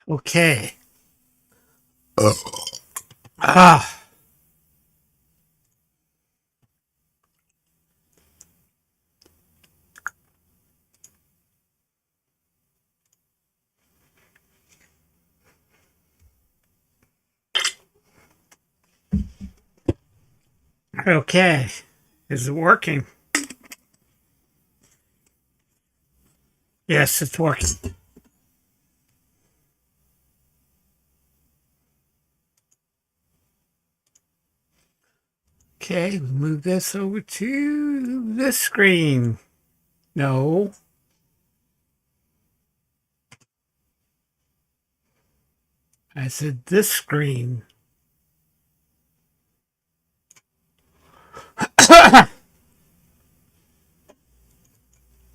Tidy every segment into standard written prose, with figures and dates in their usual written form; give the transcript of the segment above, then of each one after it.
Okay. Ah. Okay. Is it working? Yes, it's working. Okay, move this over to this screen. No. I said this screen.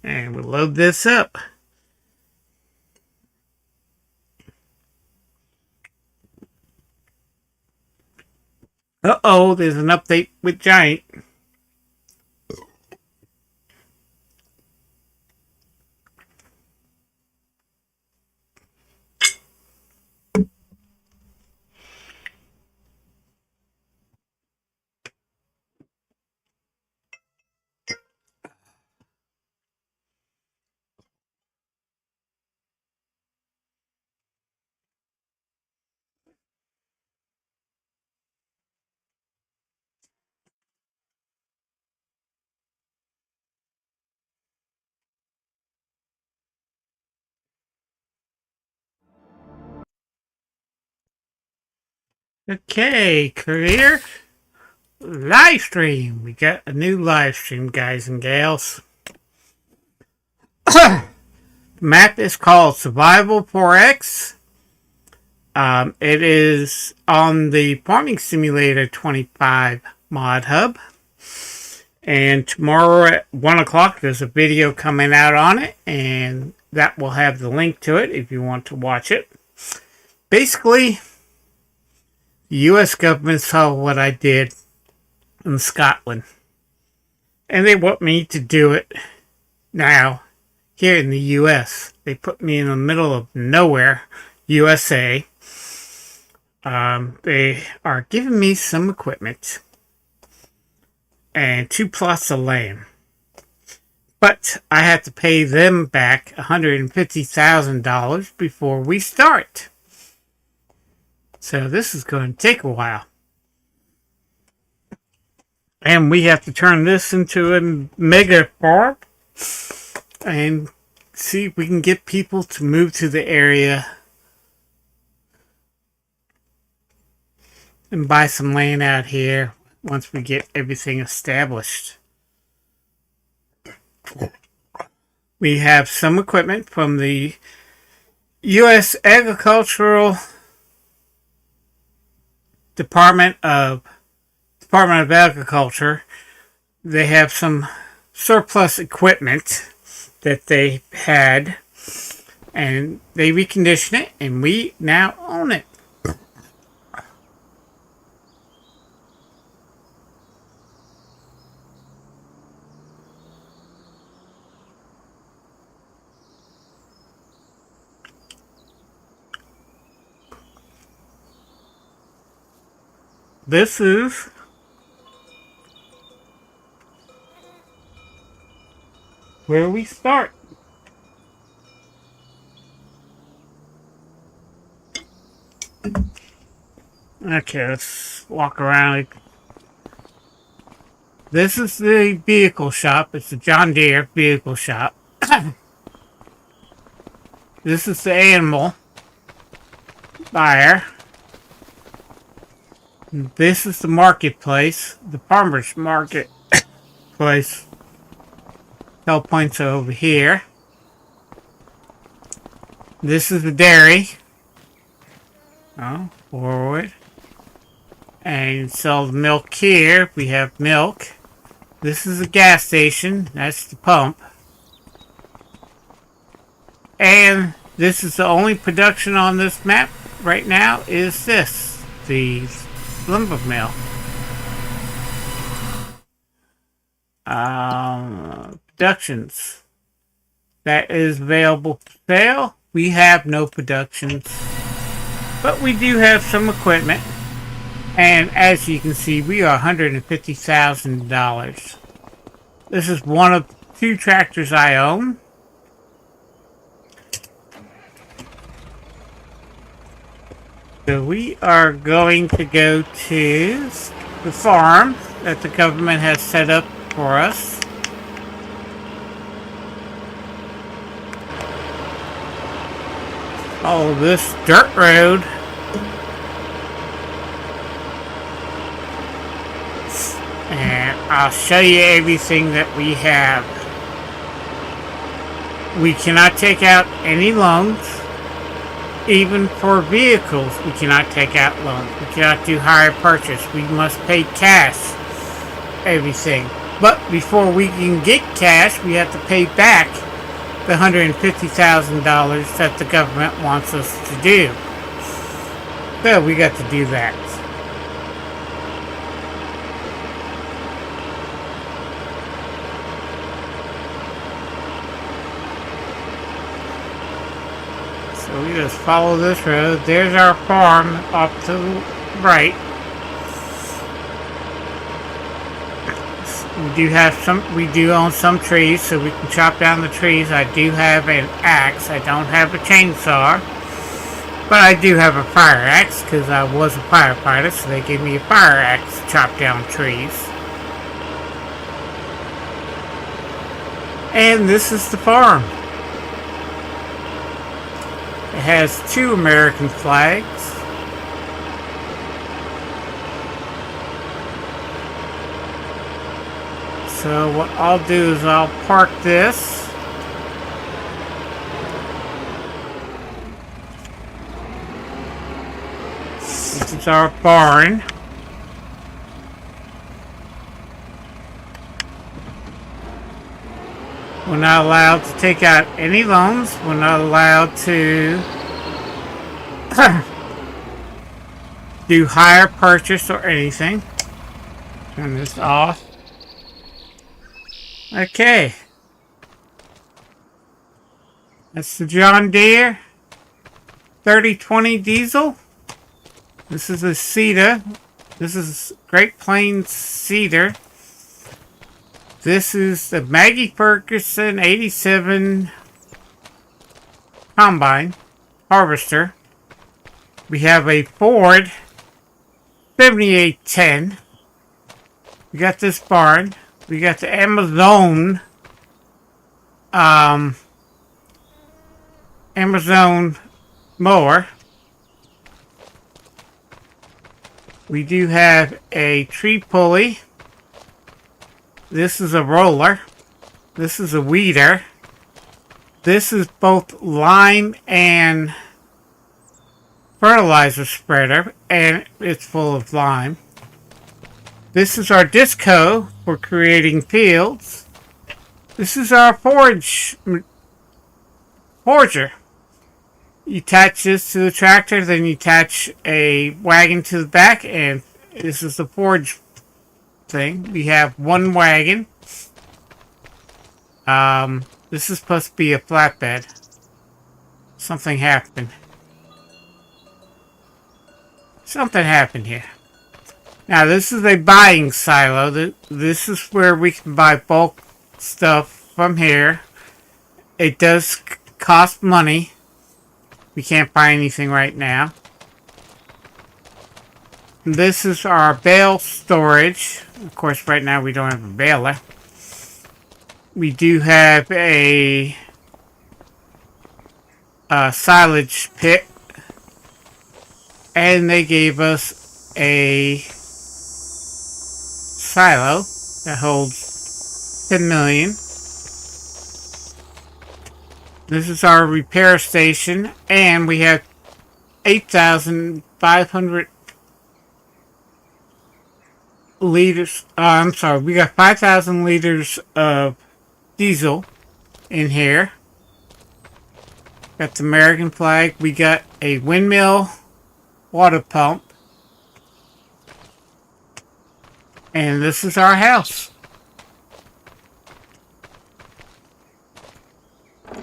And we'll load this up. Uh-oh, there's an update with Giant. Okay, career live stream. We got a new live stream, guys and gals. The map is called Survival 4X. It is on the Farming Simulator 25 mod hub. And tomorrow at 1 o'clock, there's a video coming out on it. And that will have the link to it if you want to watch it. Basically, the U.S. government saw what I did in Scotland. And they want me to do it now here in the U.S. They put me in the middle of nowhere, USA. They are giving me some equipment and 2 plots of land. But I have to pay them back $150,000 before we start. So this is going to take a while. And we have to turn this into a mega farm and see if we can get people to move to the area and buy some land out here once we get everything established. We have some equipment from the U.S. Agricultural Department of Agriculture. They have some surplus equipment that they had, and they reconditioned it, and we now own it. This is where we start. Okay, let's walk around. This is the vehicle shop. It's a John Deere vehicle shop. This is the animal buyer. This is the marketplace, the farmer's market place. Hell points over here. This is the dairy. Oh, forward. And sell the milk here. We have milk. This is a gas station. That's the pump. And this is the only production on this map right now is this. The lumber mill. Productions. That is available for sale. We have no productions. But we do have some equipment. And as you can see, we are $150,000. This is one of 2 tractors I own. So we are going to go to the farm that the government has set up for us. Follow this dirt road. And I'll show you everything that we have. We cannot take out any loans. Even for vehicles, we cannot take out loans. We cannot do hire purchase. We must pay cash. Everything. But before we can get cash, we have to pay back the $150,000 that the government wants us to do. So we got to do that. So we just follow this road. There's our farm up to the right. We do own some trees, so we can chop down the trees. I do have an axe. I don't have a chainsaw, but I do have a fire axe because I was a firefighter, so they gave me a fire axe to chop down trees. And this is the farm. It has 2 American flags. So what I'll do is I'll park this. This is our barn. We're not allowed to take out any loans. We're not allowed to do hire purchase or anything. Turn this off. Okay. That's the John Deere 3020 diesel. This is a cedar. This is Great Plains cedar. This is the Massey Ferguson 87 combine harvester. We have a Ford 7810. We got this barn. We got the Amazon mower. We do have a tree pulley. This is a roller. This is a weeder. This is both lime and fertilizer spreader, and it's full of lime. This is our disco for creating fields. This is our forger. You attach this to the tractor, then you attach a wagon to the back, and this is the forge thing. We have 1 wagon. This is supposed to be a flatbed. Something happened. Something happened here. Now this is a buying silo. This is where we can buy bulk stuff from here. It does cost money. We can't buy anything right now. This is our bale storage. Of course, right now we don't have a baler. We do have a silage pit. And they gave us a silo that holds 10 million. This is our repair station, and we have 8,500 liters. I'm sorry, we got 5,000 liters of diesel in here. Got the American flag. We got a windmill water pump. And this is our house.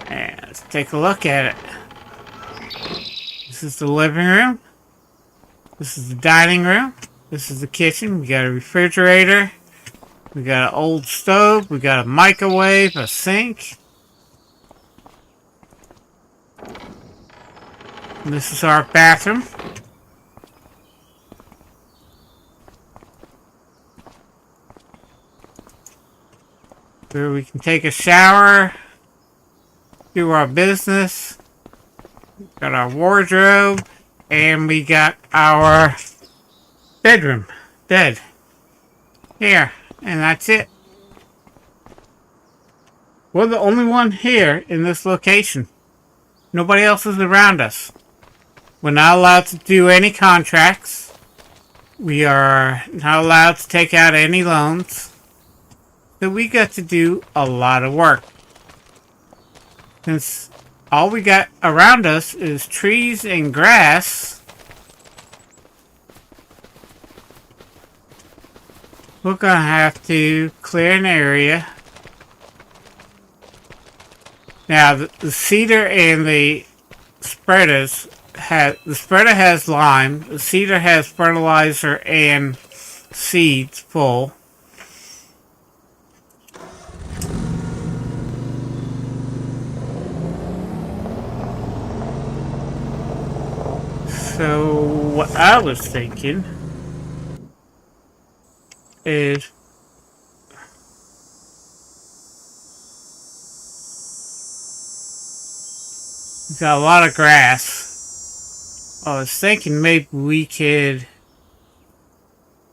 And let's take a look at it. This is the living room. This is the dining room. This is the kitchen. We got a refrigerator. We got an old stove. We got a microwave, a sink. And this is our bathroom. Where we can take a shower, do our business. Got our wardrobe, and we got our bedroom, bed. Here, and that's it. We're the only one here in this location. Nobody else is around us. We're not allowed to do any contracts. We are not allowed to take out any loans. So we got to do a lot of work. Since all we got around us is trees and grass, we're gonna have to clear an area. Now the cedar and the spreaders the spreader has lime, the cedar has fertilizer and seeds full. So what I was thinking is we've got a lot of grass. I was thinking maybe we could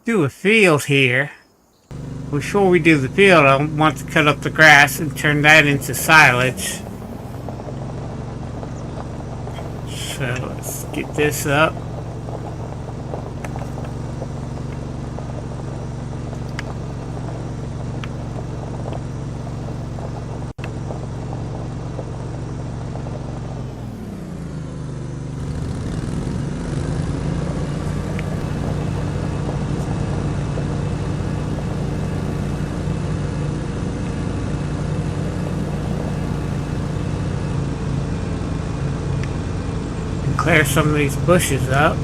do a field here. Before we do the field, I want to cut up the grass and turn that into silage. So let's get this up. Clear some of these bushes up.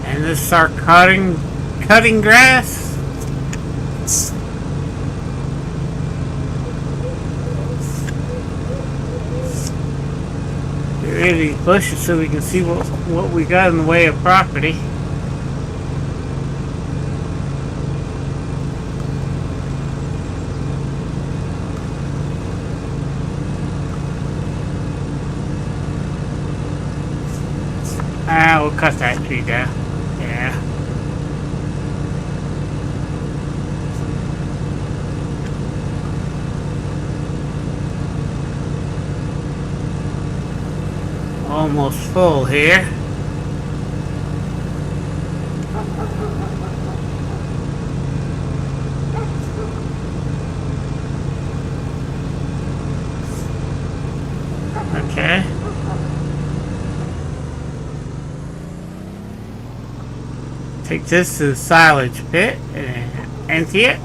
And just start cutting grass. Get rid of these bushes so we can see what we got in the way of property. We'll cut that tree down. Yeah. Almost full here. Okay. Take this to the silage pit and empty it.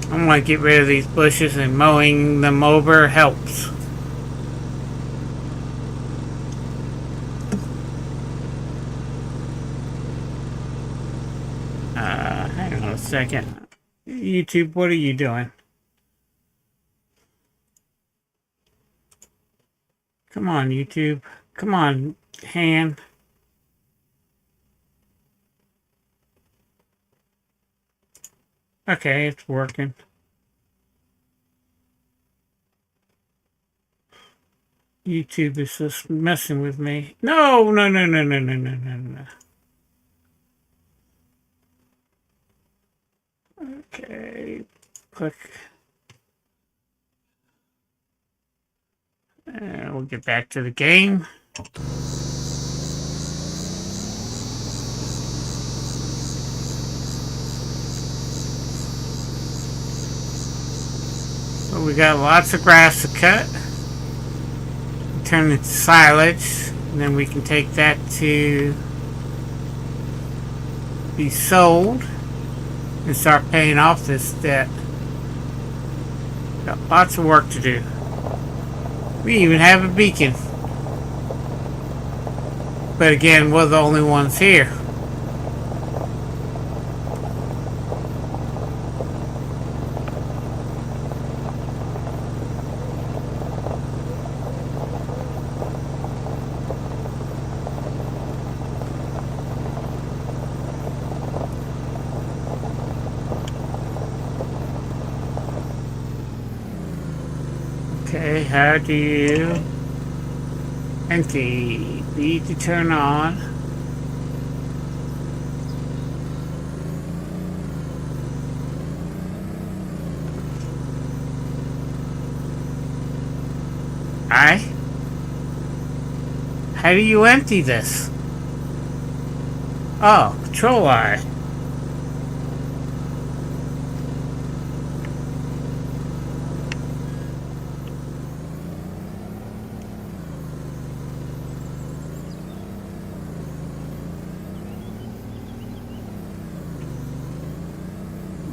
I'm going to get rid of these bushes, and mowing them over helps. Hang on a second. YouTube, what are you doing? Come on, YouTube. Come on, hand. Okay, it's working. YouTube is just messing with me. No. Okay, click. And we'll get back to the game. So we got lots of grass to cut. Turn it to silage, and then we can take that to be sold and start paying off this debt. Got lots of work to do. We even have a beacon. But again, we're the only ones here. Okay, how do you empty? Need to turn on. How do you empty this? Oh, control I.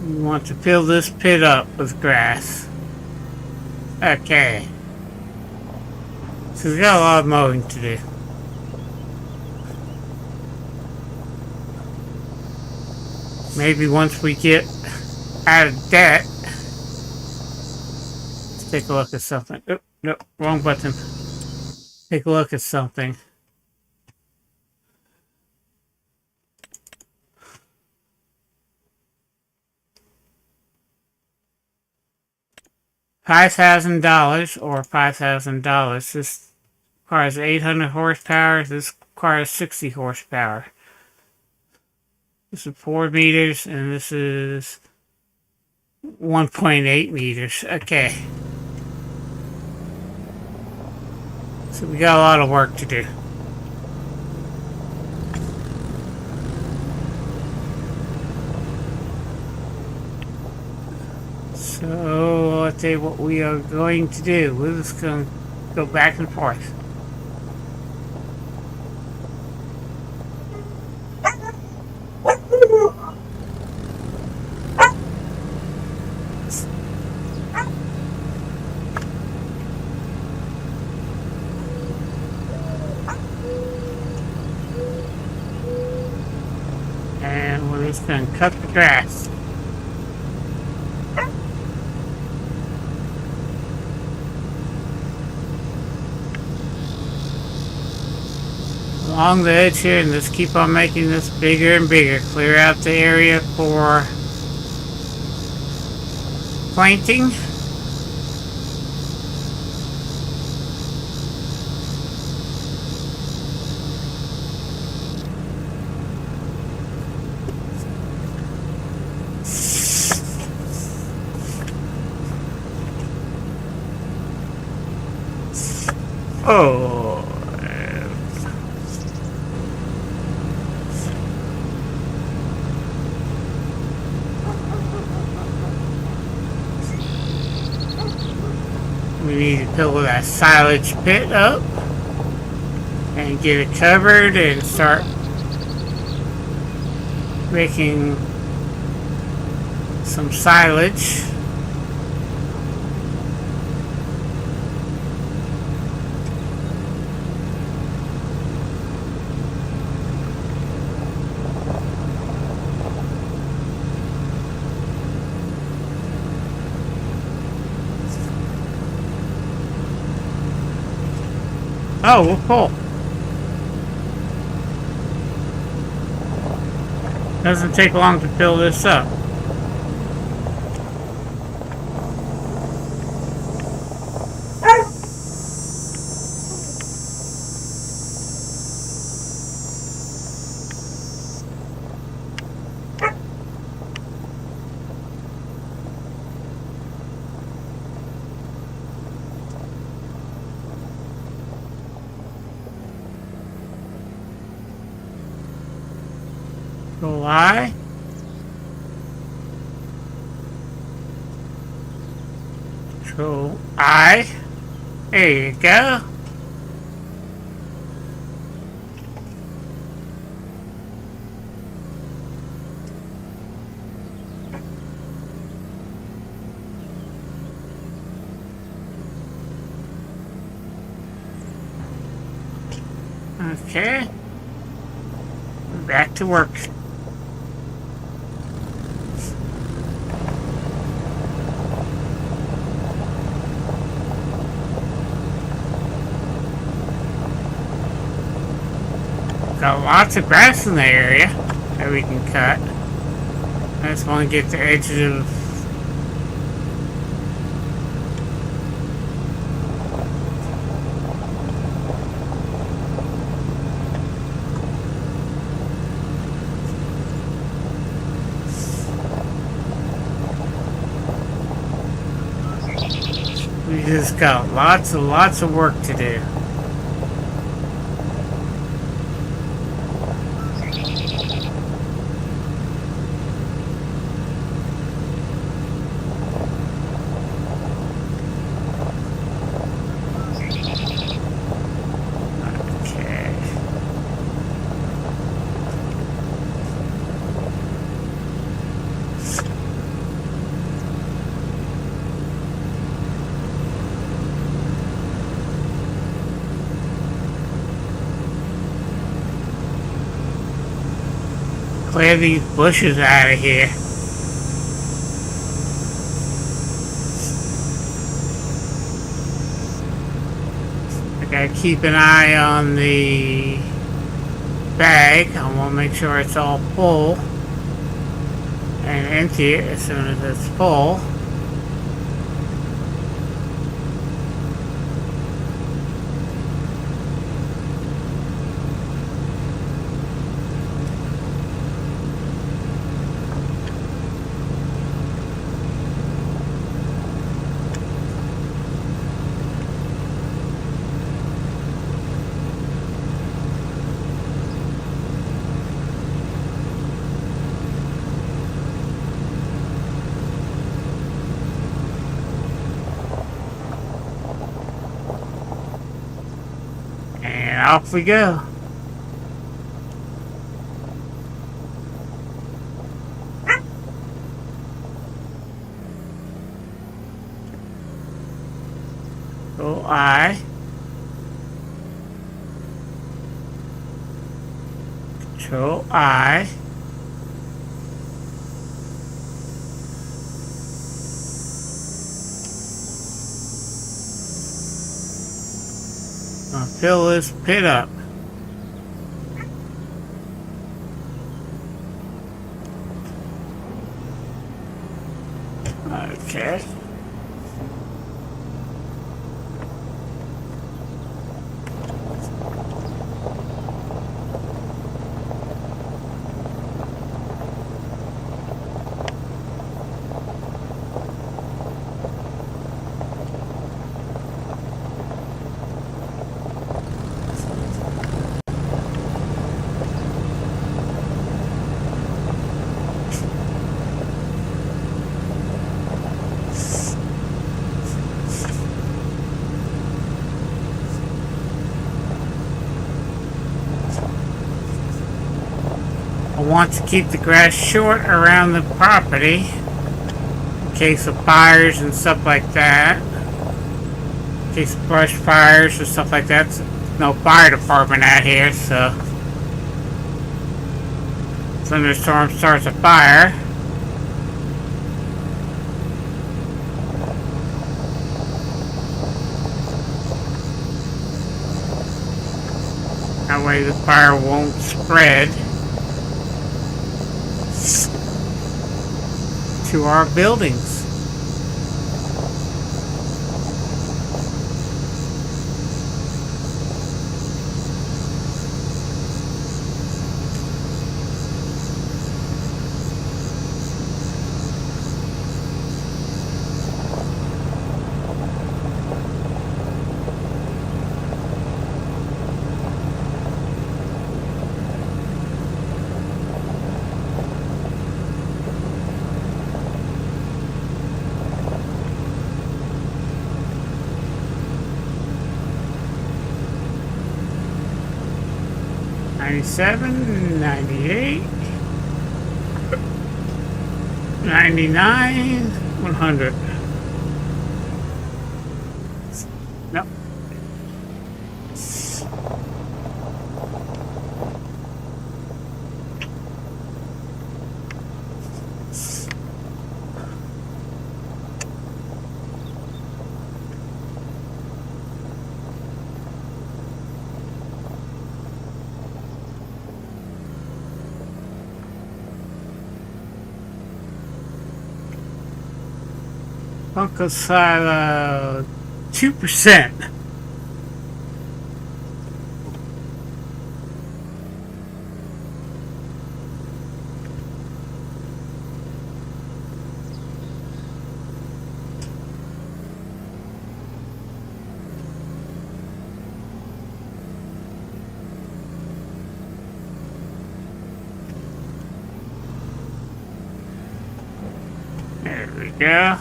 You want to fill this pit up with grass. Okay. So we got a lot of mowing to do. Maybe once we get out of debt. Let's take a look at something. Oh, no, wrong button. Take a look at something. $5,000 or $5,000. This requires 800 horsepower. This requires 60 horsepower. This is 4 meters, and this is 1.8 meters. Okay. So we got a lot of work to do. So let's see what we are going to do. We're just going to go back and forth. And we're just going to cut the grass. Along the edge here, and just keep on making this bigger and bigger. Clear out the area for planting. Oh. We need to fill that silage pit up and get it covered and start making some silage. Oh, we're full. Doesn't take long to fill this up. Control I. Control I. There you go. Okay. Back to work. Got lots of grass in the area that we can cut. I just want to get the edges of... We just got lots of work to do. Clear these bushes out of here. I gotta keep an eye on the bag. I want to make sure it's all full and empty it as soon as it's full. Off we go. Control I. Control I. I'll fill this pit up. Okay. I want to keep the grass short around the property in case of fires and stuff like that. In case of brush fires or stuff like that. There's no fire department out here, so thunderstorm starts a fire. That way the fire won't spread to our buildings. '97, '98, '99, 100. Nope. Bunker silo 2%. There we go.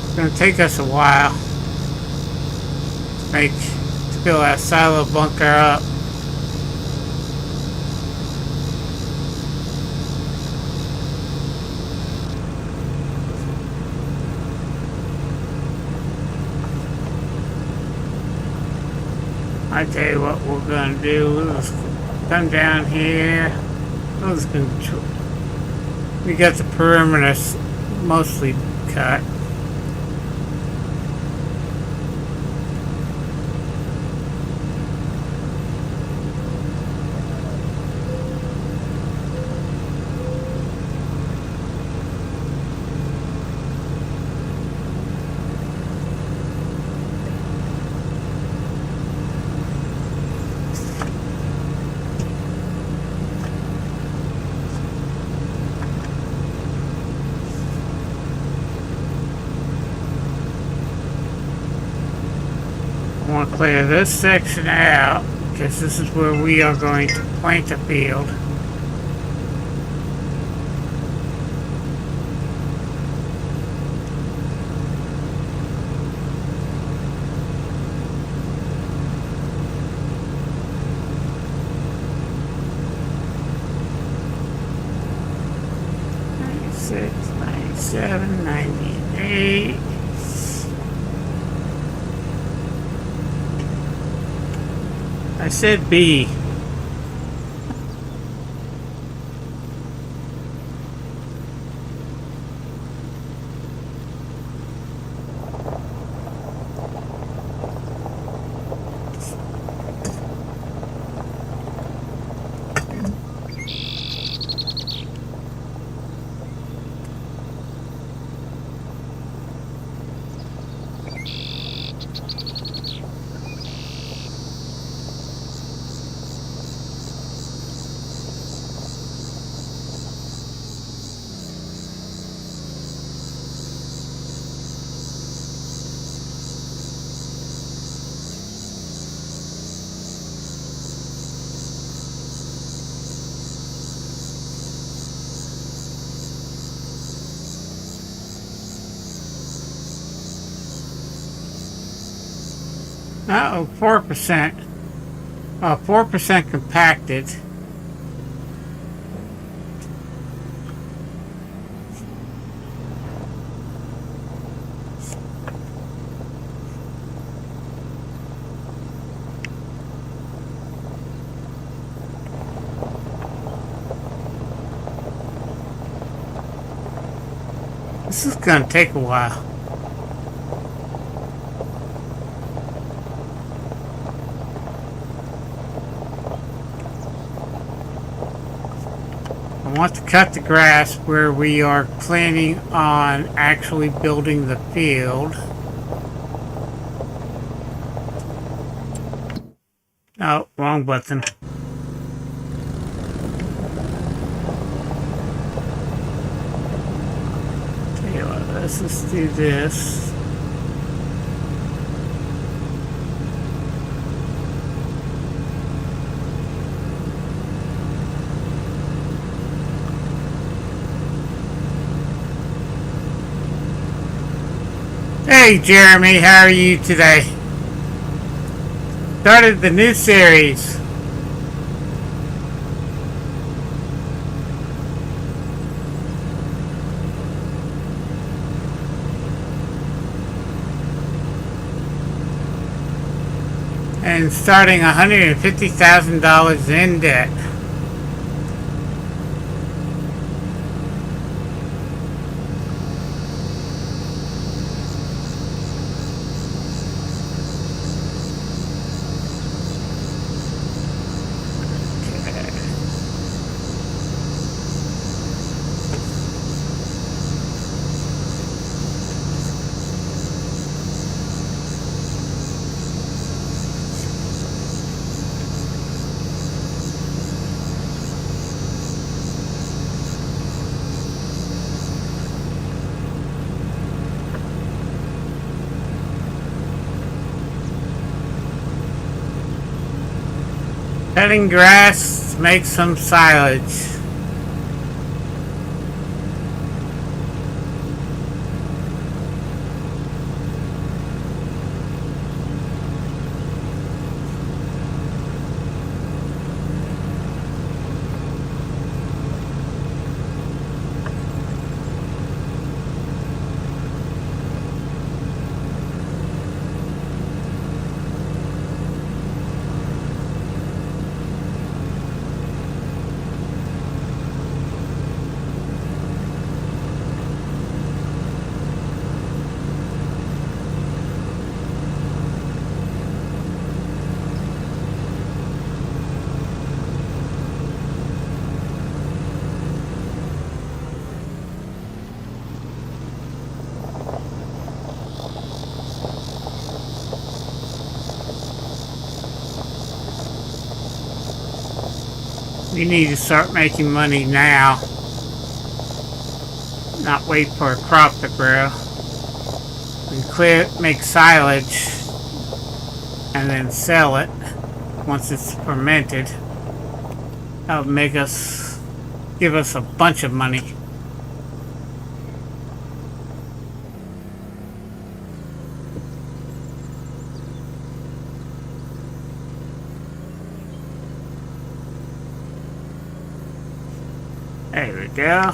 It's gonna take us a while to fill that silo bunker up. I tell you what we're gonna do. We'll just come down here. We'll just control. We got the perimeter mostly cut. I want to clear this section out because this is where we are going to plant a field. '96, '97, '98. I said B. Uh-oh, 4%. 4% compacted. This is gonna take a while. I want to cut the grass where we are planning on actually building the field. Oh, wrong button. Tell you what, let's just do this. Hey Jeremy, how are you today? Started the new series. and starting $150,000 in debt. Cutting grass to make some silage. We need to start making money now, not wait for a crop to grow. And make silage and then sell it once it's fermented. That'll give us a bunch of money. There we go.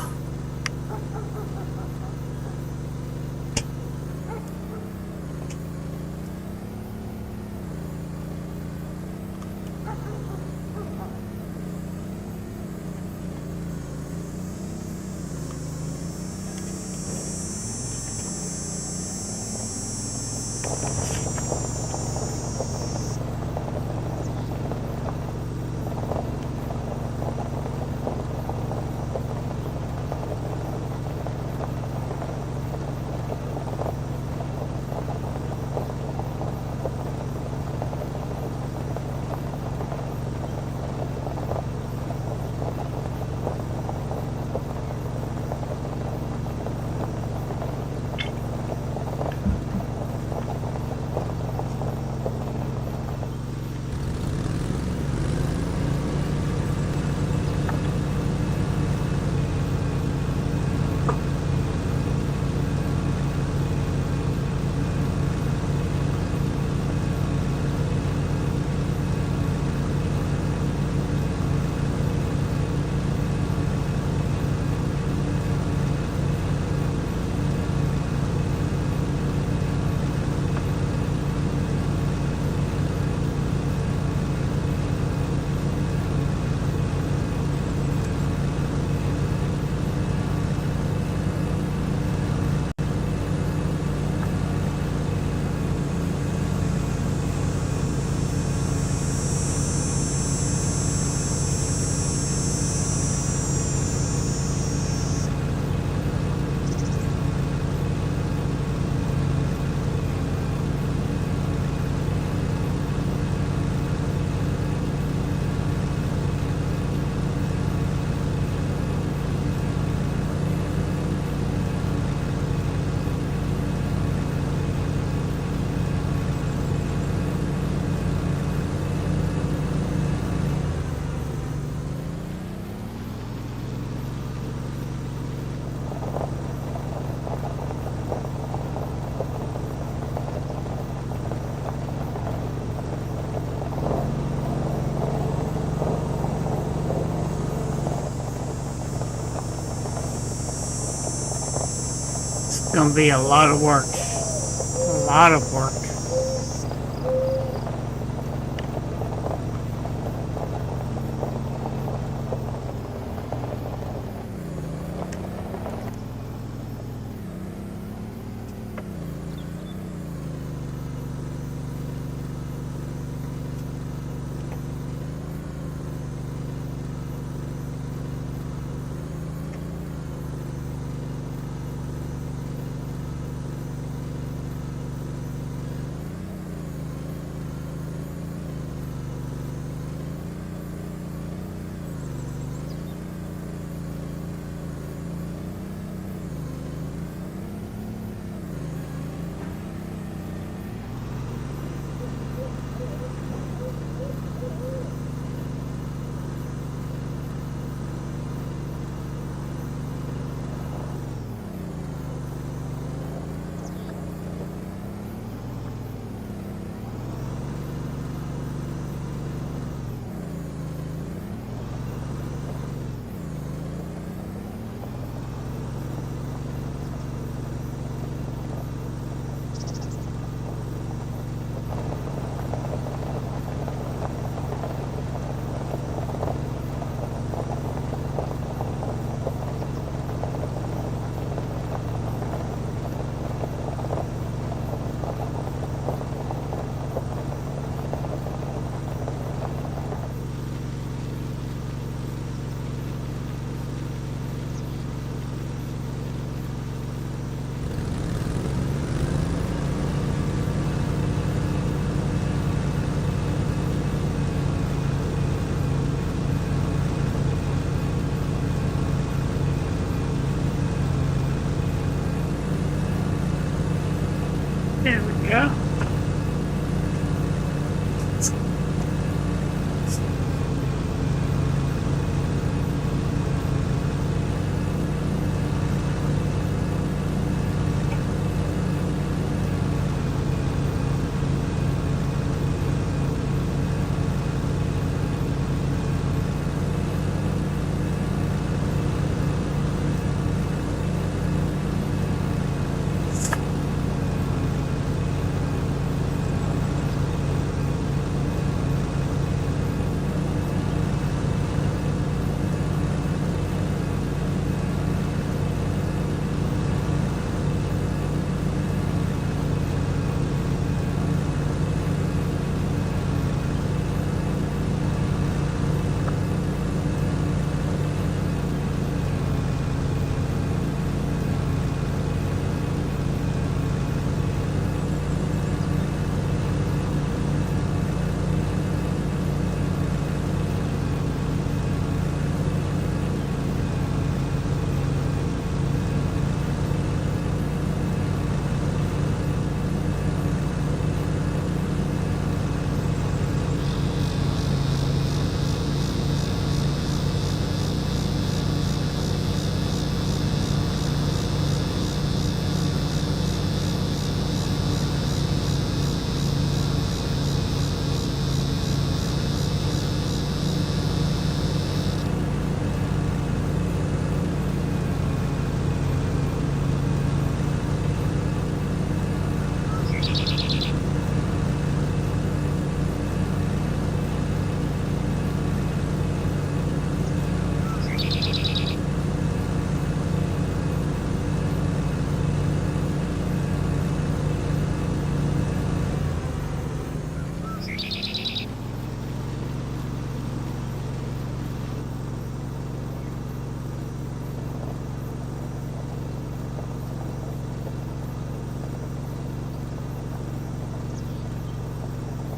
It's going to be a lot of work. A lot of work.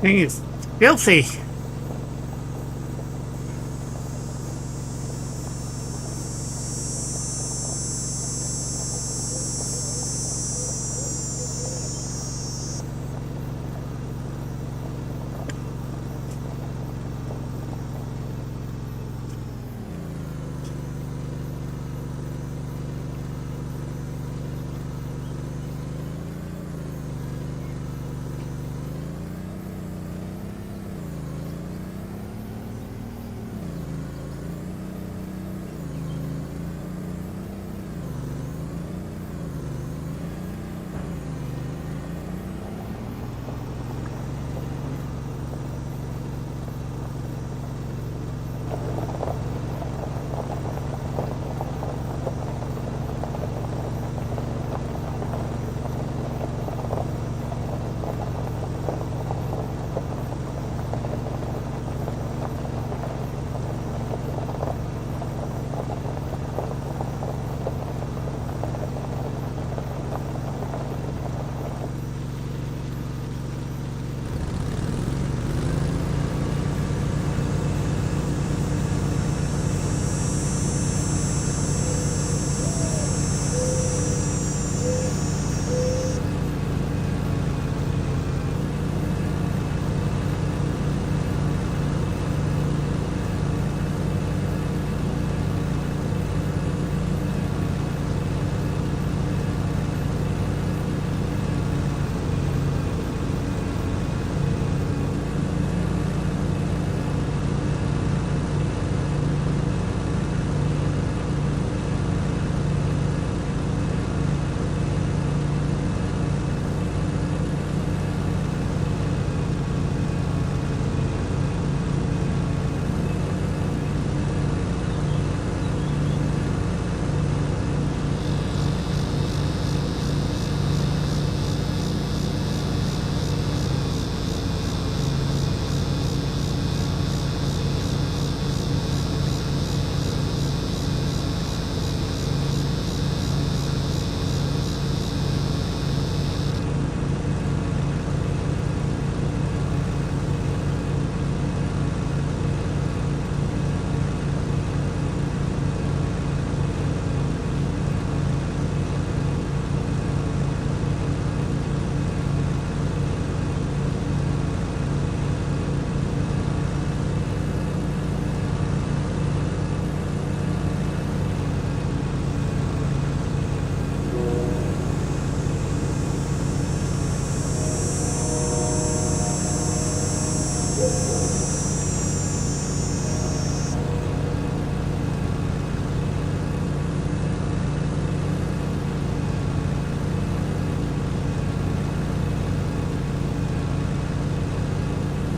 Thing is filthy.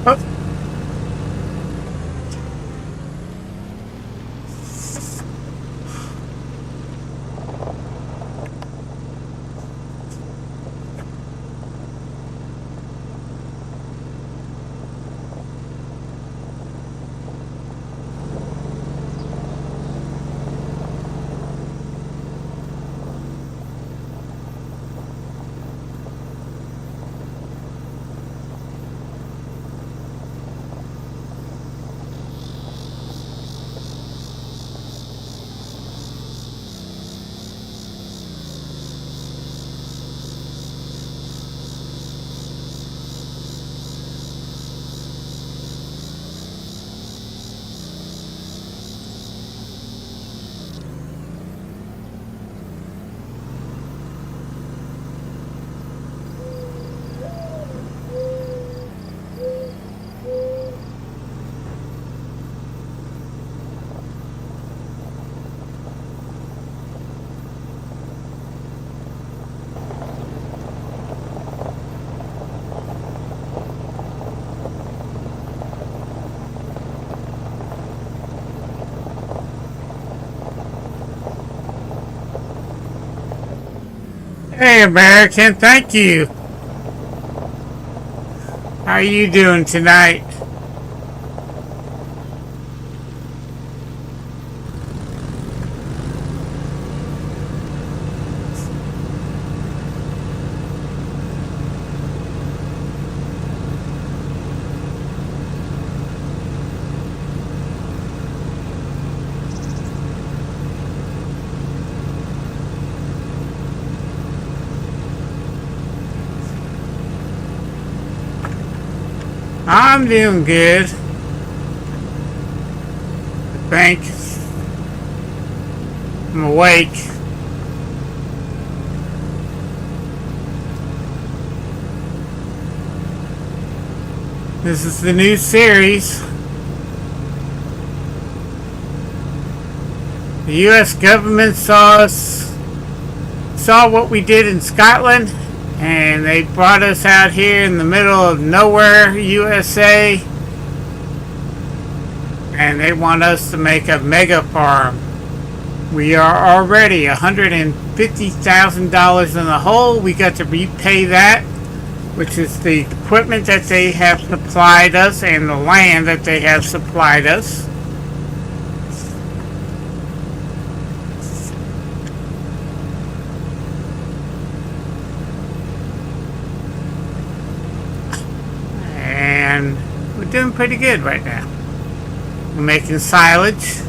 Oh. Hey, American, thank you. How are you doing tonight? I'm doing good. I think I'm awake. This is the new series. The U.S. government saw what we did in Scotland, and they brought us out here in the middle of nowhere, USA, and they want us to make a mega farm. We are already $150,000 in the hole. We got to repay that, which is the equipment that they have supplied us and the land that they have supplied us. And we're doing pretty good right now. We're making silage.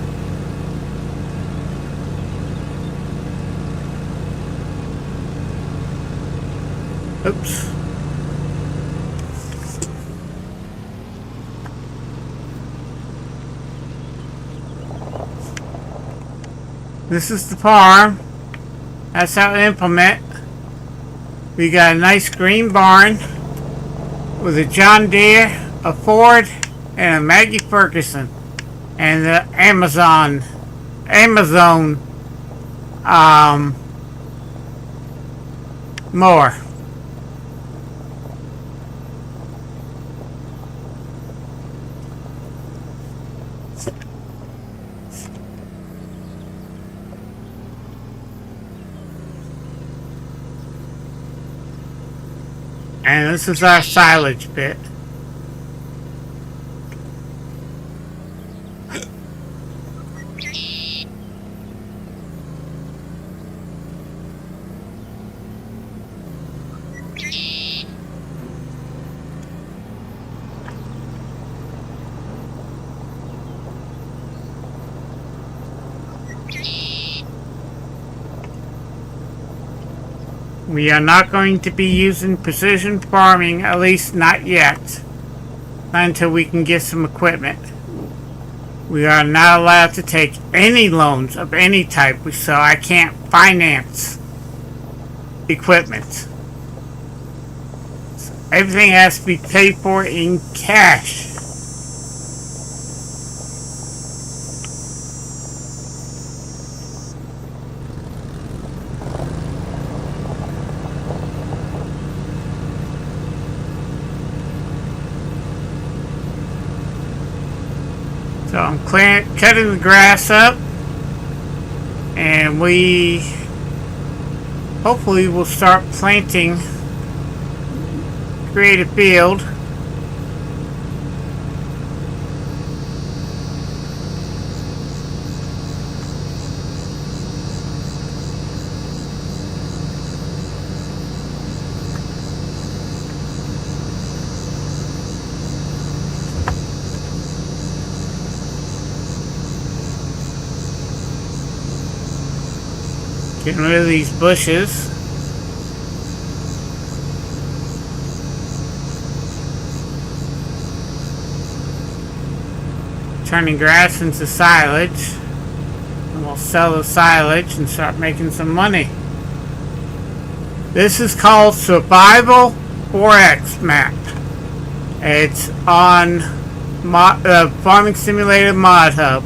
Oops. This is the farm. That's our implement. We got a nice green barn with a John Deere, a Ford, and a Massey Ferguson, and the Amazon mower. And this is our silage pit. We are not going to be using precision farming, at least not yet. Not until we can get some equipment. We are not allowed to take any loans of any type, so I can't finance equipment. So everything has to be paid for in cash. So I'm cutting the grass up, and we hopefully will start planting, create a field. Getting rid of these bushes. Turning grass into silage. And we'll sell the silage and start making some money. This is called Survival 4X map. It's on Farming Simulator Mod Hub.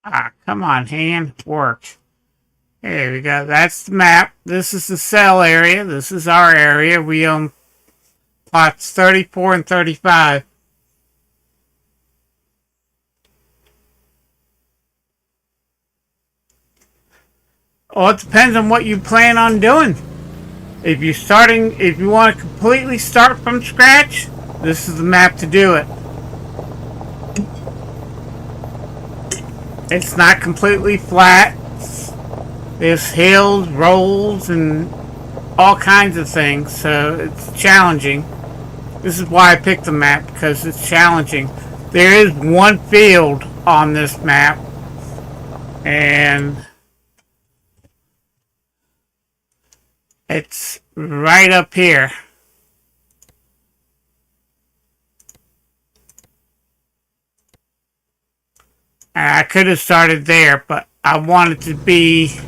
Ah, come on, hand, work. Here we go. That's the map. This is the cell area. This is our area. We own plots 34 and 35. Well, it depends on what you plan on doing. If you want to completely start from scratch, this is the map to do it. It's not completely flat. There's hills, rolls, and all kinds of things, so it's challenging. This is why I picked the map, because it's challenging. There is one field on this map, and it's right up here. And I could have started there, but I wanted to be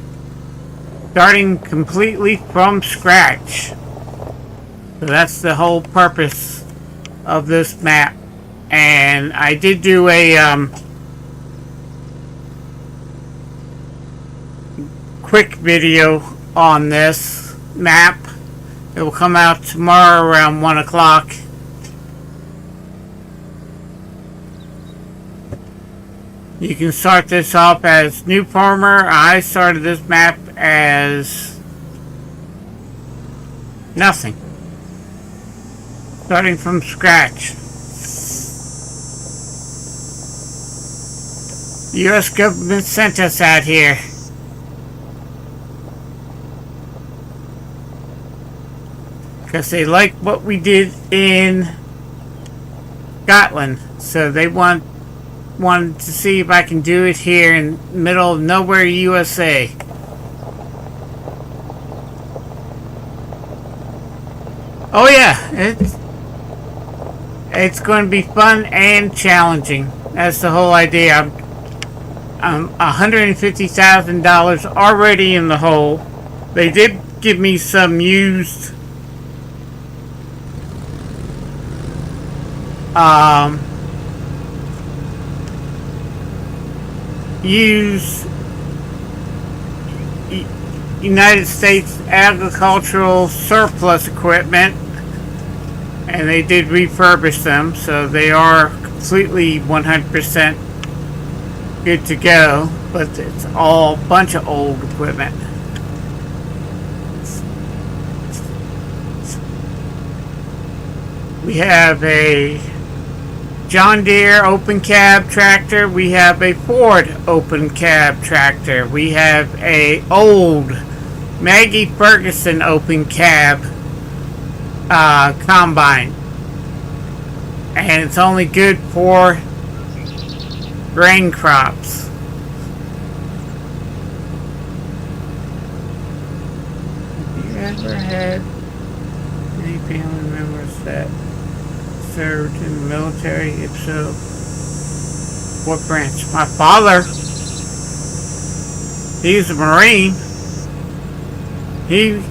starting completely from scratch. So that's the whole purpose of this map. And I did do a quick video on this map. It will come out tomorrow around 1 o'clock. You can start this off as new farmer. I started this map as nothing. Starting from scratch. The U.S. government sent us out here. Because they like what we did in Scotland. So they wanted to see if I can do it here in the middle of nowhere, USA. Oh yeah, it's going to be fun and challenging. That's the whole idea. I'm $150,000 already in the hole. They did give me some used United States agricultural surplus equipment, and they did refurbish them, so they are completely 100% good to go, but it's all a bunch of old equipment. We have a John Deere open cab tractor. We have a Ford open cab tractor. We have a old Massey Ferguson open cab combine, and it's only good for grain crops. Have you ever had any family members that served in the military? If so, what branch? My father, he's a Marine. He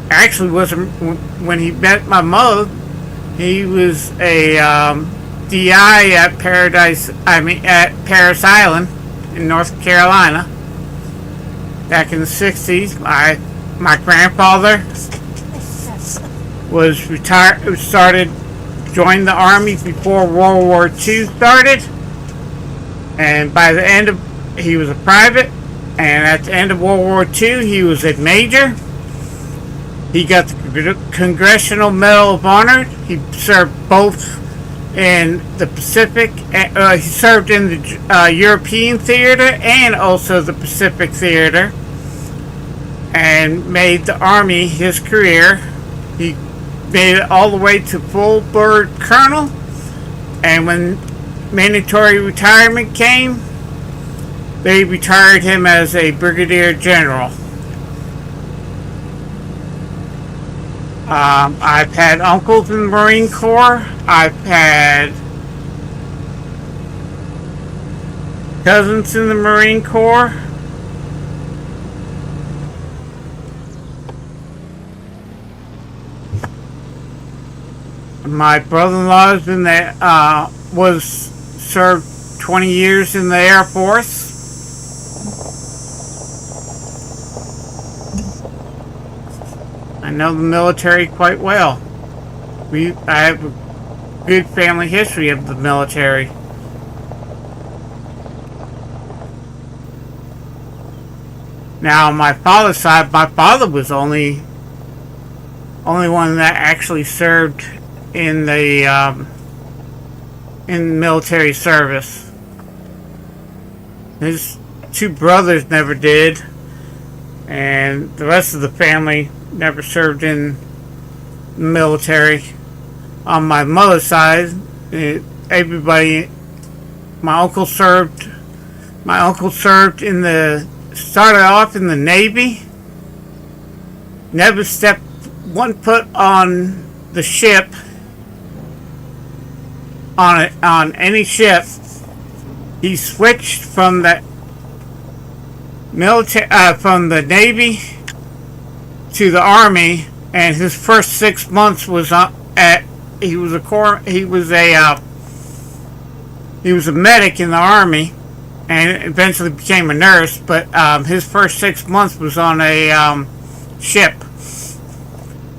actually was, when he met my mother, he was a DI at at Paris Island in North Carolina back in the 60s. My grandfather was retired, joined the Army before World War II started, and by the end of, he was a private, and at the end of World War II he was a major. He got the Congressional Medal of Honor. He served both in the Pacific, he served in the European theater and also the Pacific theater, and made the Army his career. He made it all the way to full bird colonel, and when mandatory retirement came, they retired him as a brigadier general. I've had uncles in the Marine Corps. I've had cousins in the Marine Corps. My brother-in-law's in the served 20 years in the Air Force. I know the military quite well. I have a good family history of the military. Now, on my father's side, my father was only only one that actually served in the military service. His two brothers never did, and the rest of the family never served in the military. On my mother's side, everybody, my uncle served in started off in the Navy, never stepped one foot on the ship, on any ship. He switched from the military, from the Navy to the Army, and his first 6 months was he was a medic in the Army, and eventually became a nurse. But his first 6 months was on a ship.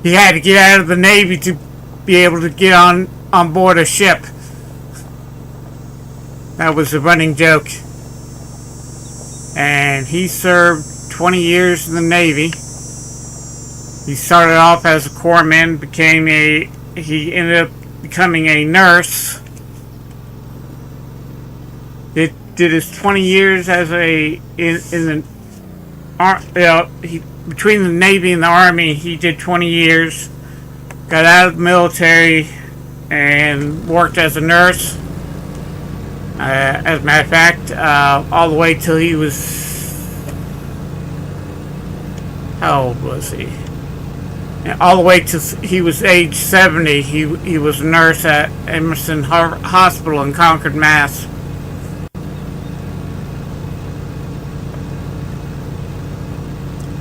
He had to get out of the Navy to be able to get on board a ship. That was a running joke. And he served 20 years in the Navy. He started off as a corpsman, he ended up becoming a nurse. Did his 20 years as between the Navy and the Army, he did 20 years. Got out of the military and worked as a nurse. As a matter of fact, all the way till he was, how old was he? All the way till he was age 70, he was a nurse at Emerson Hospital in Concord, Mass.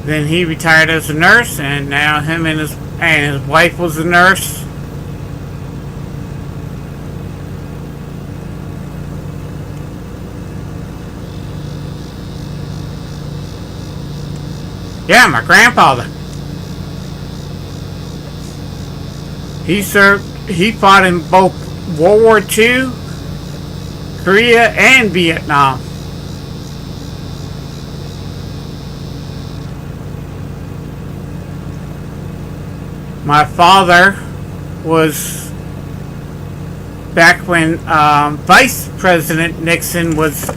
Then he retired as a nurse, and now him and his wife was a nurse. Yeah, my grandfather. He fought in both World War II, Korea, and Vietnam. My father was back when Vice President Nixon was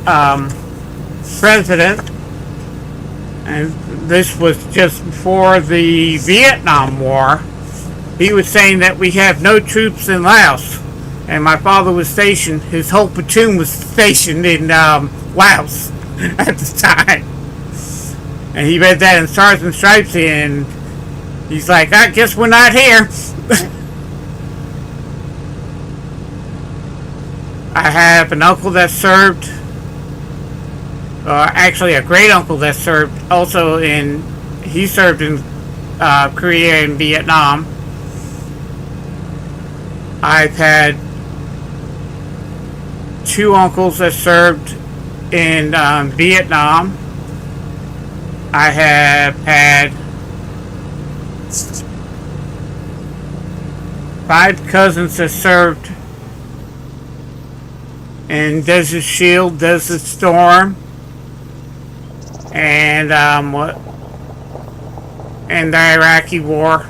president, and this was just before the Vietnam War. He was saying that we have no troops in Laos, and my father was stationed, his whole platoon was stationed in Laos at the time. And he read that in Stars and Stripes, and he's like, I guess we're not here. I have an uncle that served, actually a great uncle that served also he served in Korea and Vietnam. I've had two uncles that served in Vietnam. I have had 5 cousins that served in Desert Shield, Desert Storm, and the Iraqi War.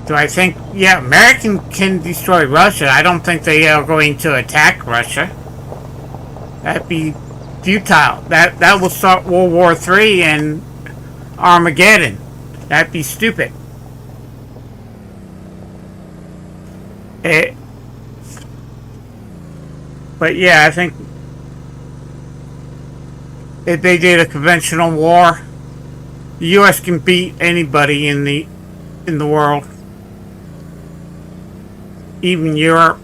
Do I think, yeah, American can destroy Russia. I don't think they are going to attack Russia. That'd be futile. That will start World War III and Armageddon. That'd be stupid. But yeah, I think if they did a conventional war, the U.S. can beat anybody in the world, even Europe.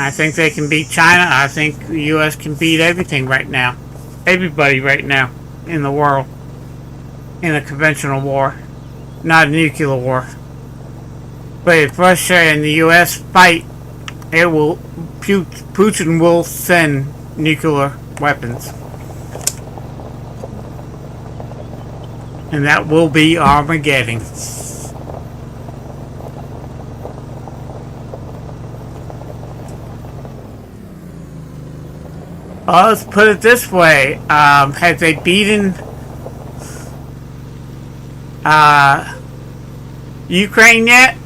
I think they can beat China. I think the U.S. can beat everything right now. Everybody right now in the world. In a conventional war. Not a nuclear war. But if Russia and the U.S. fight, Putin will send nuclear weapons. And that will be Armageddon. Well, let's put it this way. Had they beaten Ukraine yet?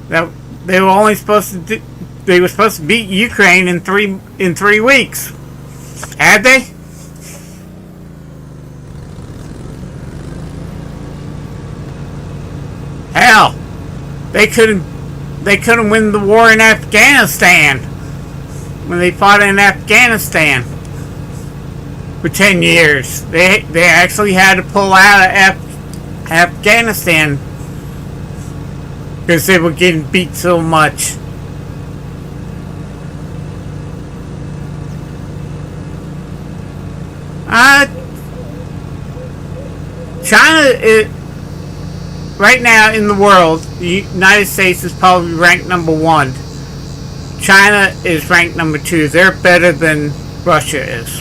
That they were only supposed to do, they were supposed to beat Ukraine in 3 weeks. Had they? Hell, they couldn't win the war in Afghanistan when they fought in Afghanistan for 10 years. They actually had to pull out of Afghanistan because they were getting beat so much. China is, right now in the world, the United States is probably ranked number 1. China is ranked number 2. They're better than Russia is,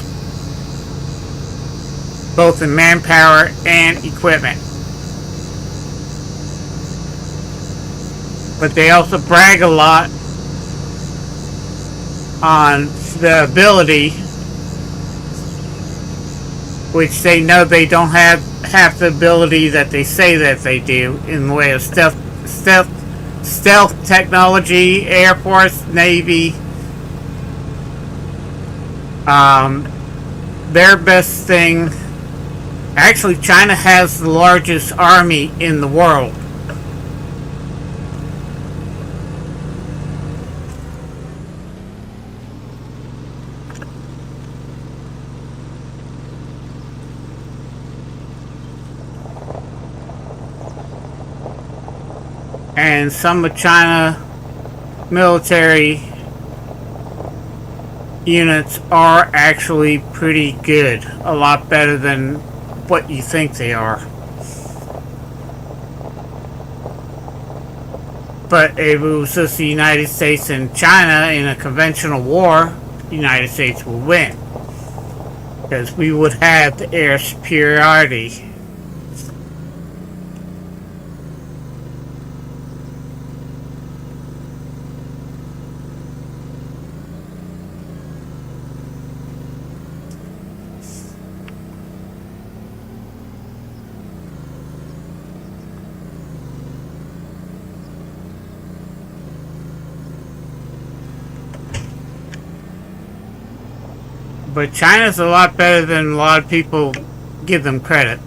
both in manpower and equipment. But they also brag a lot on the ability, which they know they don't have half the ability that they say that they do in the way of stealth technology, Air Force, Navy. Their best thing, actually, China has the largest army in the world. And some of China military units are actually pretty good. A lot better than what you think they are. But if it was just the United States and China in a conventional war, the United States would win. Because we would have the air superiority. But China's a lot better than a lot of people give them credit.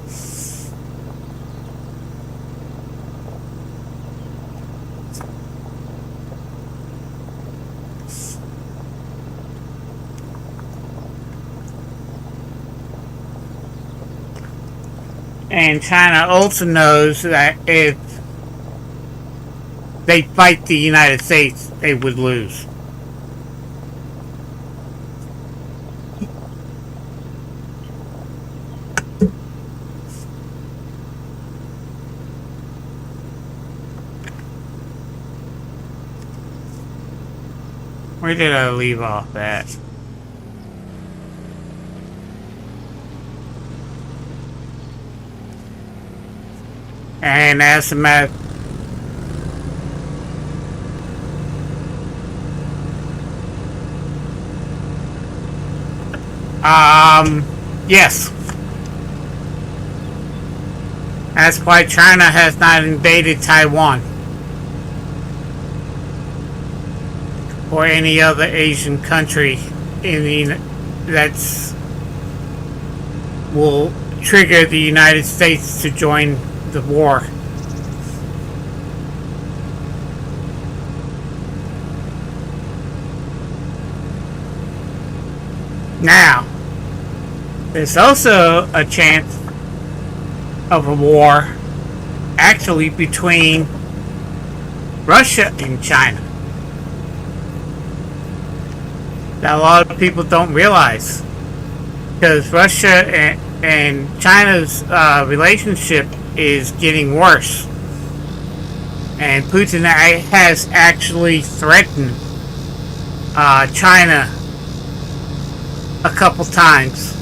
And China also knows that if they fight the United States, they would lose. Where did I leave off at? And as a matter, yes. That's why China has not invaded Taiwan. Or any other Asian country that's will trigger the United States to join the war. Now, there's also a chance of a war actually between Russia and China that a lot of people don't realize, because Russia and China's relationship is getting worse, and Putin has actually threatened China a couple times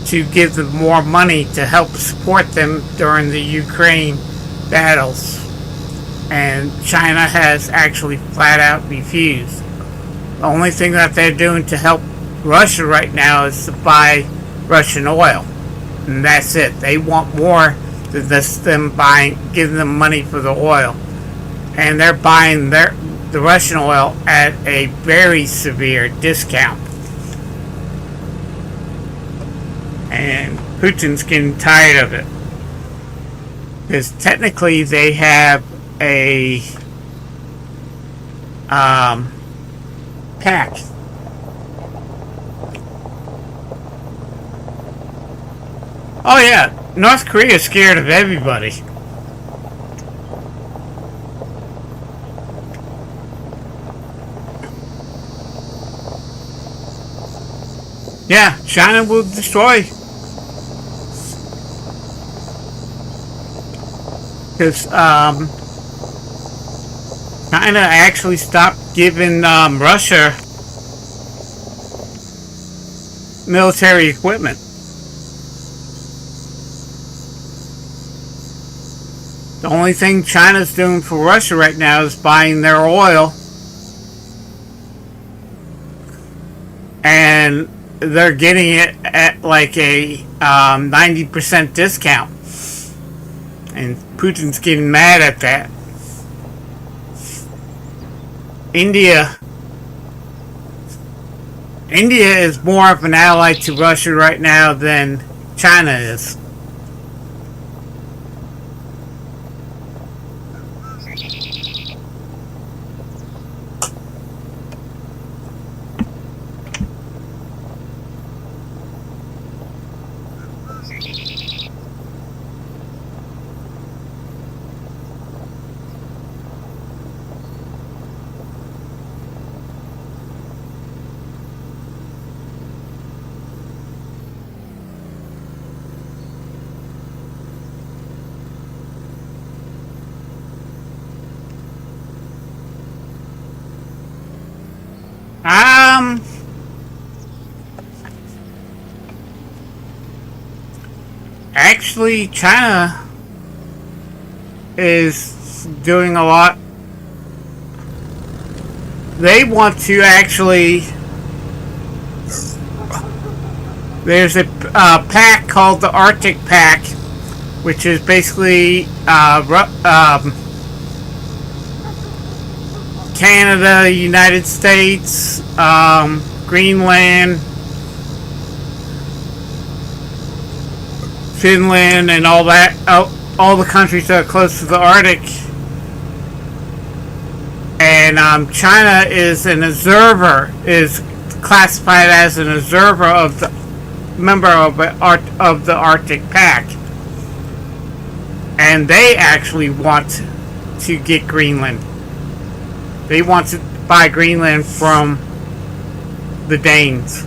to give them more money to help support them during the Ukraine battles, and China has actually flat out refused. The only thing that they're doing to help Russia right now is to buy Russian oil. And that's it. They want more than just them giving them money for the oil. And they're buying the Russian oil at a very severe discount. And Putin's getting tired of it. Because technically they have a pact. Oh yeah, North Korea is scared of everybody. Yeah, China will destroy. Because China actually stopped giving Russia military equipment. The only thing China's doing for Russia right now is buying their oil. And they're getting it at like a 90% discount. And Putin's getting mad at that. India is more of an ally to Russia right now than China is. Actually, China is doing a lot. They want to actually. There's a pact called the Arctic Pact, which is basically Canada, United States, Greenland, Finland, and all that, all the countries that are close to the Arctic. And China is an observer, is classified as an observer of the member of the Arctic Pact. And they actually want to get Greenland. They want to buy Greenland from the Danes.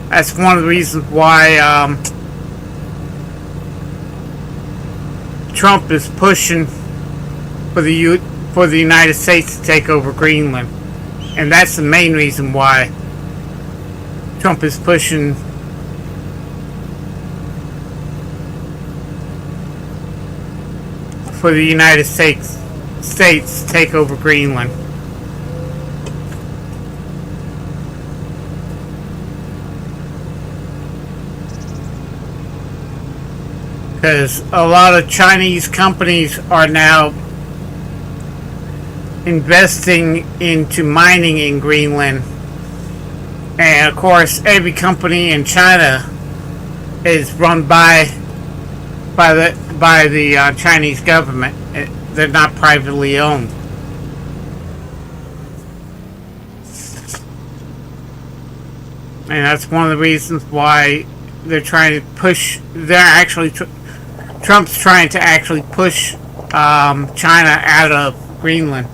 That's one of the reasons why Trump is pushing for the United States to take over Greenland. And that's the main reason why Trump is pushing for the United States to take over Greenland. Because a lot of Chinese companies are now investing into mining in Greenland. And of course, every company in China is run by the Chinese government. They're not privately owned. And that's one of the reasons why they're trying to push. Trump's trying to actually push China out of Greenland.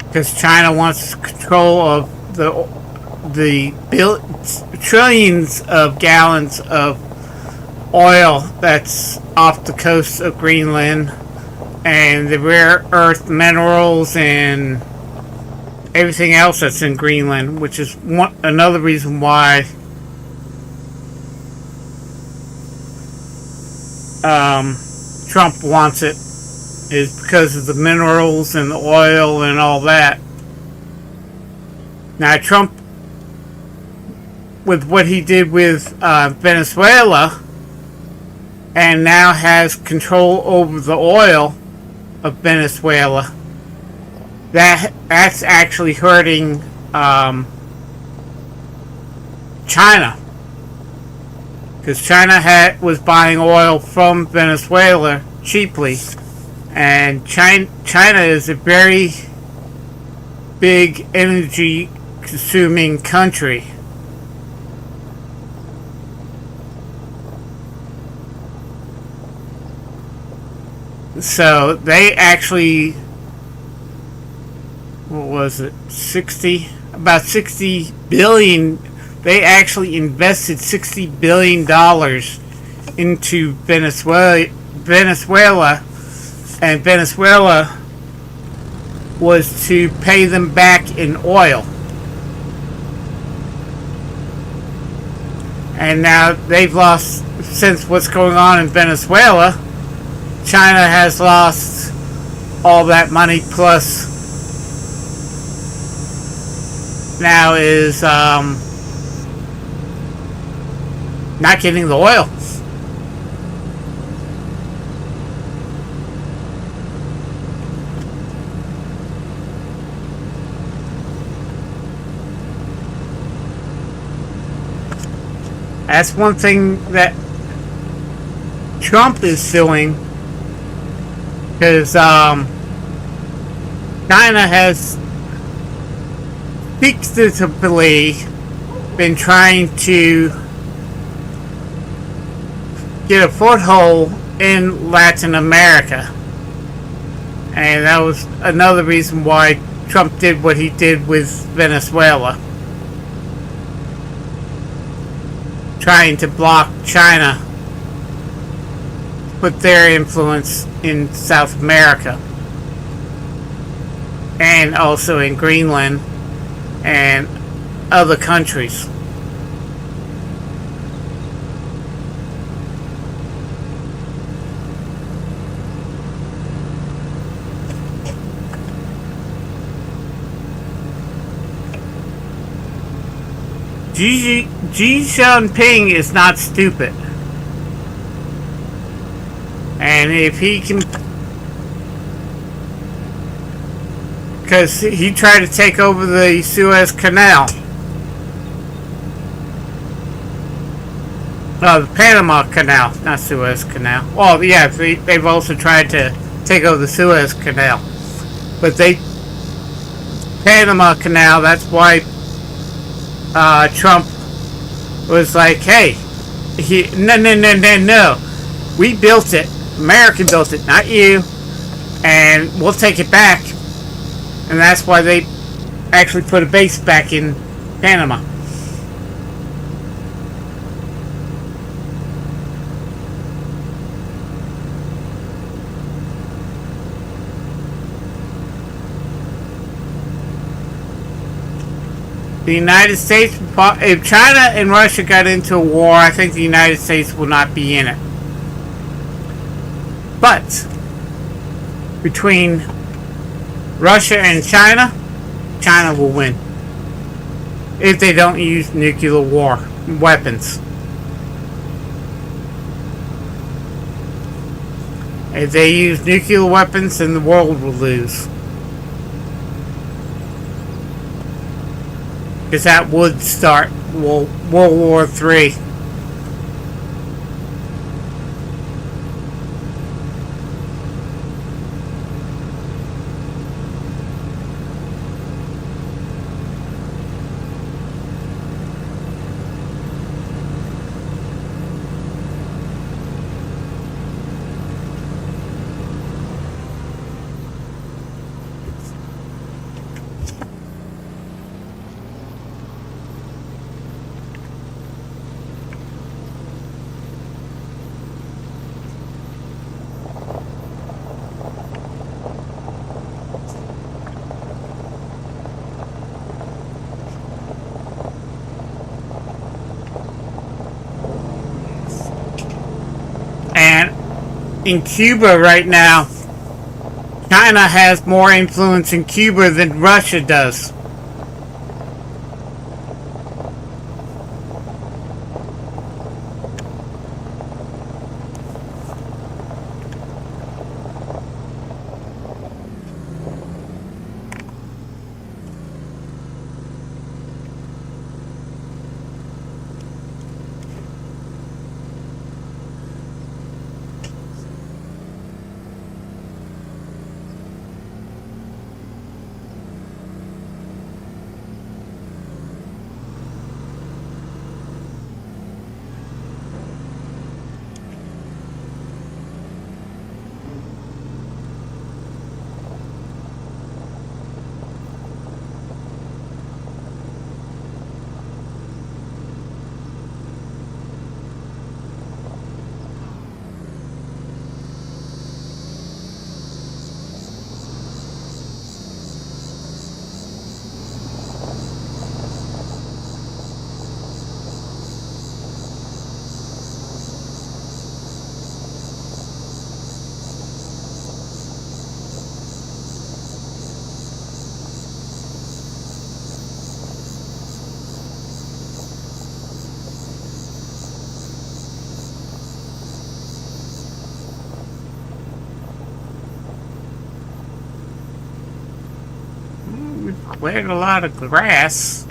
Because China wants control of the trillions of gallons of oil that's off the coast of Greenland, and the rare earth minerals and everything else that's in Greenland, which is another reason why Trump wants it is because of the minerals and the oil and all that. Now, Trump, with what he did with Venezuela, and now has control over the oil of Venezuela, that's actually hurting China, because China was buying oil from Venezuela cheaply, and China is a very big energy consuming country. So they actually, what was it, about 60 billion, they actually invested $60 billion into Venezuela, and Venezuela was to pay them back in oil. And now they've lost, since what's going on in Venezuela, China has lost all that money, plus now is not getting the oil. That's one thing that Trump is doing, because China has secretively been trying to get a foothold in Latin America, and that was another reason why Trump did what he did with Venezuela, trying to block China, put their influence in South America, and also in Greenland and other countries. Xi Jinping is not stupid. And if he can, because he tried to take over the Suez Canal, the Panama Canal, not Suez Canal. Well, yeah, they've also tried to take over the Suez Canal, but Panama Canal. That's why Trump was like, "Hey, no, we built it. America built it, not you, and we'll take it back." And that's why they actually put a base back in Panama. The United States, if China and Russia got into a war, I think the United States will not be in it. But between Russia and China, China will win if they don't use nuclear war weapons. If they use nuclear weapons, then the world will lose. Because that would start World War III. And in Cuba right now. China has more influence in Cuba than Russia does. We've cleared a lot of grass.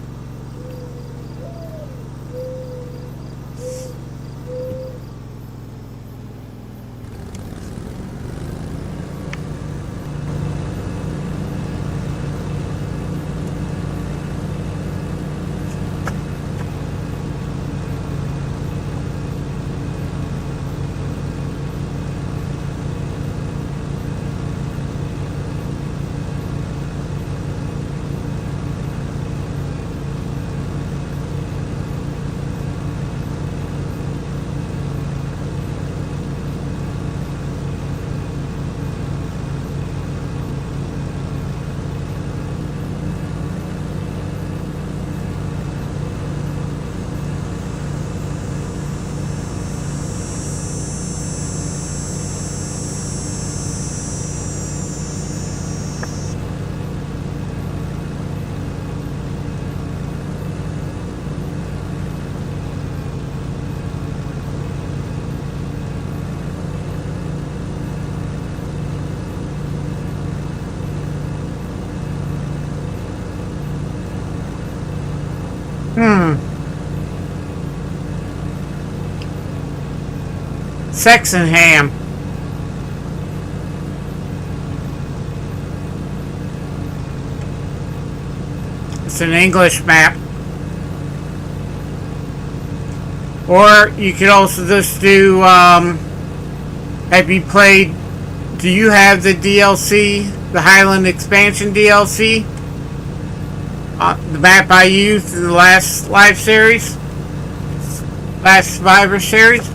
Sexenham. It's an English map. Or you could also just do, have you played, do you have the DLC, the Highland Expansion DLC? The map I used in the last live series? Last Survivor series?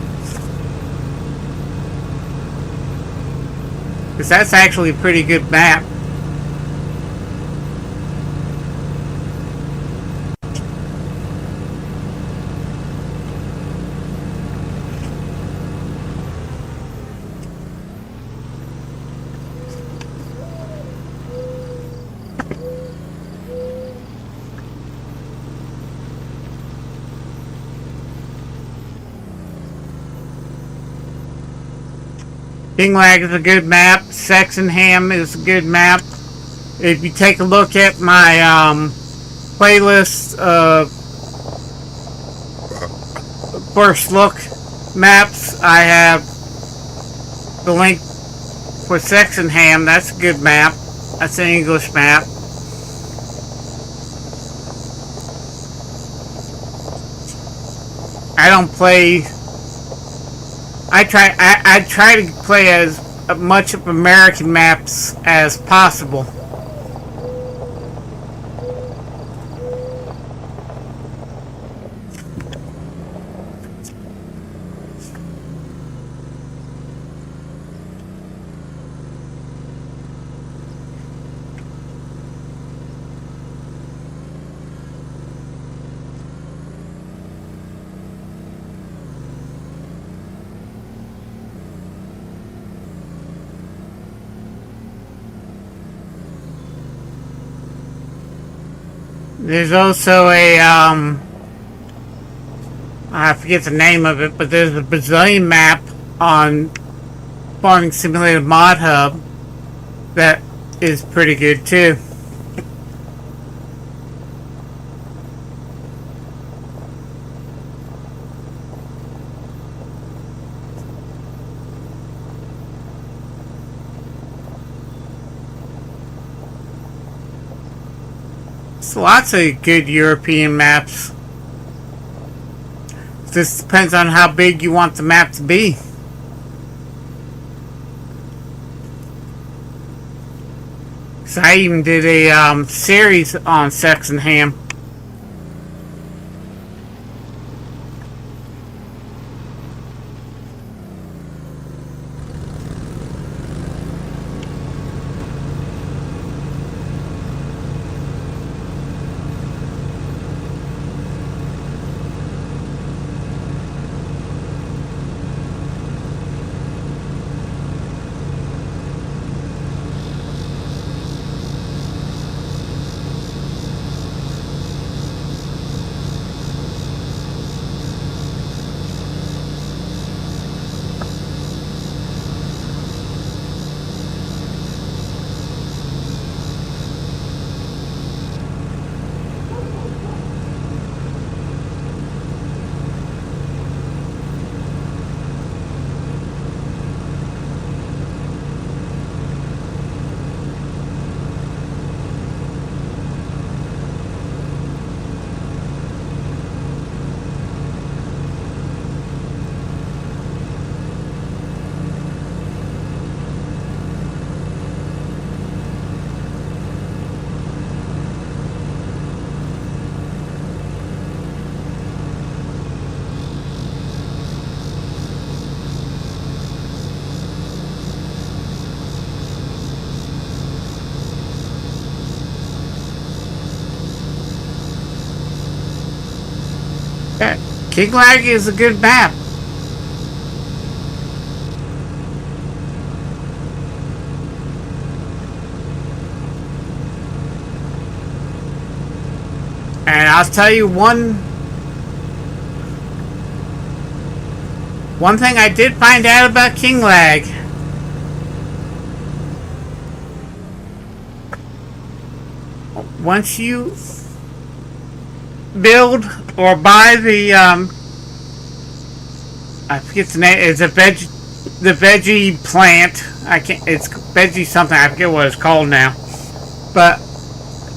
Because that's actually a pretty good map. Kinglag is a good map. Sexenham is a good map. If you take a look at my playlist of first look maps, I have the link for Sexenham. That's a good map. That's an English map. I don't play. I try to play as much of American maps as possible. There's also a, I forget the name of it, but there's a Brazilian map on Farming Simulator Mod Hub that is pretty good too. So lots of good European maps. This depends on how big you want the map to be. So I even did a series on Sexenham. Yeah, King Lag is a good map. And I'll tell you one thing I did find out about King Lag. Once you build or buy the I forget the name. It's the veggie plant. I can't. It's veggie something. I forget what it's called now. But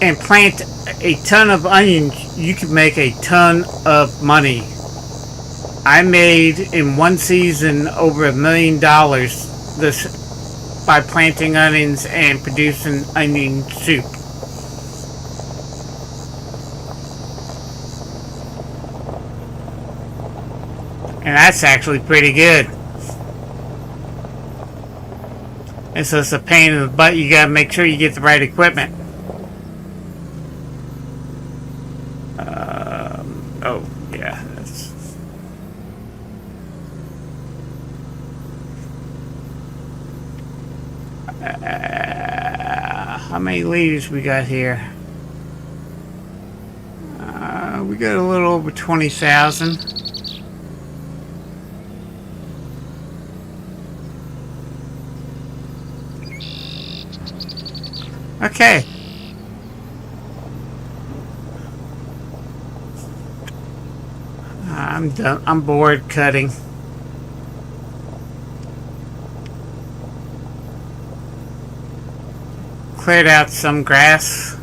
and plant a ton of onions, you can make a ton of money. I made in one season over $1 million this by planting onions and producing onion soup. And that's actually pretty good. And so it's a pain in the butt. You gotta make sure you get the right equipment. Oh, yeah. That's... how many liters we got here? We got a little over 20,000. Okay. I'm done. I'm bored cutting. Cleared out some grass.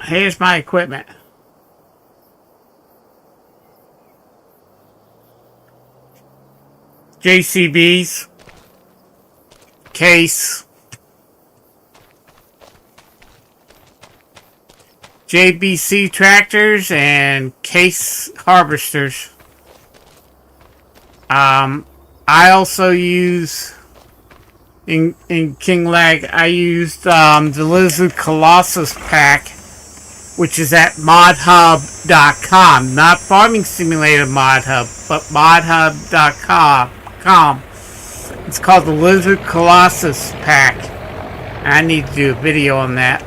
Here's my equipment. JCBs, case, JBC tractors, and case harvesters. I also use in King Lag. I used the Lizard Colossus pack which is at modhub.com. Not Farming Simulator ModHub, but modhub.com. It's called the Lizard Colossus Pack. I need to do a video on that.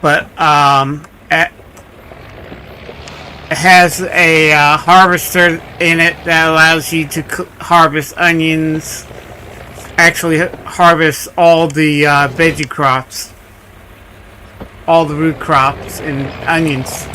But it has a harvester in it that allows you to harvest onions. Actually, harvest all the veggie crops, all the root crops and onions.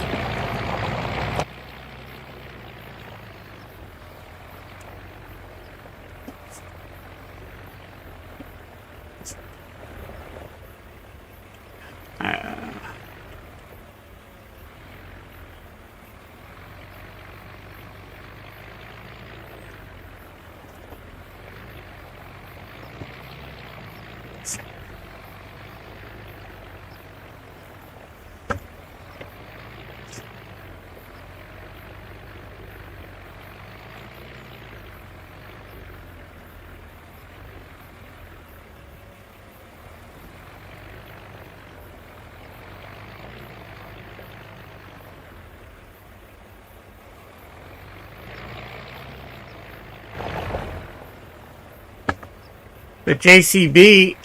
The JCB,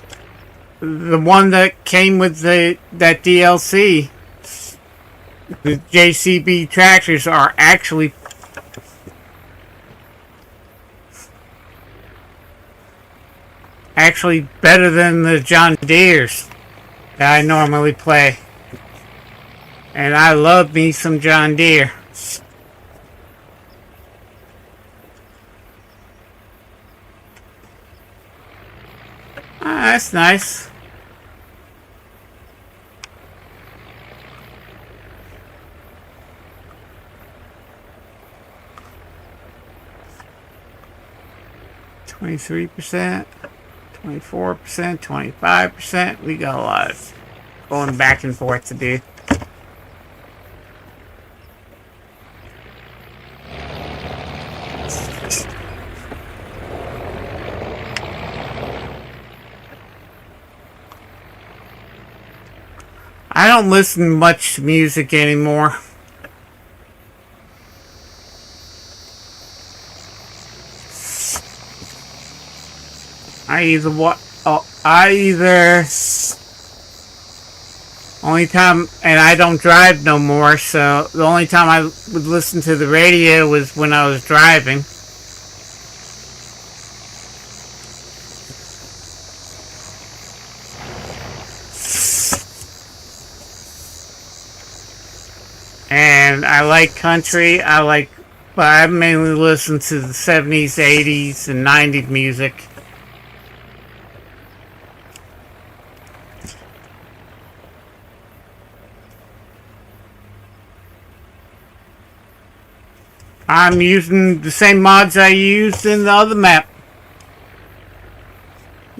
the one that came with that DLC, the JCB tractors are actually better than the John Deeres that I normally play. And I love me some John Deere. That's nice. %, 24%, 25%. We got a lot of going back and forth to do. I don't listen much to music anymore. Only time, and I don't drive no more, so the only time I would listen to the radio was when I was driving. And I like country, but I mainly listen to the 70s, 80s, and 90s music. I'm using the same mods I used in the other map.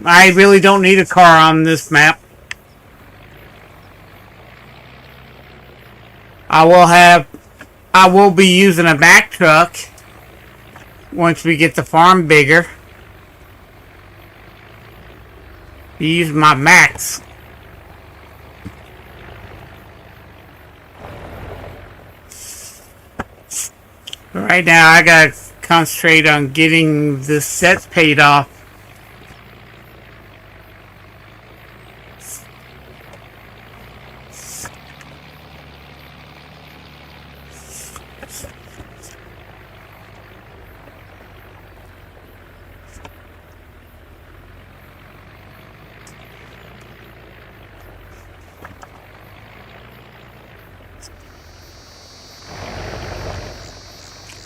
I really don't need a car on this map. I will be using a Mack truck once we get the farm bigger. Use my Macks. Right now I gotta concentrate on getting the sets paid off.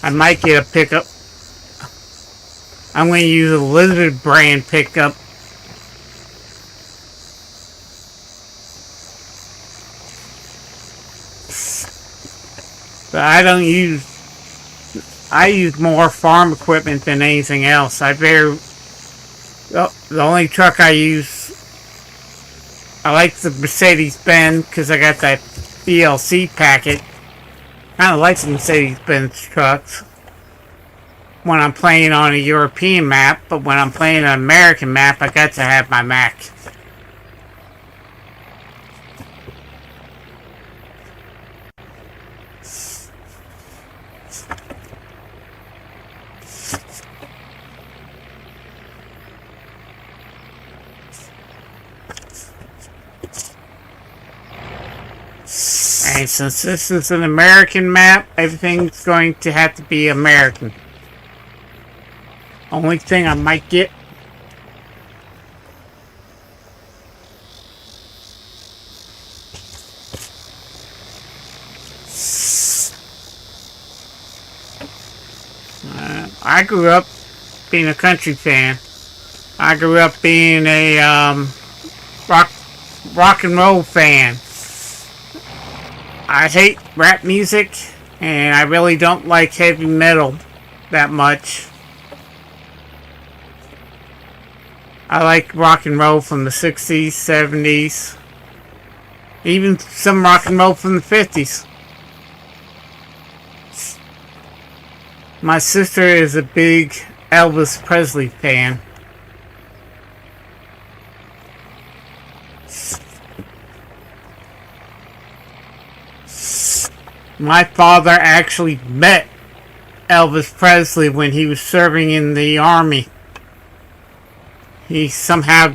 I might get a pickup. I'm going to use a Lizard brand pickup. But I use more farm equipment than anything else. The only truck I use, I like the Mercedes-Benz because I got that DLC packet. Kind of like the Mercedes-Benz trucks. when I'm playing on a European map, but when I'm playing an American map, I got to have my Mac. And since this is an American map, everything's going to have to be American. Only thing I might get I grew up being a country fan. I grew up being a rock and roll fan. I hate rap music, and I really don't like heavy metal that much. I like rock and roll from the 60s, 70s, even some rock and roll from the 50s. My sister is a big Elvis Presley fan. My father actually met Elvis Presley when he was serving in the army. He somehow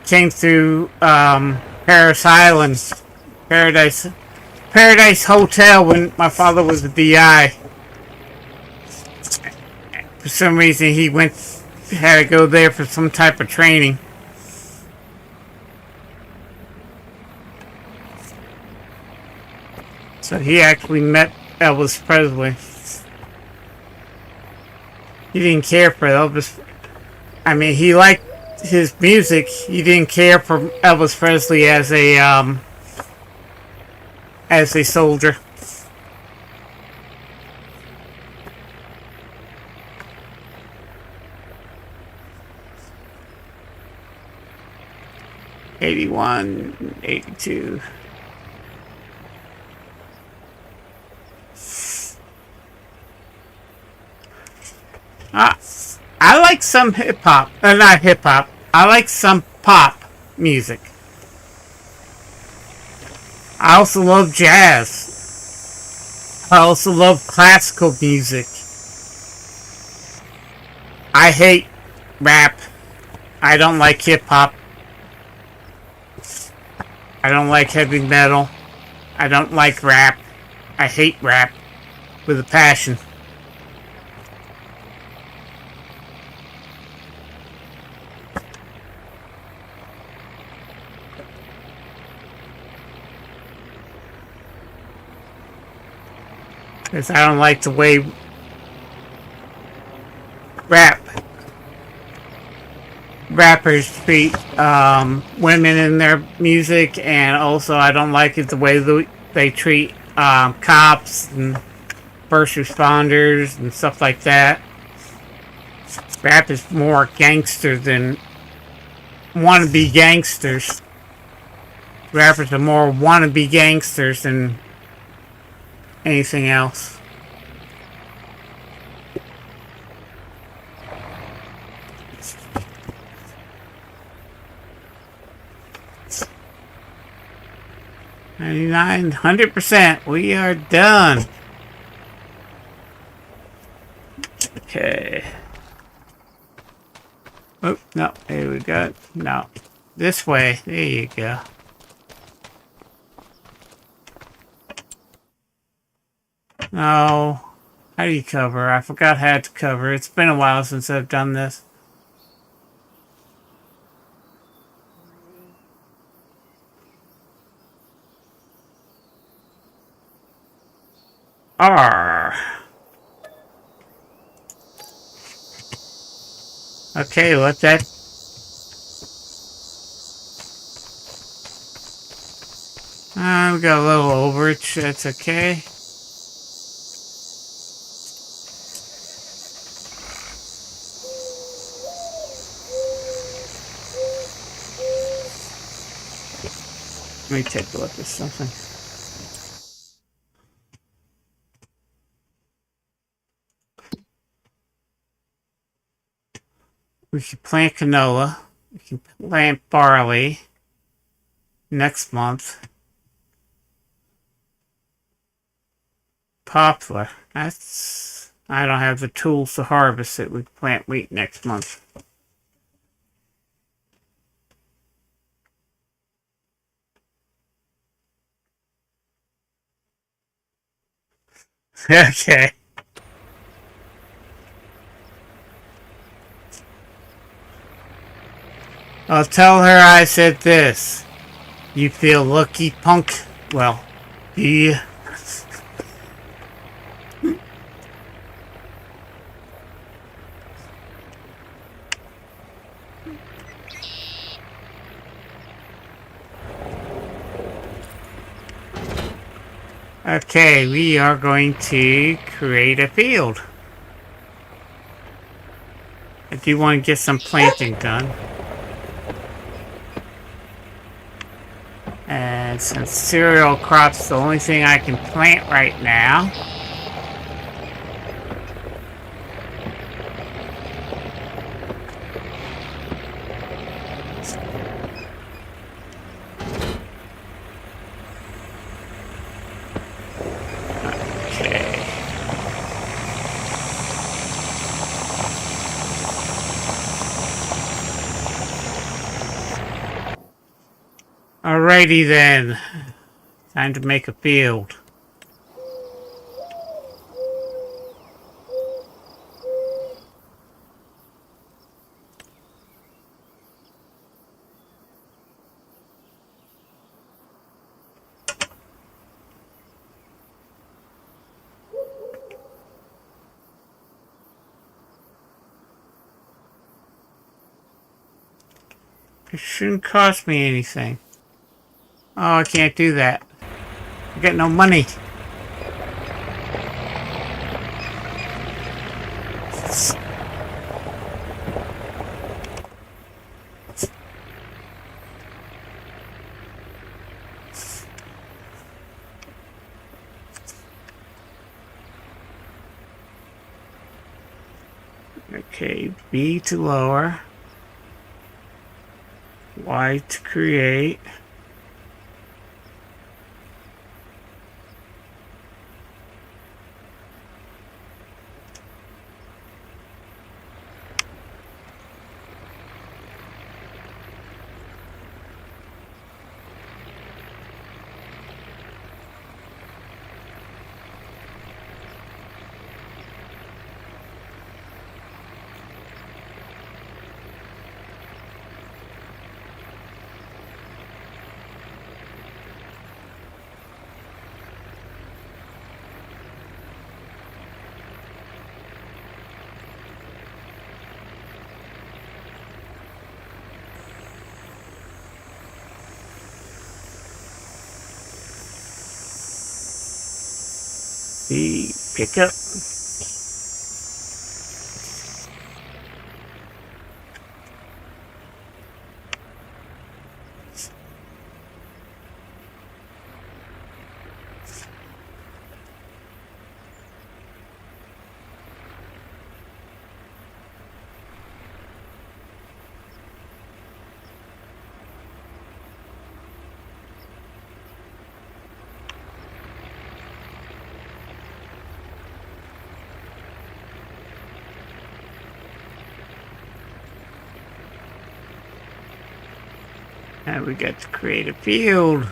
came through Paradise Hotel when my father was a DI. For some reason, he had to go there for some type of training. So he actually met Elvis Presley. He didn't care for Elvis. I mean, he liked his music. He didn't care for Elvis Presley as a soldier. '81, '82. I like some hip-hop. Not hip-hop. I like some pop music. I also love jazz. I also love classical music. I hate rap. I don't like hip-hop. I don't like heavy metal. I don't like rap. I hate rap with a passion. Because I don't like the way rappers treat women in their music, and also I don't like it the way they treat cops and first responders and stuff like that. Rap is more gangster than wannabe gangsters. Rappers are more wannabe gangsters than anything else. 100%. We are done. Okay. Oh, no. Here we go. No. This way. There you go. No. How do you cover? I forgot how to cover. It's been a while since I've done this. R. Okay, let that. We got a little overage. That's okay. Let me take a look at something. We can plant canola. We can plant barley next month. Poplar. That's... I don't have the tools to harvest it. We plant wheat next month. Okay. I'll tell her I said this. You feel lucky, punk? Well, yeah. Okay, we are going to create a field. I do want to get some planting done. And since cereal crops the only thing I can plant right now, okay. Alrighty then. Time to make a field. It shouldn't cost me anything. Oh, I can't do that. I got no money. Okay, B to lower. Y to create. B, pick up. And we got to create a field.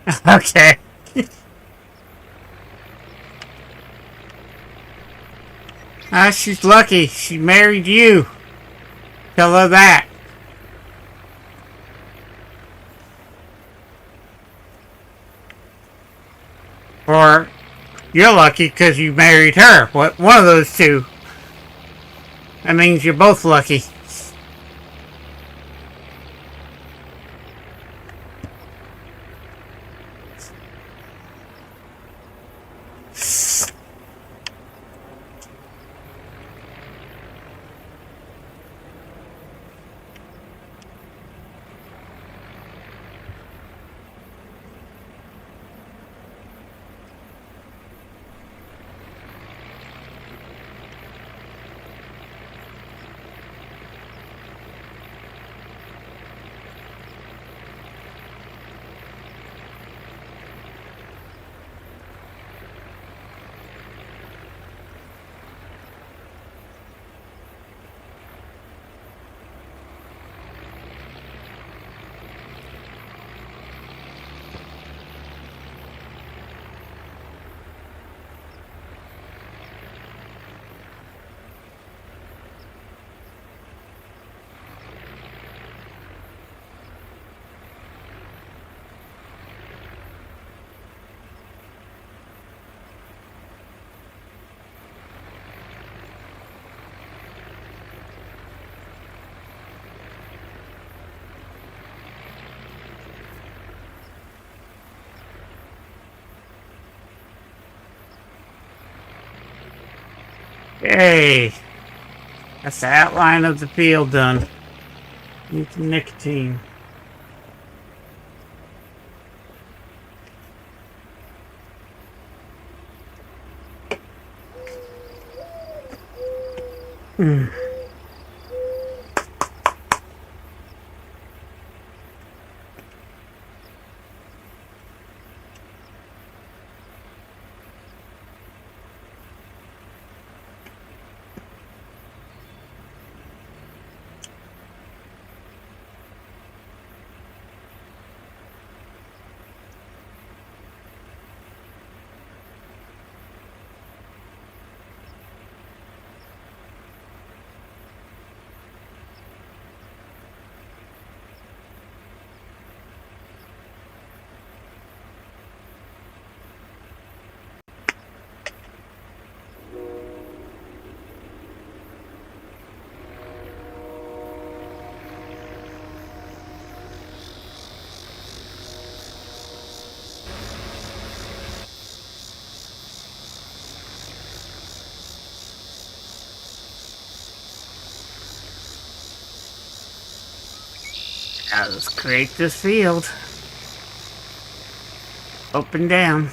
Okay. Ah, she's lucky. She married you. Tell her that. Or you're lucky because you married her. What? One of those two. That means you're both lucky. Hey, that's the outline of the field done. Need some nicotine. Now let's create this field. Up and down.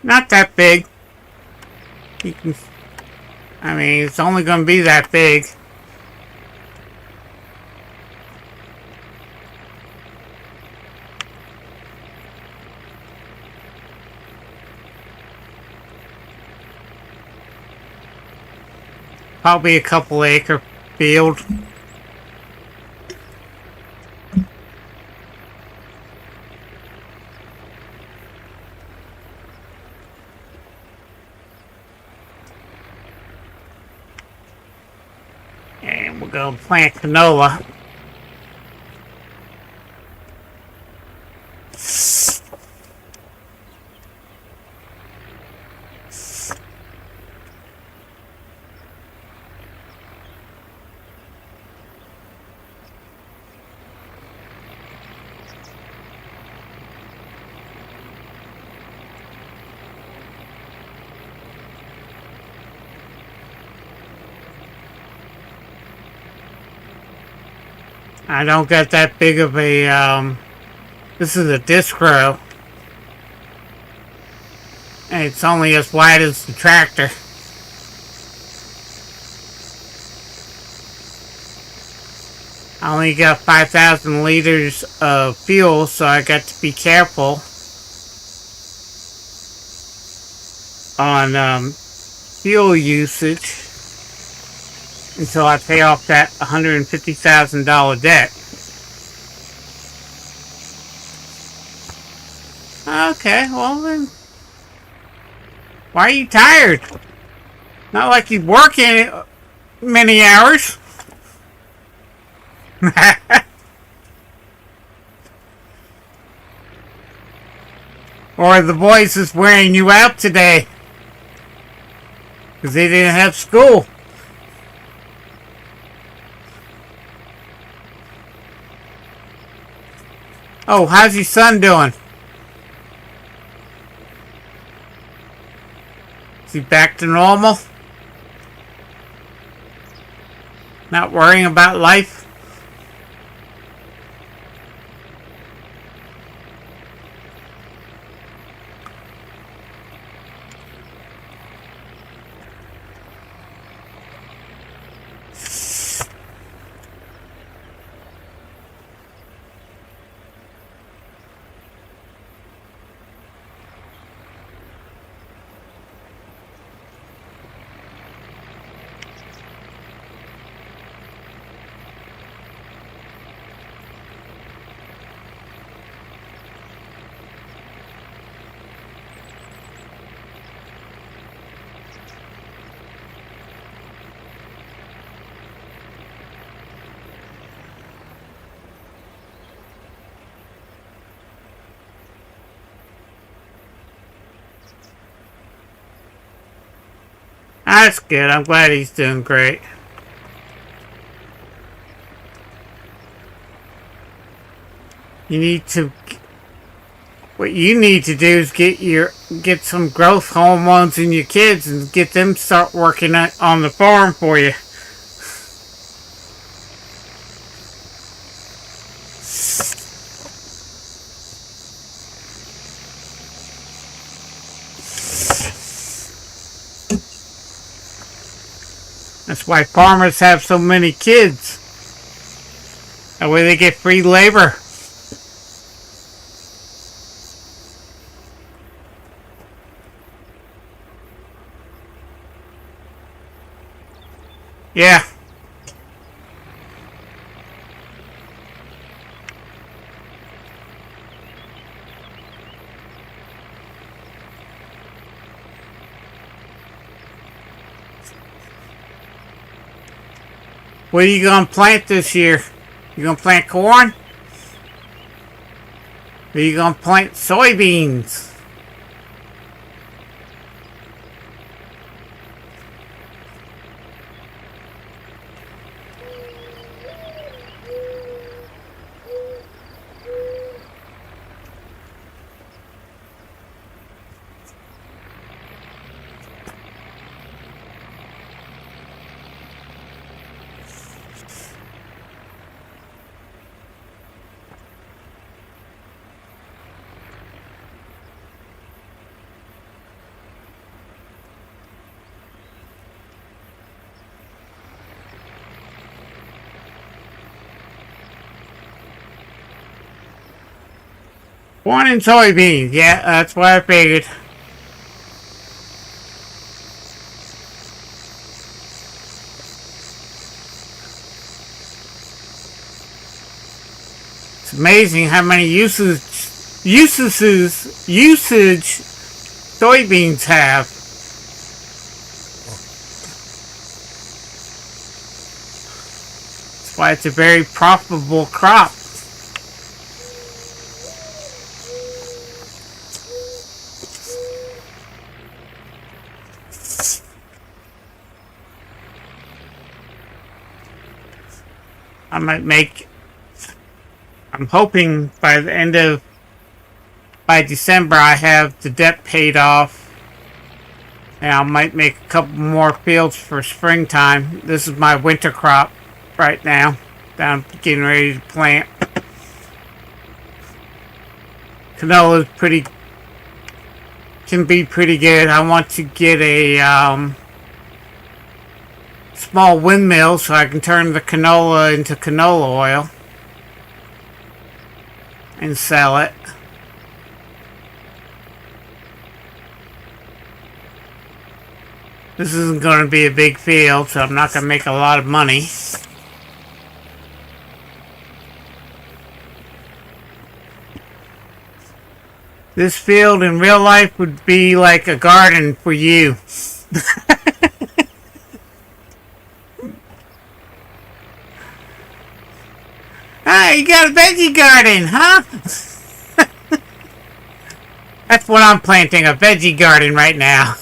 Not that big. You can, I mean, it's only going to be that big. Probably a couple acre field. And we're going to plant canola. I don't got that big of a, this is a disc row. And it's only as wide as the tractor. I only got 5,000 liters of fuel, so I got to be careful on fuel usage until I pay off that $150,000 debt. Okay, well then, why are you tired? Not like you work in it many hours. Or the boys is wearing you out today because they didn't have school. Oh, how's your son doing? Is he back to normal? Not worrying about life? That's good. I'm glad he's doing great. What you need to do is get some growth hormones in your kids and get them start working on the farm for you. That's why farmers have so many kids. That way they get free labor. Yeah. What are you going to plant this year? You going to plant corn? Or are you going to plant soybeans? Corn and soybeans. Yeah, that's what I figured. It's amazing how many usage soybeans have. That's why it's a very profitable crop. I'm hoping by December I have the debt paid off, and I might make a couple more fields for springtime. This is my winter crop right now. that I'm getting ready to plant. Canola is can be pretty good. I want to get a small windmill so I can turn the canola into canola oil and sell it. This isn't going to be a big field, so I'm not going to make a lot of money. This field in real life would be like a garden for you. Ah, you got a veggie garden, huh? That's what I'm planting, a veggie garden right now.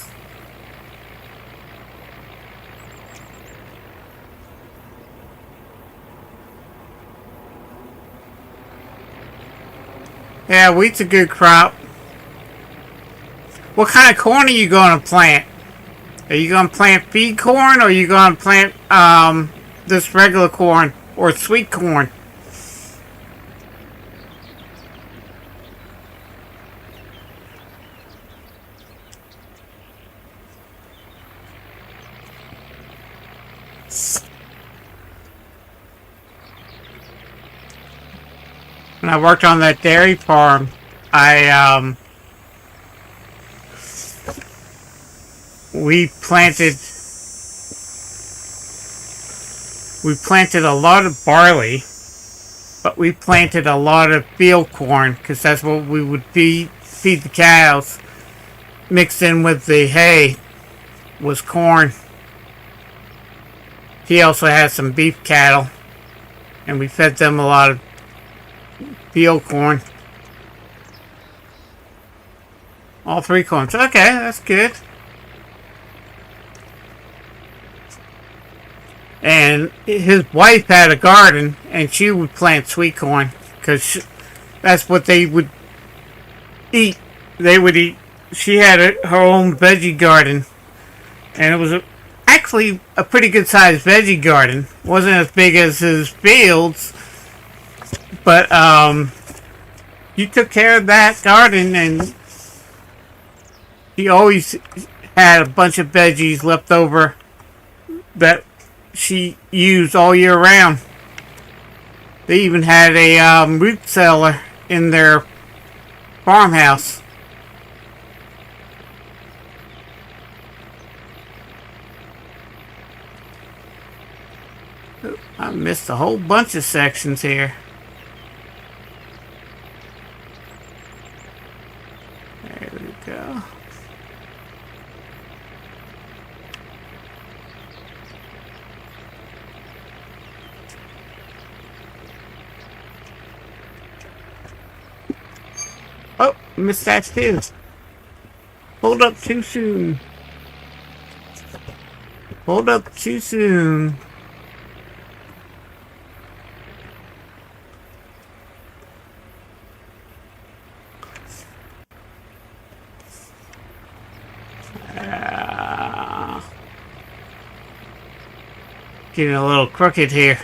Yeah, wheat's a good crop. What kind of corn are you going to plant? Are you going to plant feed corn, or are you going to plant this regular corn or sweet corn? When I worked on that dairy farm, we planted a lot of barley, but we planted a lot of field corn because that's what we would feed the cows. Mixed in with the hay was corn. He also had some beef cattle, and we fed them a lot of field corn. All three corns. Okay, that's good. And his wife had a garden, and she would plant sweet corn because that's what they would eat. They would eat. She had her own veggie garden, and it was actually a pretty good sized veggie garden. Wasn't as big as his fields, but you took care of that garden, and he always had a bunch of veggies left over that she used all year round. They even had a root cellar in their farmhouse. I missed a whole bunch of sections here. There we go. Oh, missed that too. Hold up too soon. Hold up too soon. Getting a little crooked here.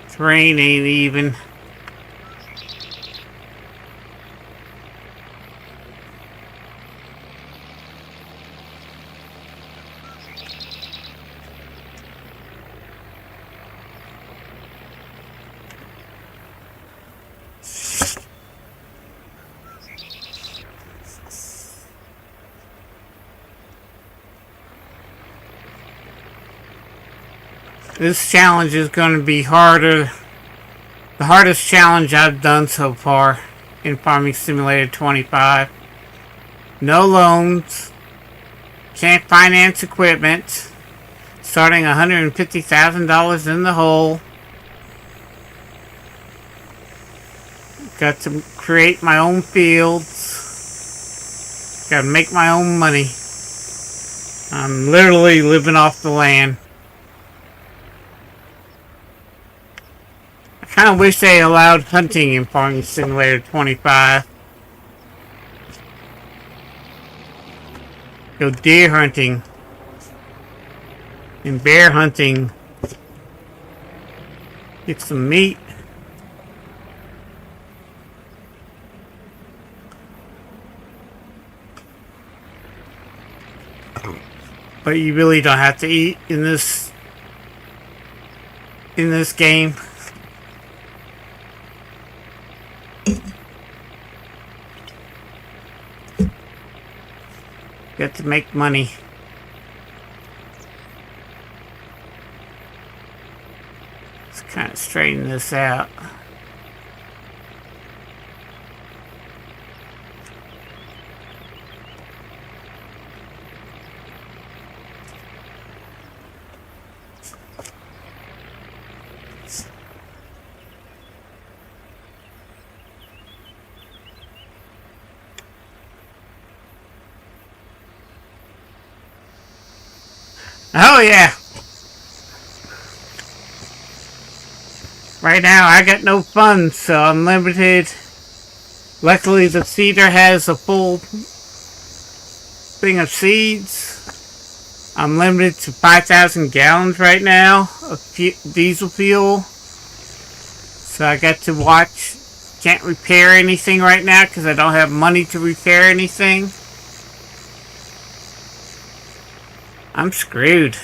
Terrain ain't even. This challenge is going to be harder. The hardest challenge I've done so far in Farming Simulator 25. No loans. Can't finance equipment. Starting $150,000 in the hole. Got to create my own fields. Got to make my own money. I'm literally living off the land. I kind of wish they allowed hunting in Farming Simulator 25. Go deer hunting and bear hunting. Get some meat. But you really don't have to eat in this game. You have to make money. Let's kind of straighten this out. Oh yeah. Right now I got no funds, so I'm limited. Luckily the seeder has a full thing of seeds. I'm limited to 5,000 gallons right now of diesel fuel. So I got to watch. Can't repair anything right now because I don't have money to repair anything. I'm screwed.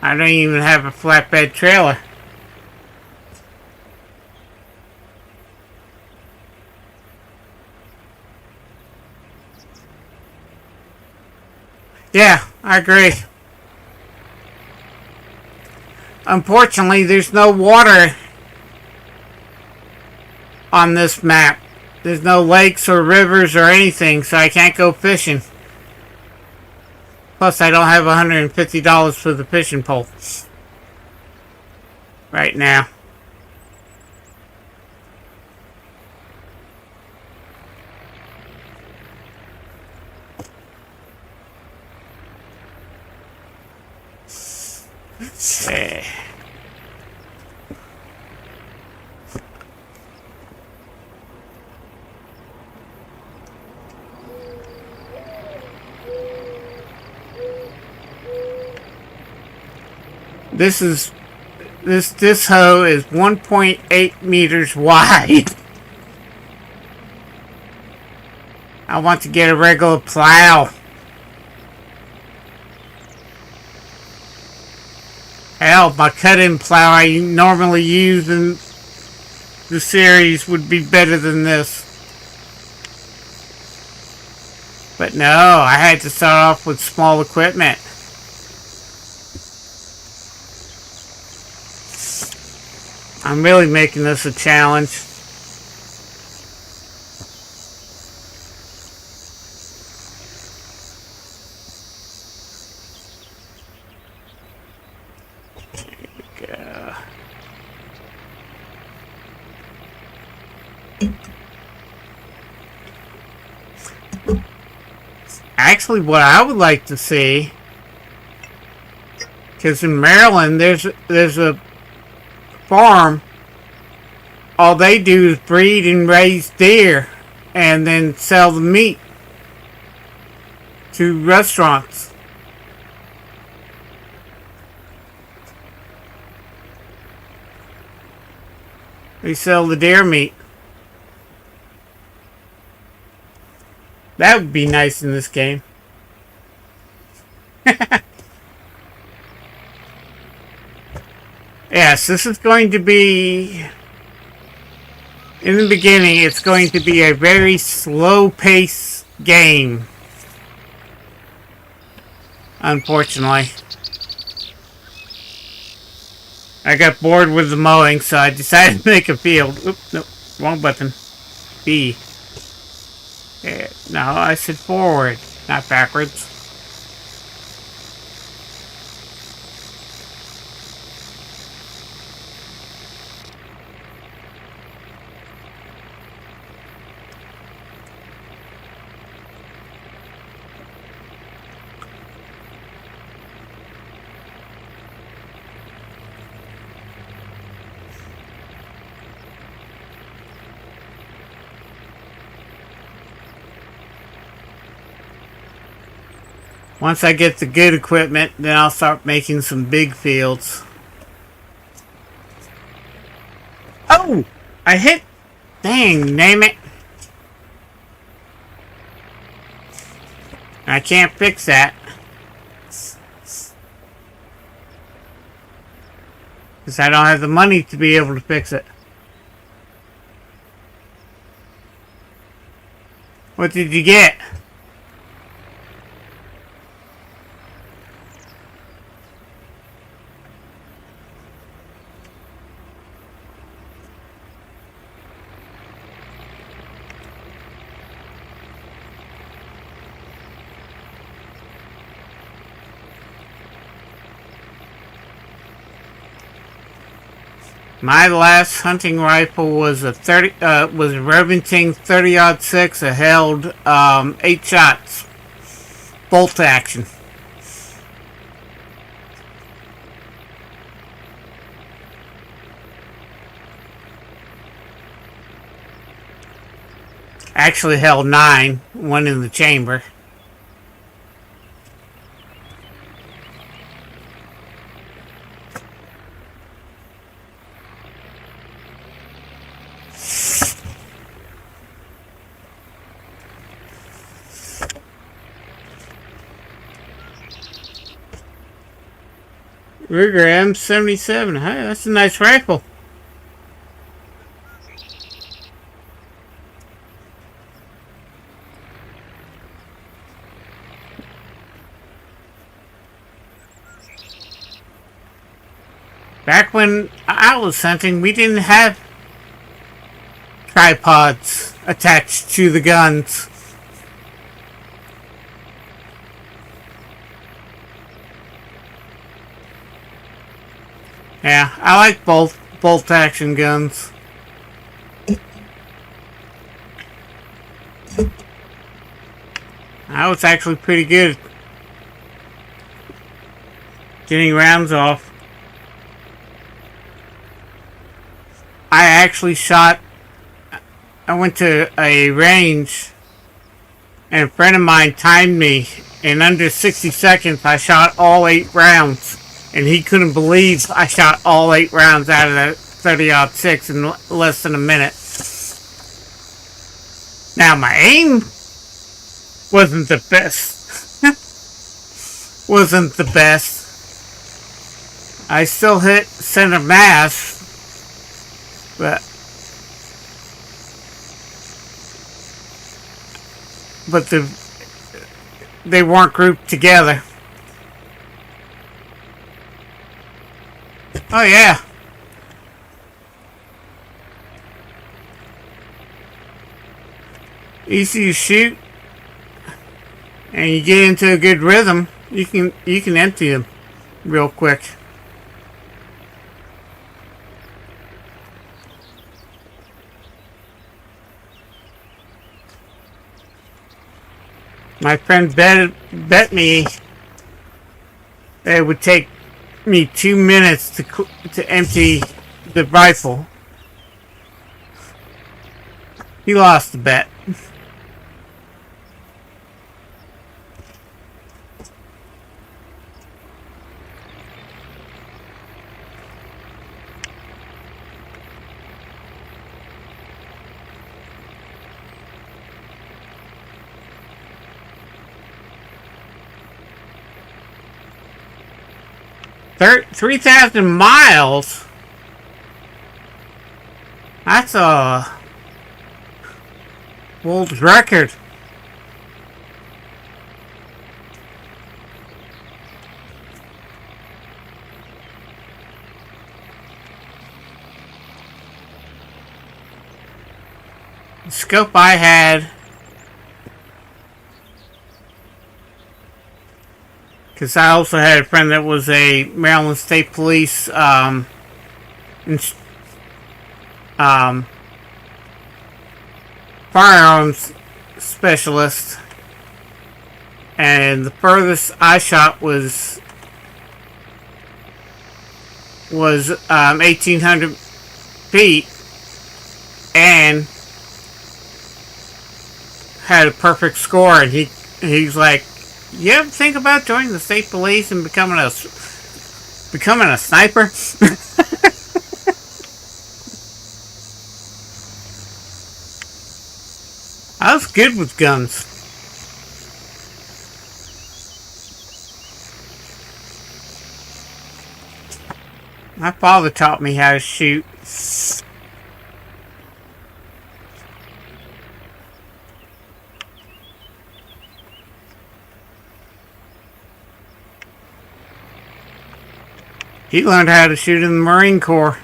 I don't even have a flatbed trailer. Yeah, I agree. Unfortunately, there's no water on this map. There's no lakes or rivers or anything, so I can't go fishing. Plus, I don't have $150 for the fishing pole right now. Okay. This hoe is 1.8 meters wide. I want to get a regular plow. Hell, my cut-in plow I normally use in the series would be better than this. But no, I had to start off with small equipment. I'm really making this a challenge. Actually, what I would like to see, because in Maryland there's a farm. All they do is breed and raise deer, and then sell the meat to restaurants. They sell the deer meat. That would be nice in this game. Yes, this is going to be... In the beginning, it's going to be a very slow-paced game. Unfortunately. I got bored with the mowing, so I decided to make a field. Oops, no, wrong button. B. Yeah, no, I said forward, not backwards. Once I get the good equipment, then I'll start making some big fields. Oh! I hit... Dang, name it. I can't fix that. Because I don't have the money to be able to fix it. What did you get? My last hunting rifle was a Remington 30-06. It held 8 shots, bolt action. Actually held 9, one in the chamber. Ruger M77. Hey, that's a nice rifle. Back when I was hunting, we didn't have tripods attached to the guns. Yeah, I like both bolt action guns. I was actually pretty good getting rounds off. I went to a range and a friend of mine timed me. In under 60 seconds I shot all 8 rounds. And he couldn't believe I shot all 8 rounds out of that 30-06 in less than a minute. Now my aim wasn't the best. Wasn't the best. I still hit center mass. But they weren't grouped together. Oh yeah. Easy to shoot, and you get into a good rhythm. You can empty them real quick. My friend bet me that it would take me 2 minutes to empty the rifle. He lost the bet. There, 3,000 miles? That's a world record. The scope I had, because I also had a friend that was a Maryland State Police firearms specialist, and the furthest I shot was 1,800 feet, and had a perfect score. And he's like, You ever think about joining the state police and becoming a sniper? I was good with guns. My father taught me how to shoot. He learned how to shoot in the Marine Corps.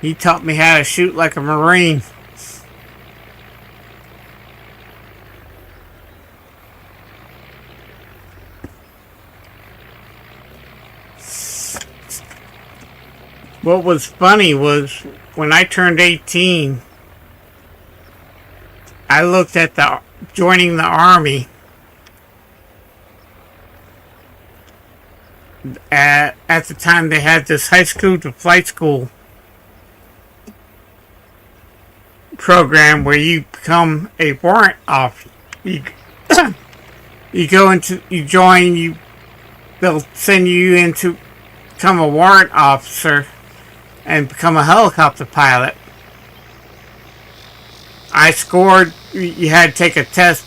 He taught me how to shoot like a Marine. What was funny was when I turned 18, I looked at joining the Army. At the time, they had this high school to flight school program where you become a warrant officer. You join. They'll send you in to become a warrant officer and become a helicopter pilot. I scored. You had to take a test,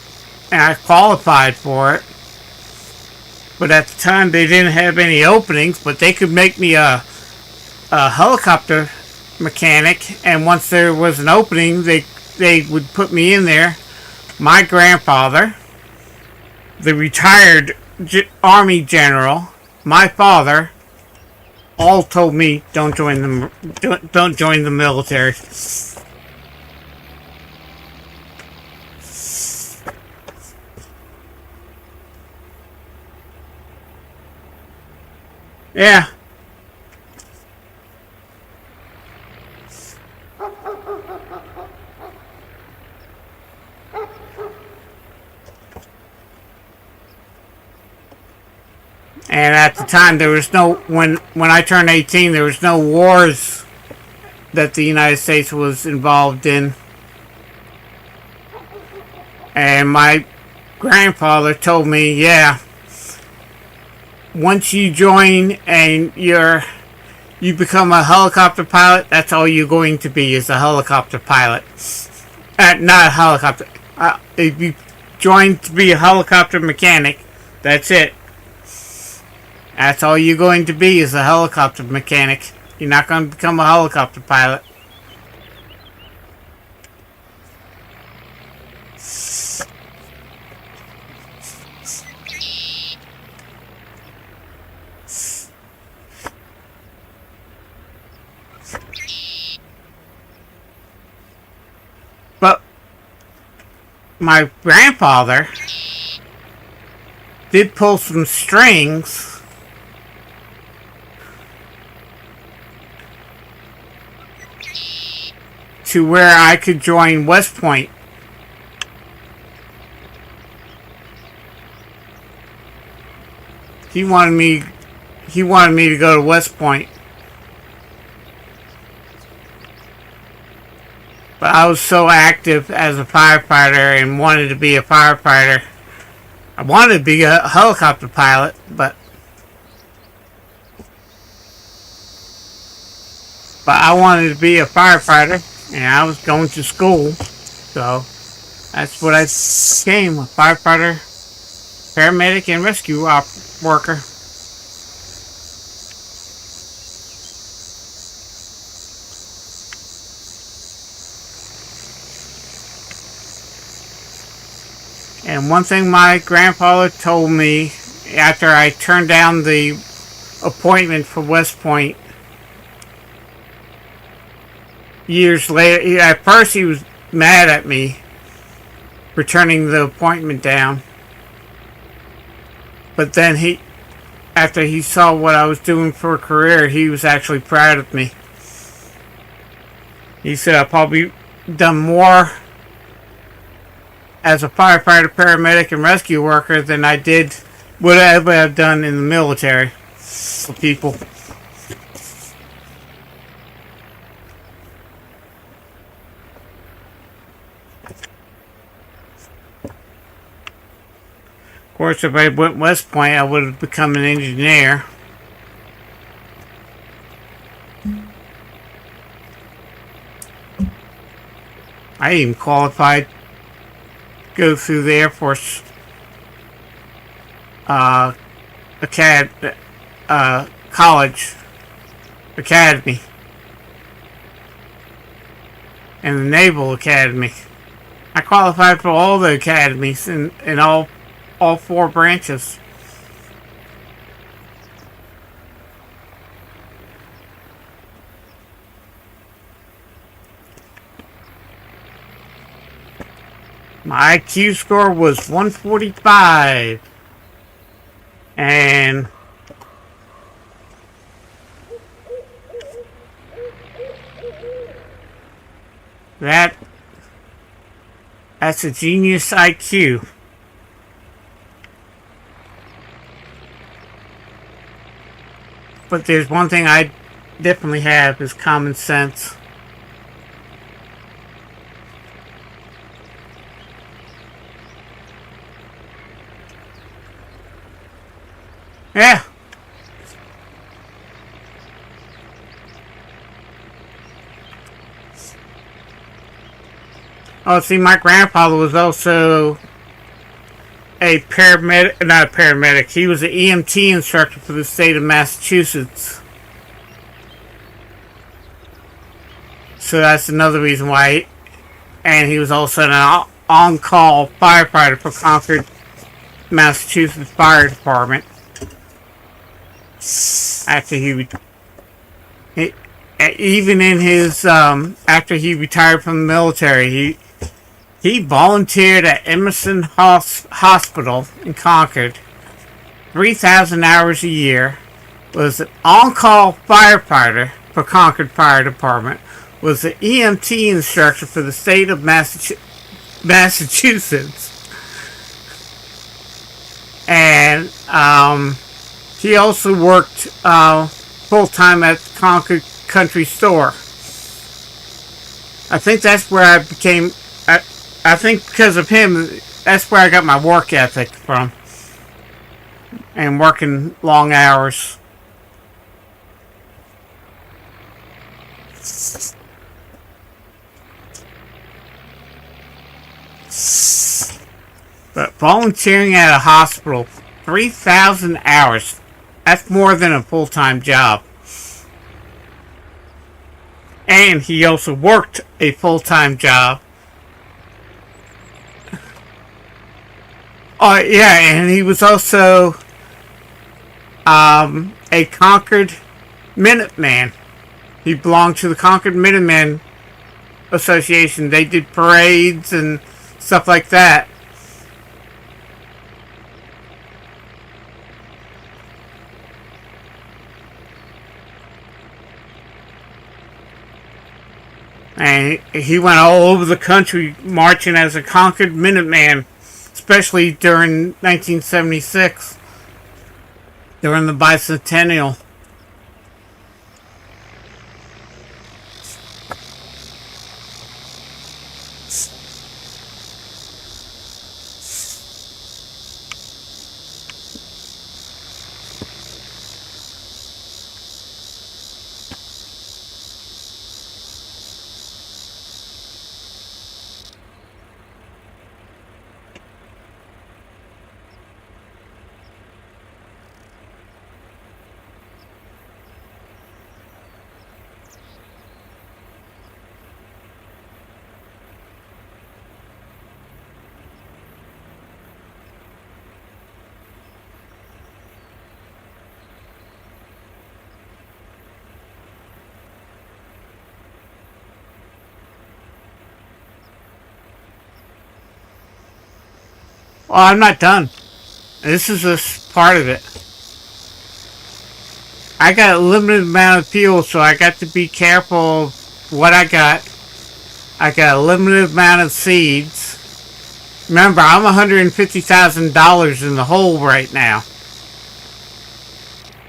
and I qualified for it. But at the time, they didn't have any openings, but they could make me a helicopter mechanic, and once there was an opening, they would put me in there. My grandfather, the retired Army general, my father, all told me don't join the military. Yeah. And at the time, there was no, when I turned 18, there was no wars that the United States was involved in. And my grandfather told me, yeah, once you join and you become a helicopter pilot, that's all you're going to be, is a helicopter pilot. Not a helicopter. If you join to be a helicopter mechanic, that's it. That's all you're going to be, is a helicopter mechanic. You're not going to become a helicopter pilot. But my grandfather did pull some strings to where I could join West Point. He wanted me to go to West Point. But I was so active as a firefighter and wanted to be a firefighter. I wanted to be a helicopter pilot, but I wanted to be a firefighter, and I was going to school, so that's what I became, a firefighter, paramedic, and rescue worker. And one thing my grandfather told me after I turned down the appointment for West Point, years later, at first he was mad at me for turning the appointment down. But then after he saw what I was doing for a career, he was actually proud of me. He said I've probably done more as a firefighter, paramedic, and rescue worker than I did would I ever have done in the military for people. Of course, if I went West Point, I would have become an engineer. I even qualified to go through the Air Force college academy and the Naval Academy. I qualified for all the academies in all 4 branches. My IQ score was 145. And that's a genius IQ. But there's one thing I definitely have is common sense. Yeah. Oh, see, my grandfather was also a paramedic, not a paramedic, he was an EMT instructor for the state of Massachusetts. So that's another reason why, and he was also an on-call firefighter for Concord, Massachusetts Fire Department. After even in his, after he retired from the military, he volunteered at Emerson Hospital in Concord, 3,000 hours a year, was an on-call firefighter for Concord Fire Department, was an EMT instructor for the state of Massachusetts, and he also worked full-time at the Concord Country Store. I think that's where I became, I think because of him, that's where I got my work ethic from. And working long hours. But volunteering at a hospital, 3,000 hours. That's more than a full-time job. And he also worked a full-time job. Oh, yeah, and he was also a Concord Minuteman. He belonged to the Concord Minuteman Association. They did parades and stuff like that. And he went all over the country marching as a Concord Minuteman, especially during 1976, during the bicentennial. Well, I'm not done. This is just part of it. I got a limited amount of fuel, so I got to be careful of what I got I got a limited amount of seeds. Remember, I'm $150,000 in the hole right now.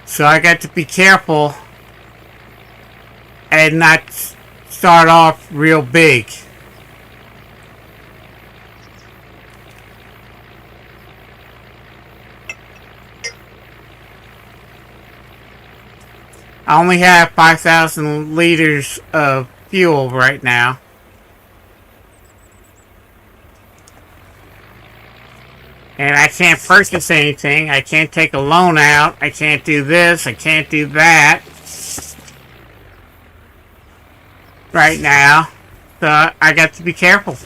So I got to be careful and not start off real big. I only have 5,000 liters of fuel right now. And I can't purchase anything. I can't take a loan out. I can't do this. I can't do that. Right now. So I got to be careful.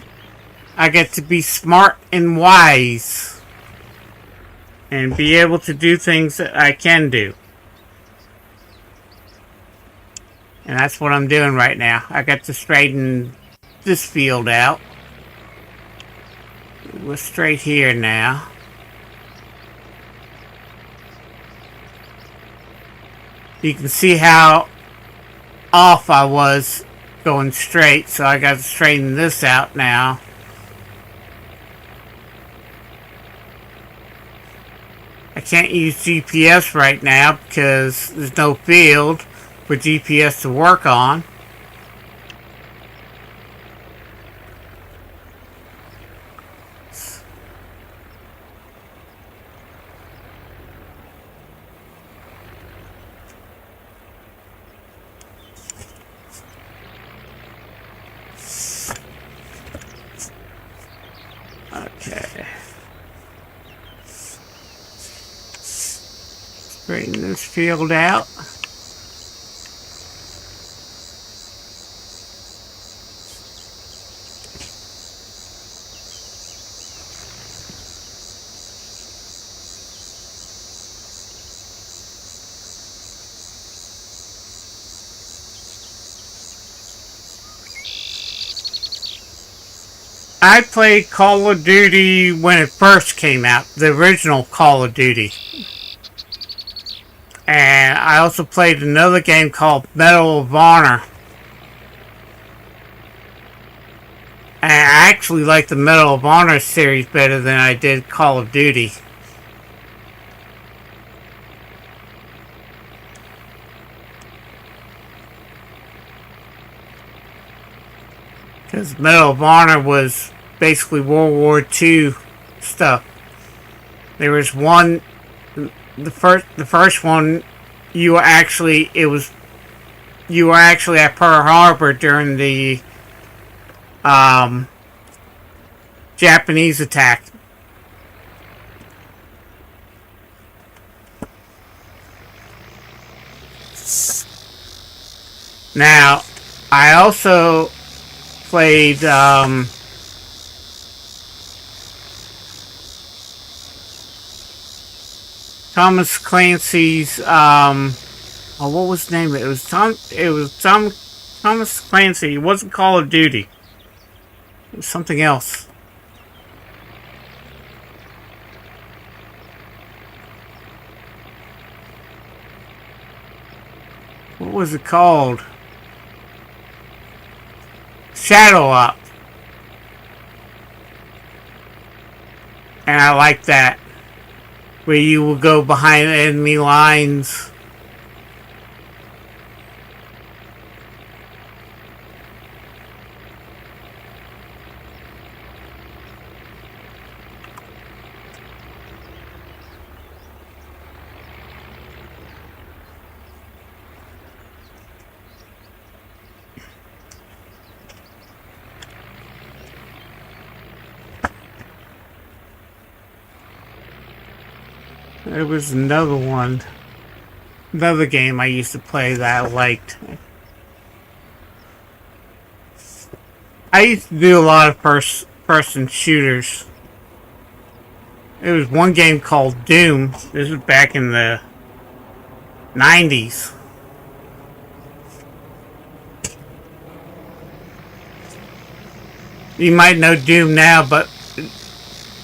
I got to be smart and wise. And be able to do things that I can do. And that's what I'm doing right now. I got to straighten this field out. We're straight here now. You can see how off I was going straight, so I got to straighten this out now. I can't use GPS right now because there's no field for GPS to work on. Okay. Straighten this field out. I played Call of Duty when it first came out, the original Call of Duty. And I also played another game called Medal of Honor. And I actually like the Medal of Honor series better than I did Call of Duty. Because Medal of Honor was basically World War II stuff. There was one, the first one, you were actually at Pearl Harbor during the Japanese attack. Now, I also played Thomas Clancy's what was the name of it? It was Thomas Clancy. It wasn't Call of Duty. It was something else. What was it called? Shadow Up. And I like that. Where you will go behind enemy lines. There was another one. Another game I used to play that I liked. I used to do a lot of first-person shooters. There was one game called Doom. This was back in the 90s. You might know Doom now, but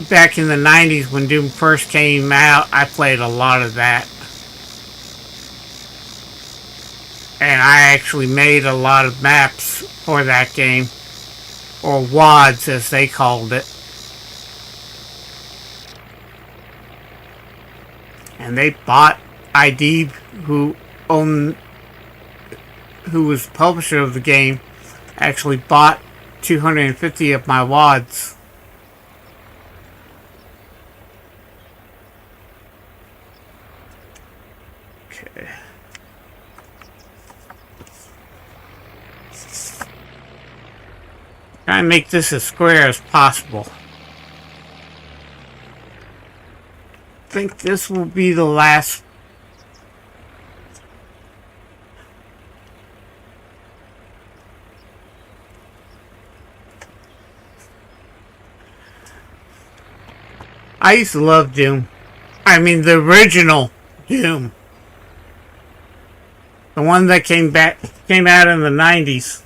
back in the 90s when Doom first came out, I played a lot of that. And I actually made a lot of maps for that game. or wads as they called it. And they bought ID, who was publisher of the game, actually bought 250 of my wads. Okay. Try and make this as square as possible. I think this will be the last. I used to love Doom. I mean, the original Doom. The one that came out in the 90s.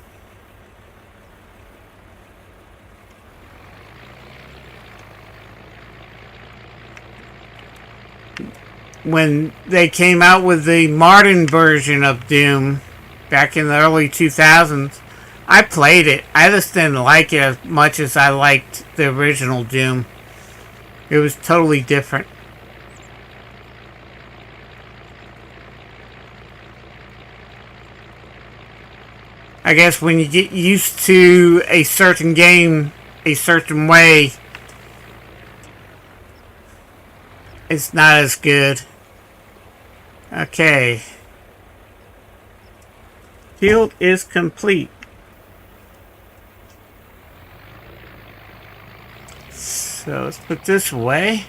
When they came out with the modern version of Doom back in the early 2000s, I played it. I just didn't like it as much as I liked the original Doom. It was totally different. I guess when you get used to a certain game a certain way, it's not as good. Okay. Field is complete. So let's put this away.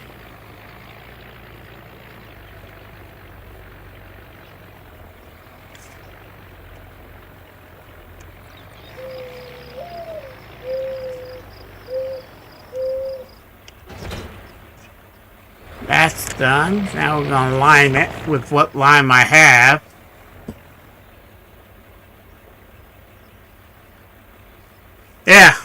That's done. Now we're going to line it with what lime I have. Yeah.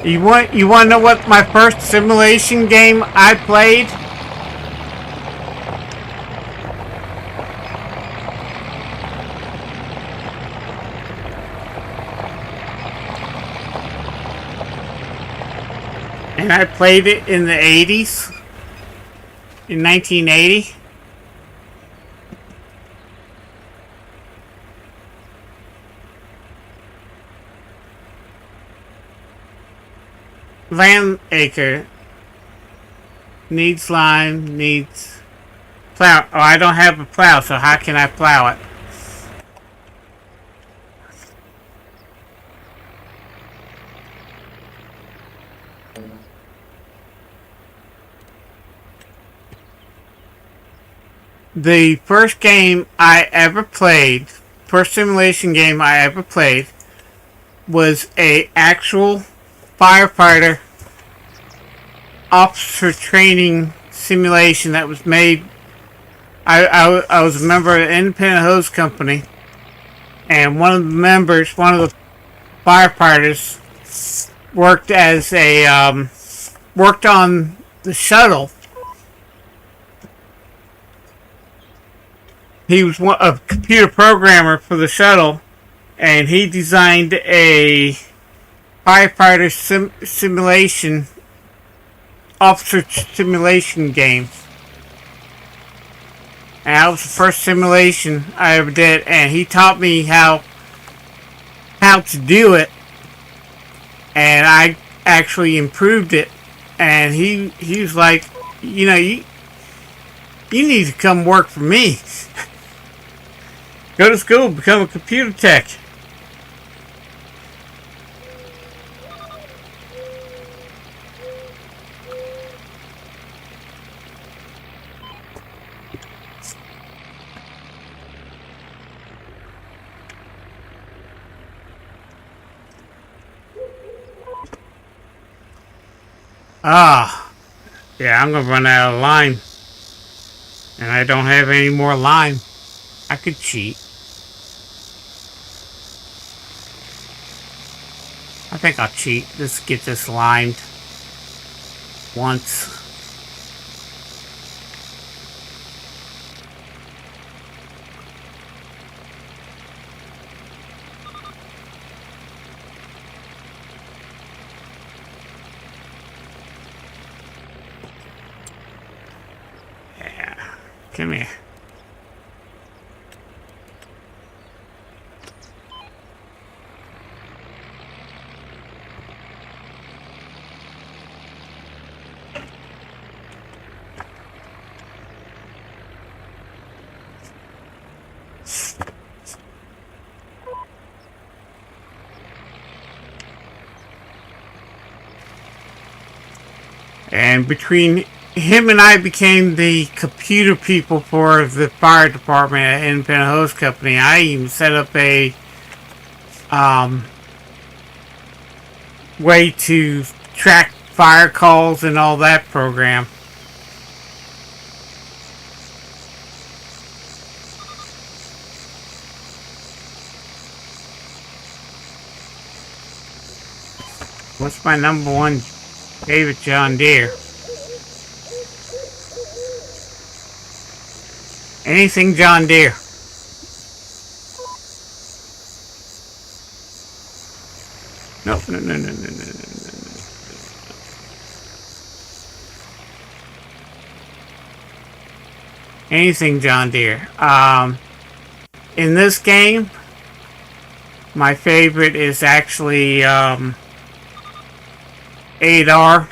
You want to know what my first simulation game I played? And I played it in the 80s. In 1980. Land acre needs lime, needs plow. Oh, I don't have a plow, so how can I plow it? The first game I ever played, first simulation game I ever played, was a actual firefighter officer training simulation that was made. I was a member of an independent hose company, and one of the members, one of the firefighters, worked as a worked on the shuttle. He was a computer programmer for the shuttle, and he designed a firefighter simulation, officer simulation game. And that was the first simulation I ever did, and he taught me how to do it, and I actually improved it. And he was like, you know, you need to come work for me. Go to school, become a computer tech. Ah, yeah, I'm gonna run out of line. And I don't have any more lime. I could cheat. I think I'll cheat. Let's get this limed once. Yeah. Come here. And between him and I became the computer people for the fire department at Independent Hose Company. I even set up a way to track fire calls and all that program. What's my number one favorite John Deere? Anything John Deere. No. Anything John Deere. In this game, my favorite is actually 8R.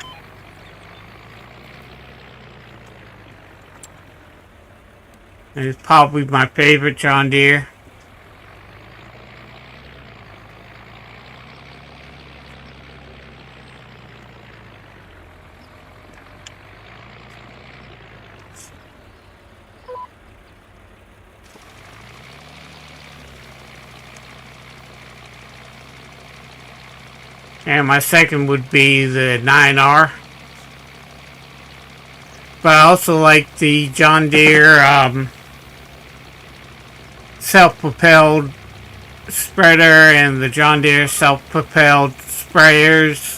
It's probably my favorite John Deere. And my second would be the 9R. But I also like the John Deere self-propelled spreader and the John Deere self-propelled sprayers.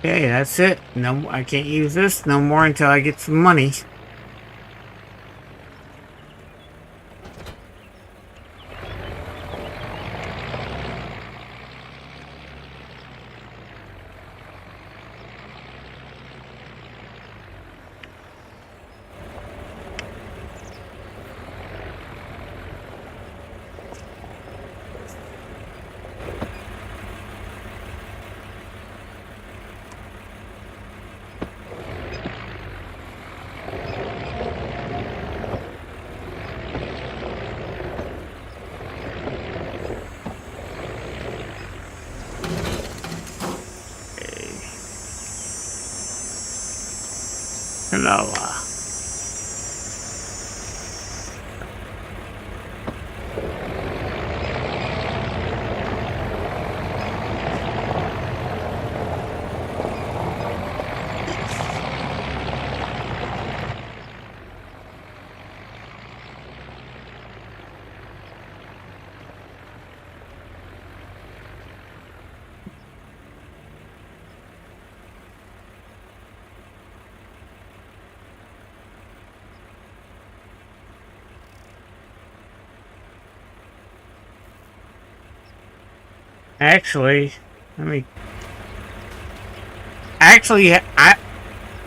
Okay, that's it. No, I can't use this no more until I get some money. Canola. Actually, I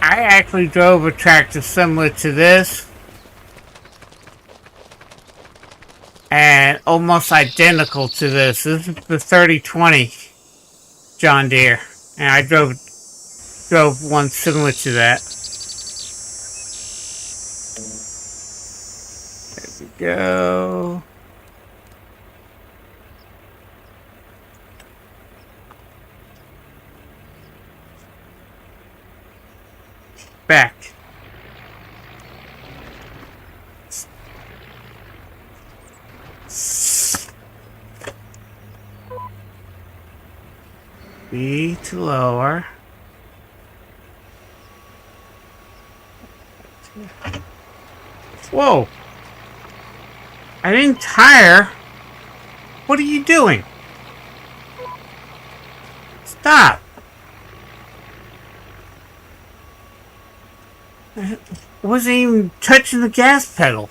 actually drove a tractor similar to this. And almost identical to this. This is the 3020 John Deere. And I drove drove one similar to that. There we go. Back. B to lower. Whoa! I didn't tire. What are you doing? Stop! I wasn't even touching the gas pedal.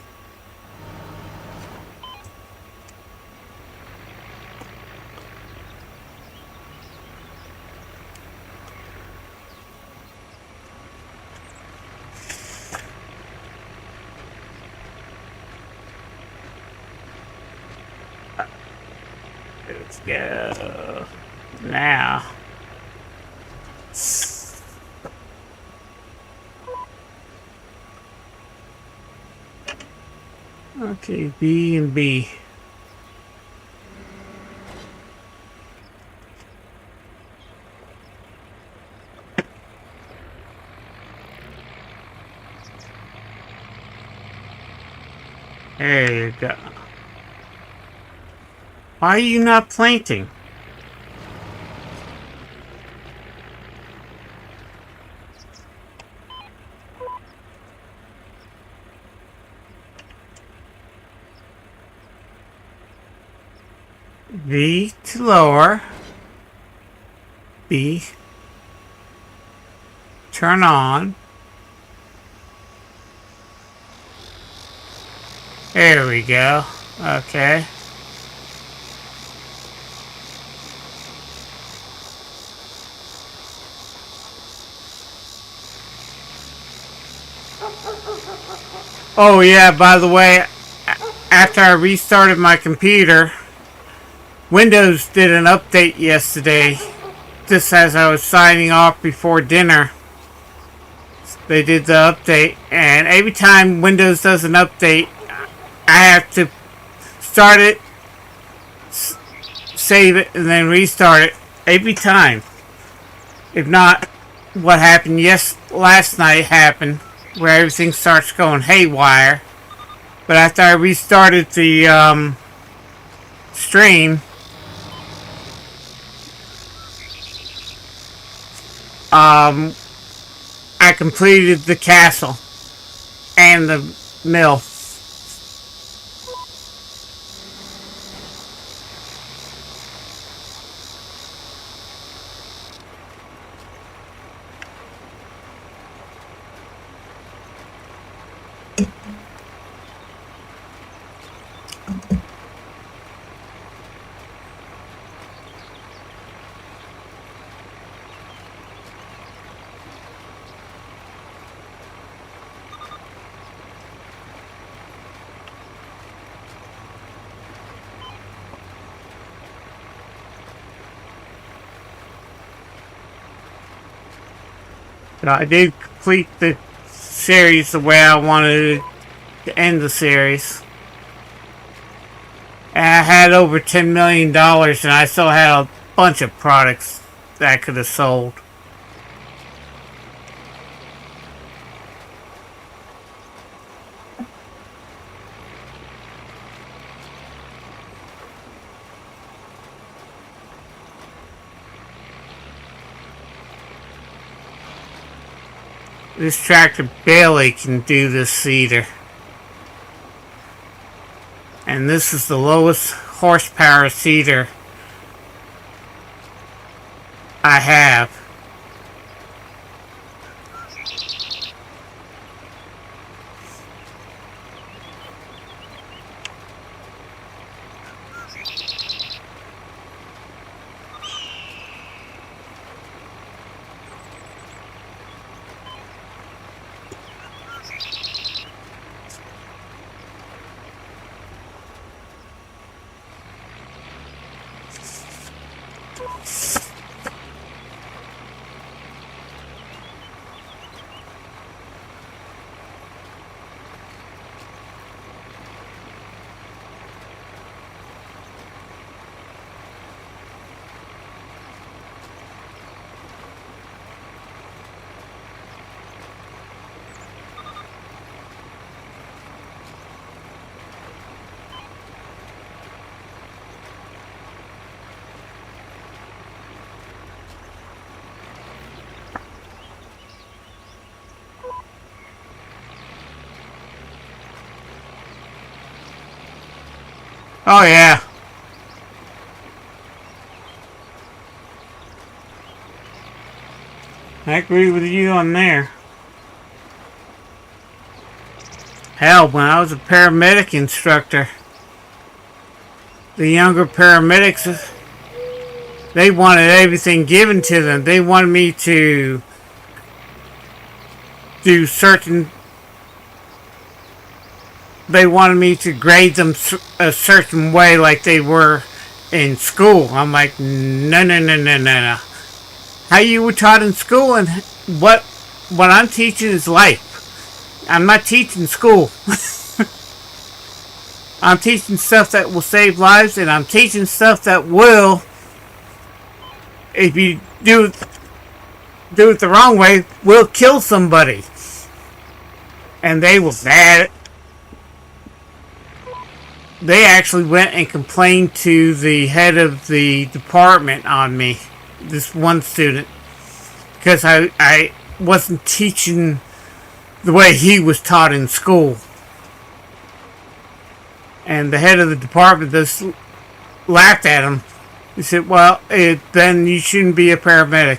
Let's go. Now. Okay, B and B. There you go. Why are you not planting? V to lower. B. Turn on. There we go. Okay. Oh yeah, by the way, after I restarted my computer, Windows did an update yesterday, just as I was signing off before dinner. They did the update, and every time Windows does an update, I have to start it, save it, and then restart it every time. If not, what happened last night happened, where everything starts going haywire. But after I restarted the stream, I completed the castle and the mill. So I did complete the series the way I wanted to end the series. And I had over $10 million, and I still had a bunch of products that I could have sold. This tractor barely can do this seeder. And this is the lowest horsepower seeder I have. Oh, yeah. I agree with you on there. Hell, when I was a paramedic instructor, the younger paramedics, they wanted everything given to them. They wanted me to do certain... They wanted me to grade them a certain way like they were in school. I'm like, no, no, no, no, no, no. How you were taught in school and what I'm teaching is life. I'm not teaching school. I'm teaching stuff that will save lives, and I'm teaching stuff that will, if you do it the wrong way, will kill somebody. And they will bad. They actually went and complained to the head of the department on me, this one student, because I wasn't teaching the way he was taught in school. And the head of the department just laughed at him. He said, well, then you shouldn't be a paramedic.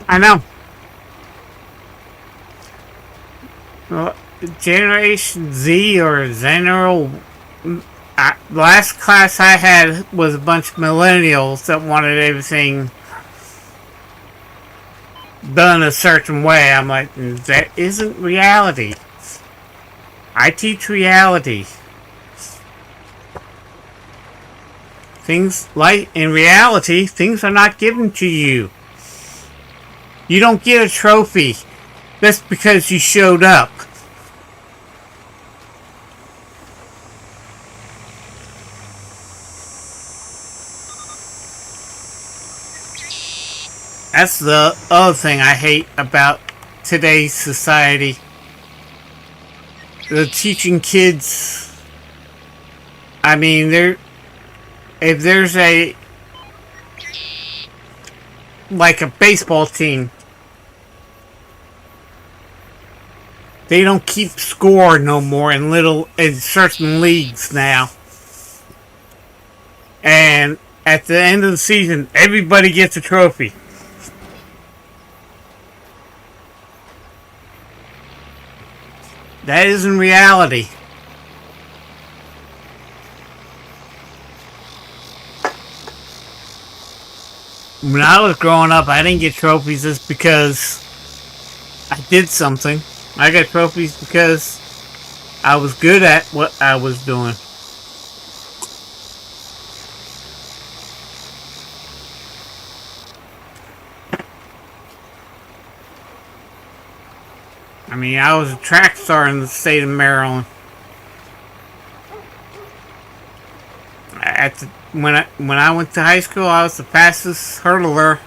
I know. Well, Generation Z or General... last class I had was a bunch of millennials that wanted everything done a certain way. I'm like, that isn't reality. I teach reality. Things like, in reality, things are not given to you. You don't get a trophy just because you showed up. That's the other thing I hate about today's society. They're teaching kids... I mean, if there's like a baseball team, they don't keep score no more in certain leagues now. And at the end of the season, everybody gets a trophy. That isn't reality. When I was growing up, I didn't get trophies just because I did something. I got trophies because I was good at what I was doing. I mean, I was a track star in the state of Maryland. When I went to high school, I was the fastest hurdler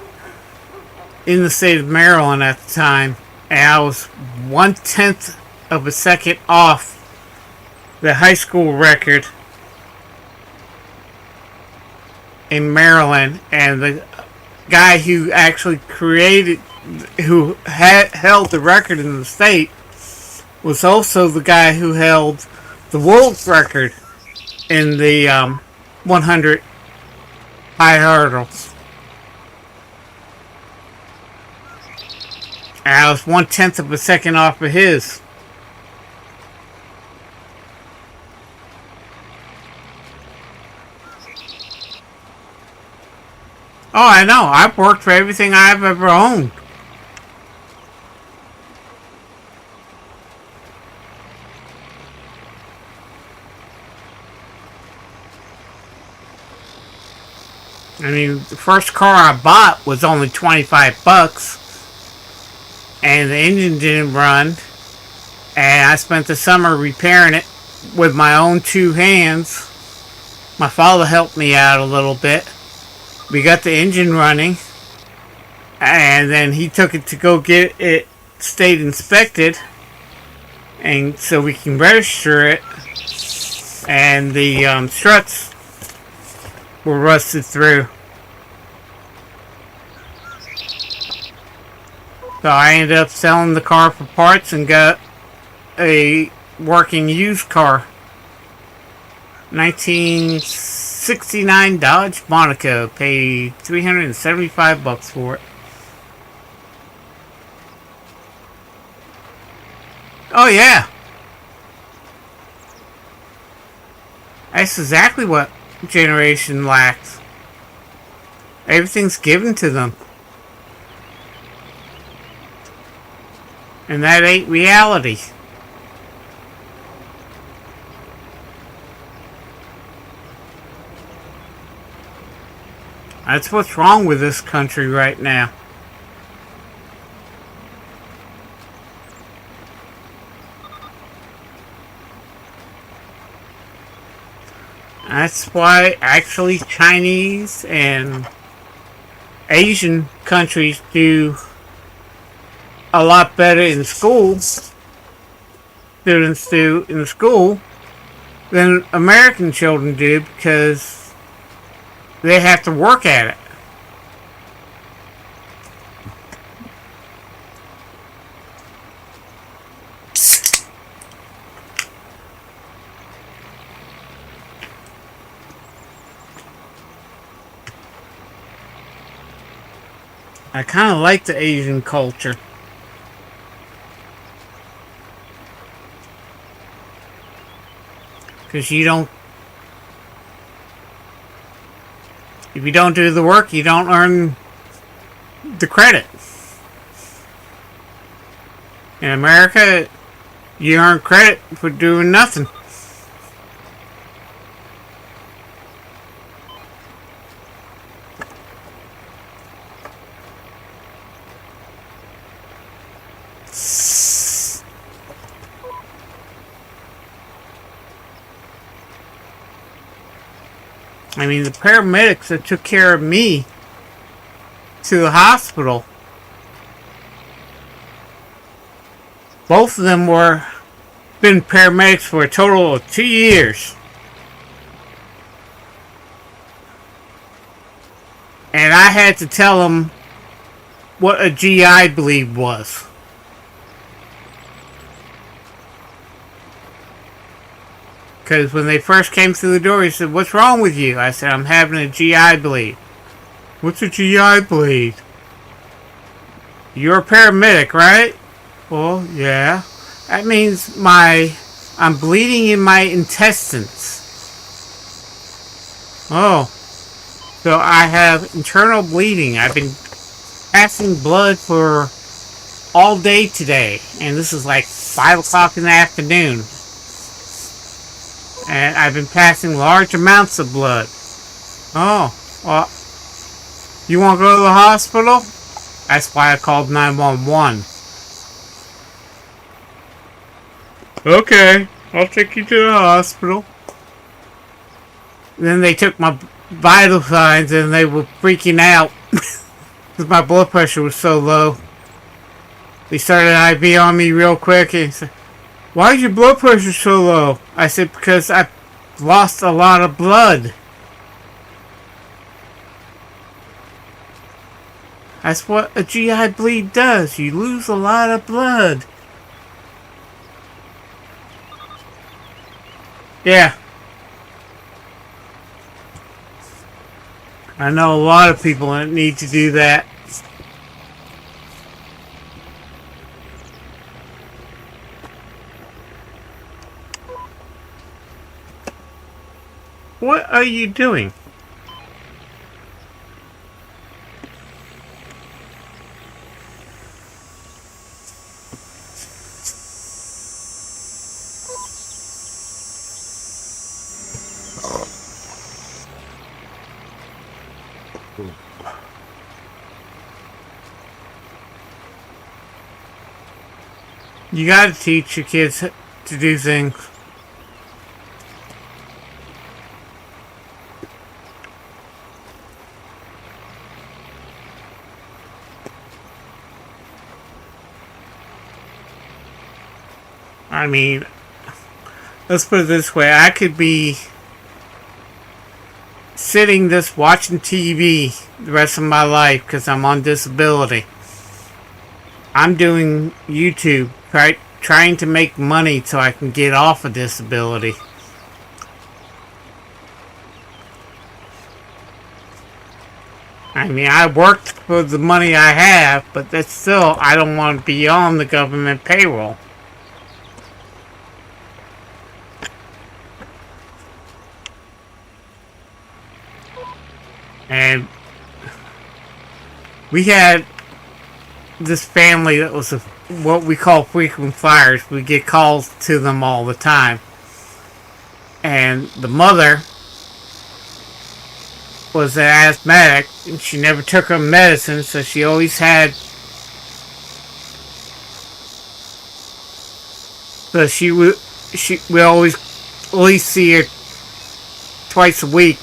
in the state of Maryland at the time. And I was 1/10 of a second off the high school record in Maryland. And the guy who actually who held the record in the state was also the guy who held the world record in the 100 high hurdles. And I was 1/10 of a second off of his. Oh, I know. I've worked for everything I've ever owned. I mean, the first car I bought was only 25 bucks, and the engine didn't run, and I spent the summer repairing it with my own two hands. My father helped me out a little bit. We got the engine running, and then he took it to go get it state inspected, and so we can register it, and the struts were rusted through. So I ended up selling the car for parts and got a working used car. 1969 Dodge Monaco. Paid 375 bucks for it. Oh yeah. That's exactly what generation lacks. Everything's given to them. And that ain't reality. That's what's wrong with this country right now. That's why actually Chinese and Asian countries do a lot better in school, students do in school, than American children do, because they have to work at it. I kind of like the Asian culture. Because you don't... If you don't do the work, you don't earn the credit. In America, you earn credit for doing nothing. I mean, the paramedics that took care of me to the hospital, both of them been paramedics for a total of 2 years. And I had to tell them what a GI bleed was. Because when they first came through the door, he said, "What's wrong with you?" I said, "I'm having a GI bleed." "What's a GI bleed?" "You're a paramedic, right?" "Well, yeah." "That means I'm bleeding in my intestines." "Oh. So I have internal bleeding. I've been passing blood for all day today. And this is like 5 o'clock in the afternoon. And I've been passing large amounts of blood." "Oh, well, you want to go to the hospital?" That's why I called 911. "Okay, I'll take you to the hospital." Then they took my vital signs and they were freaking out because my blood pressure was so low. They started an IV on me real quick and said, "Why is your blood pressure so low?" I said, "Because I lost a lot of blood." That's what a GI bleed does. You lose a lot of blood. Yeah. I know a lot of people that need to do that. What are you doing? You gotta teach your kids to do things. I mean, let's put it this way. I could be sitting just watching TV the rest of my life because I'm on disability. I'm doing YouTube, right? Trying to make money so I can get off of disability. I mean, I worked for the money I have, but that's still, I don't want to be on the government payroll. And we had this family that was what we call frequent flyers. We get calls to them all the time. And the mother was an asthmatic, and she never took her medicine, so she always had. So we always at least see her twice a week.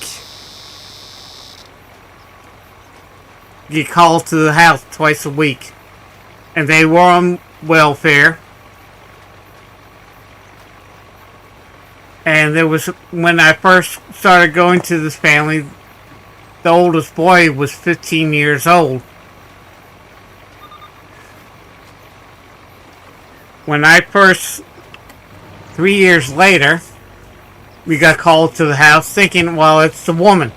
Get called to the house twice a week. And they were on welfare. And there was, when I first started going to this family, the oldest boy was 15 years old. When I first, 3 years later, we got called to the house thinking, well, it's the woman.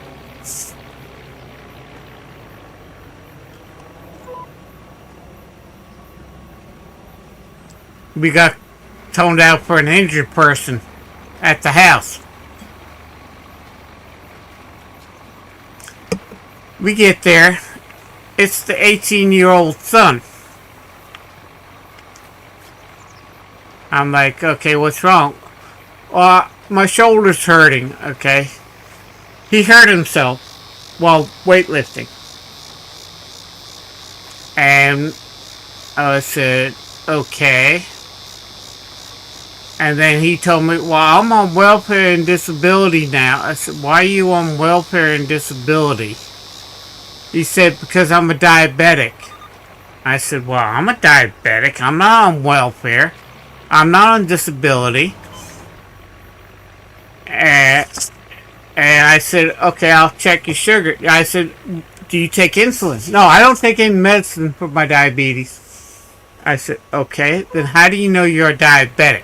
We got toned out for an injured person at the house. We get there. It's the 18-year-old son. I'm like, okay, what's wrong? Well, my shoulder's hurting, okay? He hurt himself while weightlifting. And I said, okay. And then he told me, well, I'm on welfare and disability now. I said, why are you on welfare and disability? He said, because I'm a diabetic. I said, well, I'm a diabetic. I'm not on welfare. I'm not on disability. And I said, okay, I'll check your sugar. I said, do you take insulin? No, I don't take any medicine for my diabetes. I said, okay, then how do you know you're a diabetic?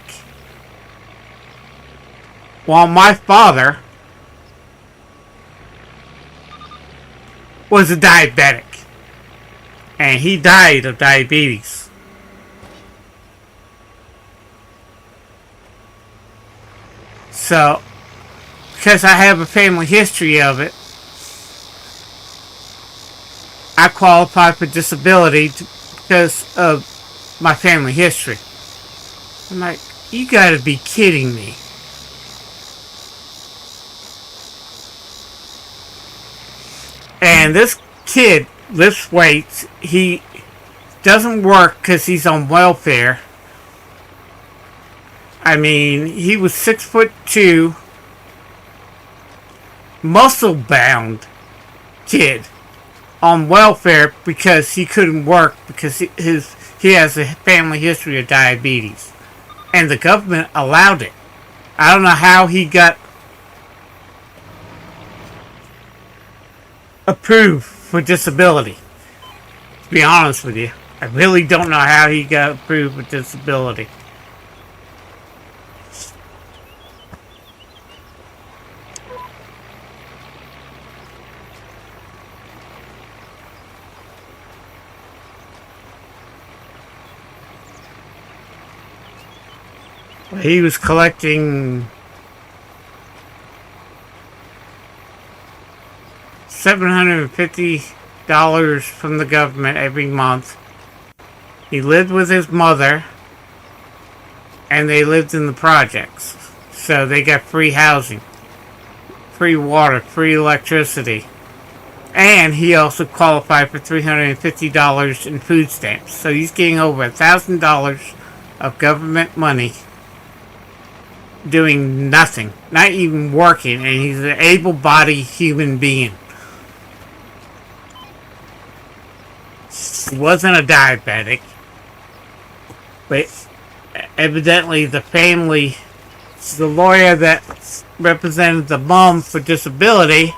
Well, my father was a diabetic. And he died of diabetes. So, because I have a family history of it, I qualify for disability because of my family history. I'm like, you gotta be kidding me. And this kid lifts weights. He doesn't work because he's on welfare. I mean, he was 6'2", muscle-bound kid on welfare because he couldn't work because he has a family history of diabetes. And the government allowed it. I don't know how he got approved for disability. To be honest with you, I really don't know how he got approved for disability. He was collecting $750 from the government every month. He lived with his mother, and they lived in the projects. So they got free housing, free water, free electricity. And he also qualified for $350 in food stamps. So he's getting over $1,000 of government money doing nothing, not even working, and he's an able-bodied human being. He wasn't a diabetic, but evidently the family, the lawyer that represented the mom for disability,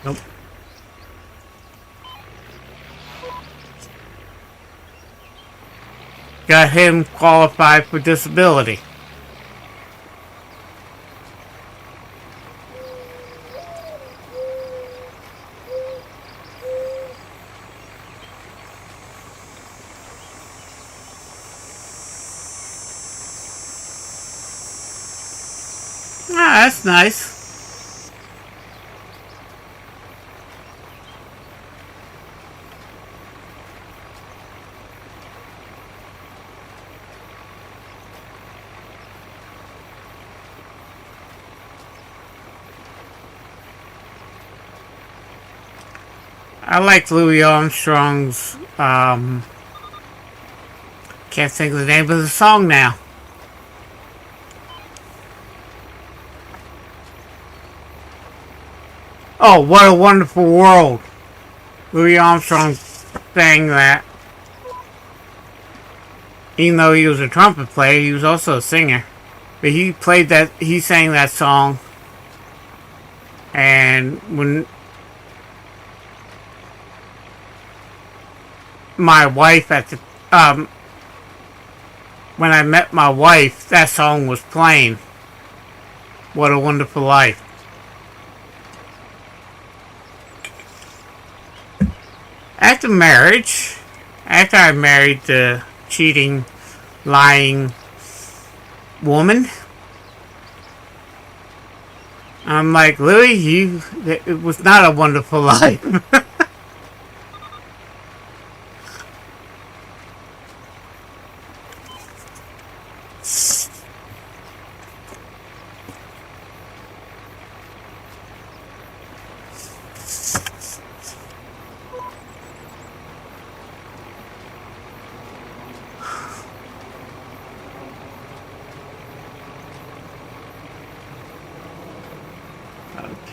nope, got him qualified for disability. Ah, that's nice. I like Louis Armstrong's, can't think of the name of the song now. Oh, What a Wonderful World. Louis Armstrong sang that. Even though he was a trumpet player, he was also a singer. But he sang that song. And when my wife when I met my wife, that song was playing. What a Wonderful Life. After marriage, after I married the cheating, lying woman, I'm like, Louis, it was not a wonderful life.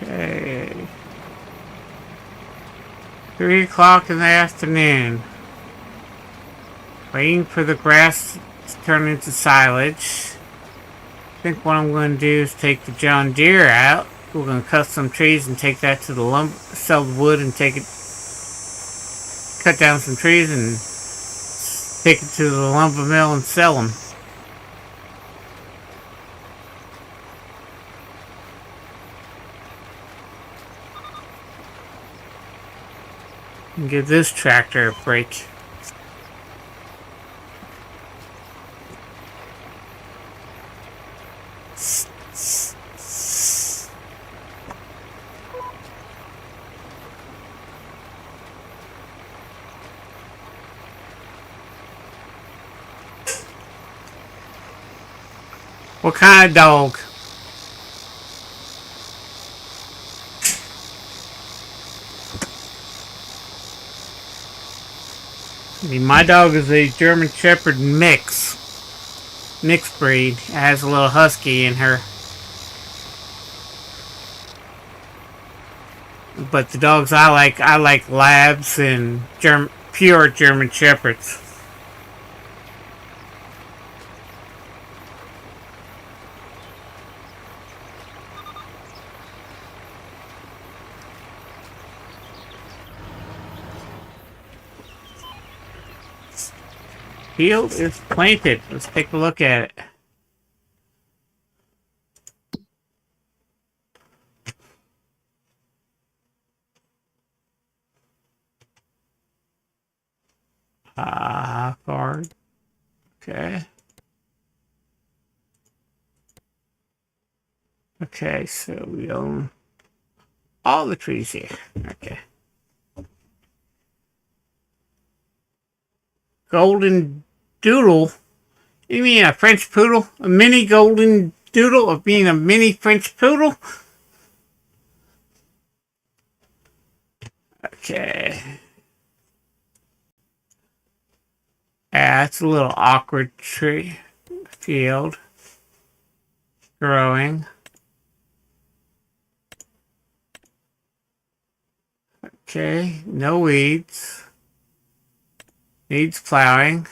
Okay. 3 o'clock in the afternoon. Waiting for the grass to turn into silage. I think what I'm going to do is take the John Deere out. We're going to cut some trees and take that to the sell the wood and take it, cut down some trees and take it to the lumber mill and sell them. And give this tractor a break. What kind of dog? I mean, my dog is a German Shepherd mixed breed. It has a little husky in her. But the dogs I like Labs and pure German Shepherds. Field is planted. Let's take a look at it. Far. Okay. Okay, so we own all the trees here. Okay. Golden Doodle? You mean a French Poodle? A mini Golden Doodle of being a mini French Poodle? Okay. Yeah, it's a little awkward tree field growing. Okay, no weeds. Needs plowing.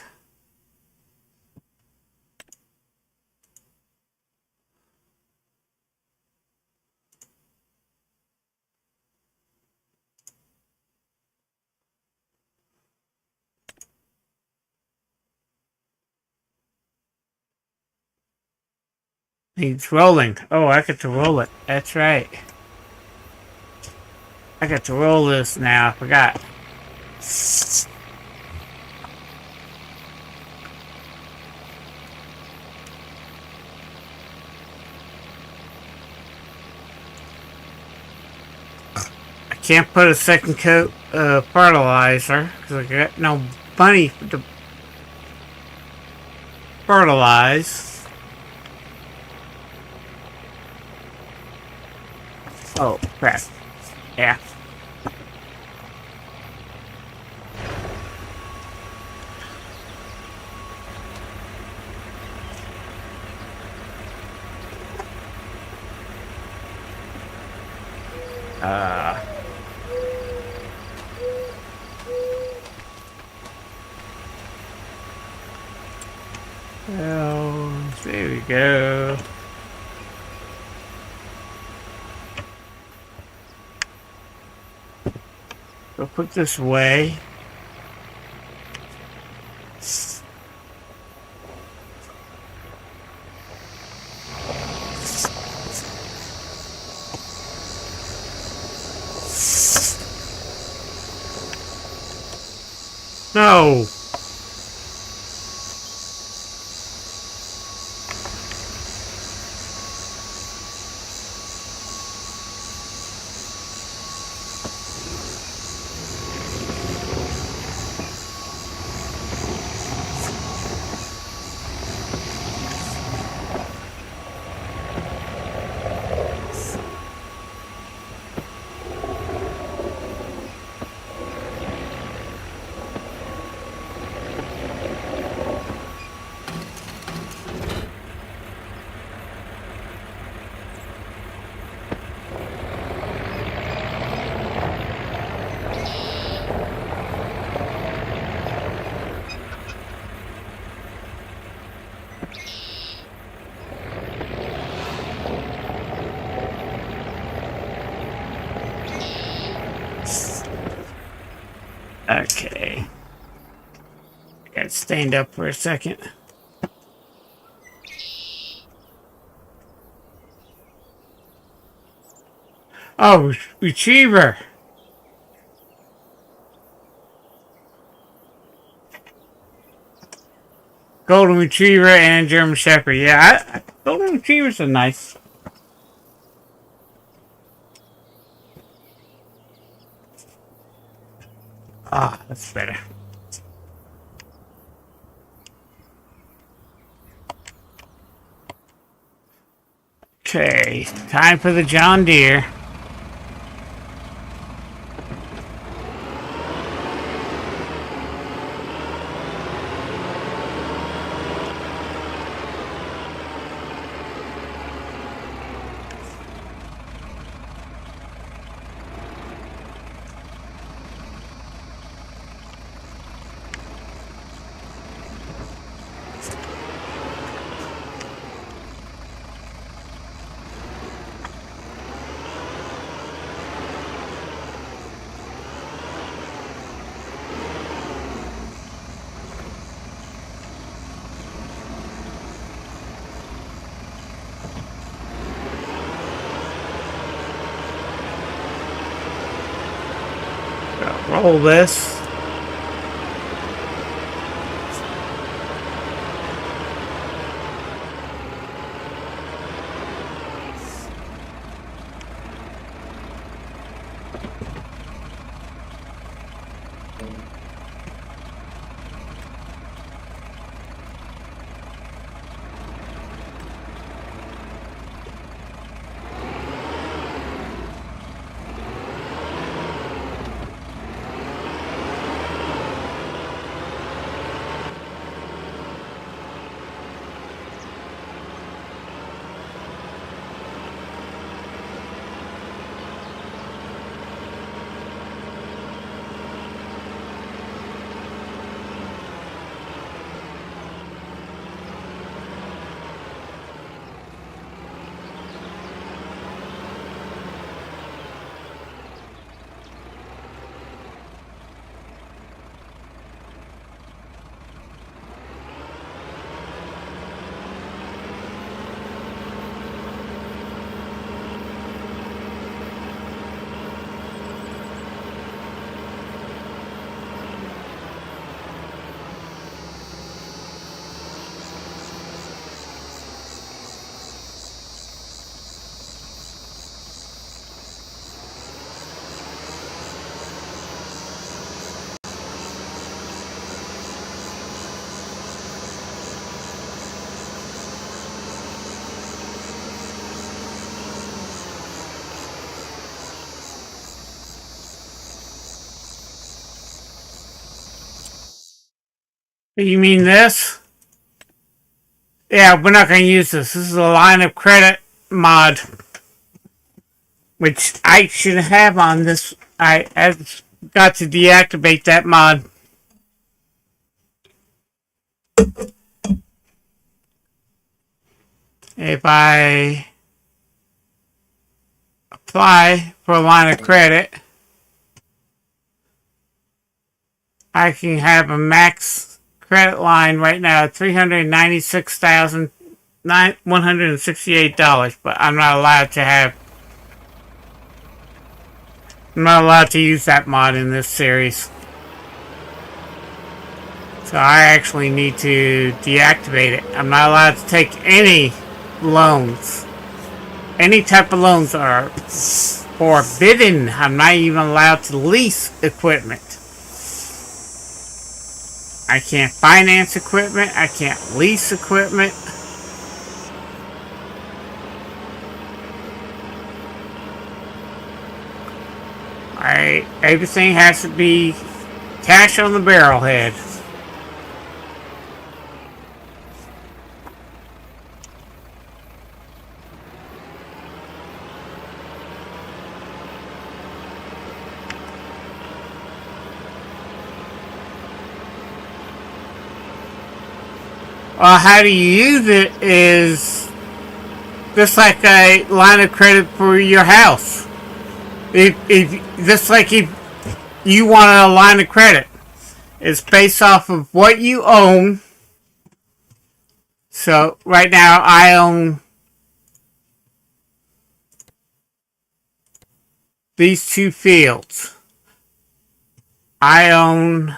Needs rolling. Oh, I get to roll it. That's right. I get to roll this now. I forgot. I can't put a second coat of fertilizer because I got no money to fertilize. Oh, crap. Yeah. Oh, there we go. Go put this away. No. Okay. Got stand up for a second. Oh, retriever. Golden retriever and German shepherd. Yeah, golden retrievers are nice. Ah, that's better. Okay, time for the John Deere. Roll this. You mean this? Yeah, we're not going to use this. This is a line of credit mod, which I should have on this. I got to deactivate that mod. If I apply for a line of credit, I can have a max credit line right now at $396,168, but I'm not allowed to use that mod in this series. So I actually need to deactivate it. I'm not allowed to take any loans. Any type of loans are forbidden. I'm not even allowed to lease equipment. I can't finance equipment. I can't lease equipment. Alright, everything has to be cash on the barrelhead. How do you use it is just like a line of credit for your house. Just like if you wanted a line of credit, it's based off of what you own. So right now I own these 2 fields. I own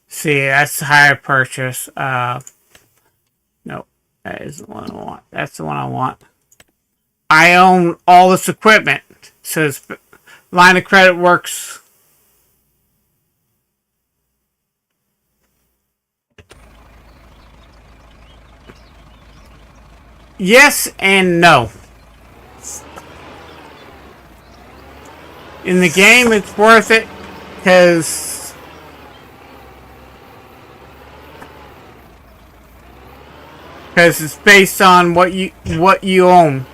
see, that's the higher purchase. No, that isn't the one I want. That's the one I want. I own all this equipment. So this line of credit works. Yes and no. In the game, it's worth it because it's based on what you own,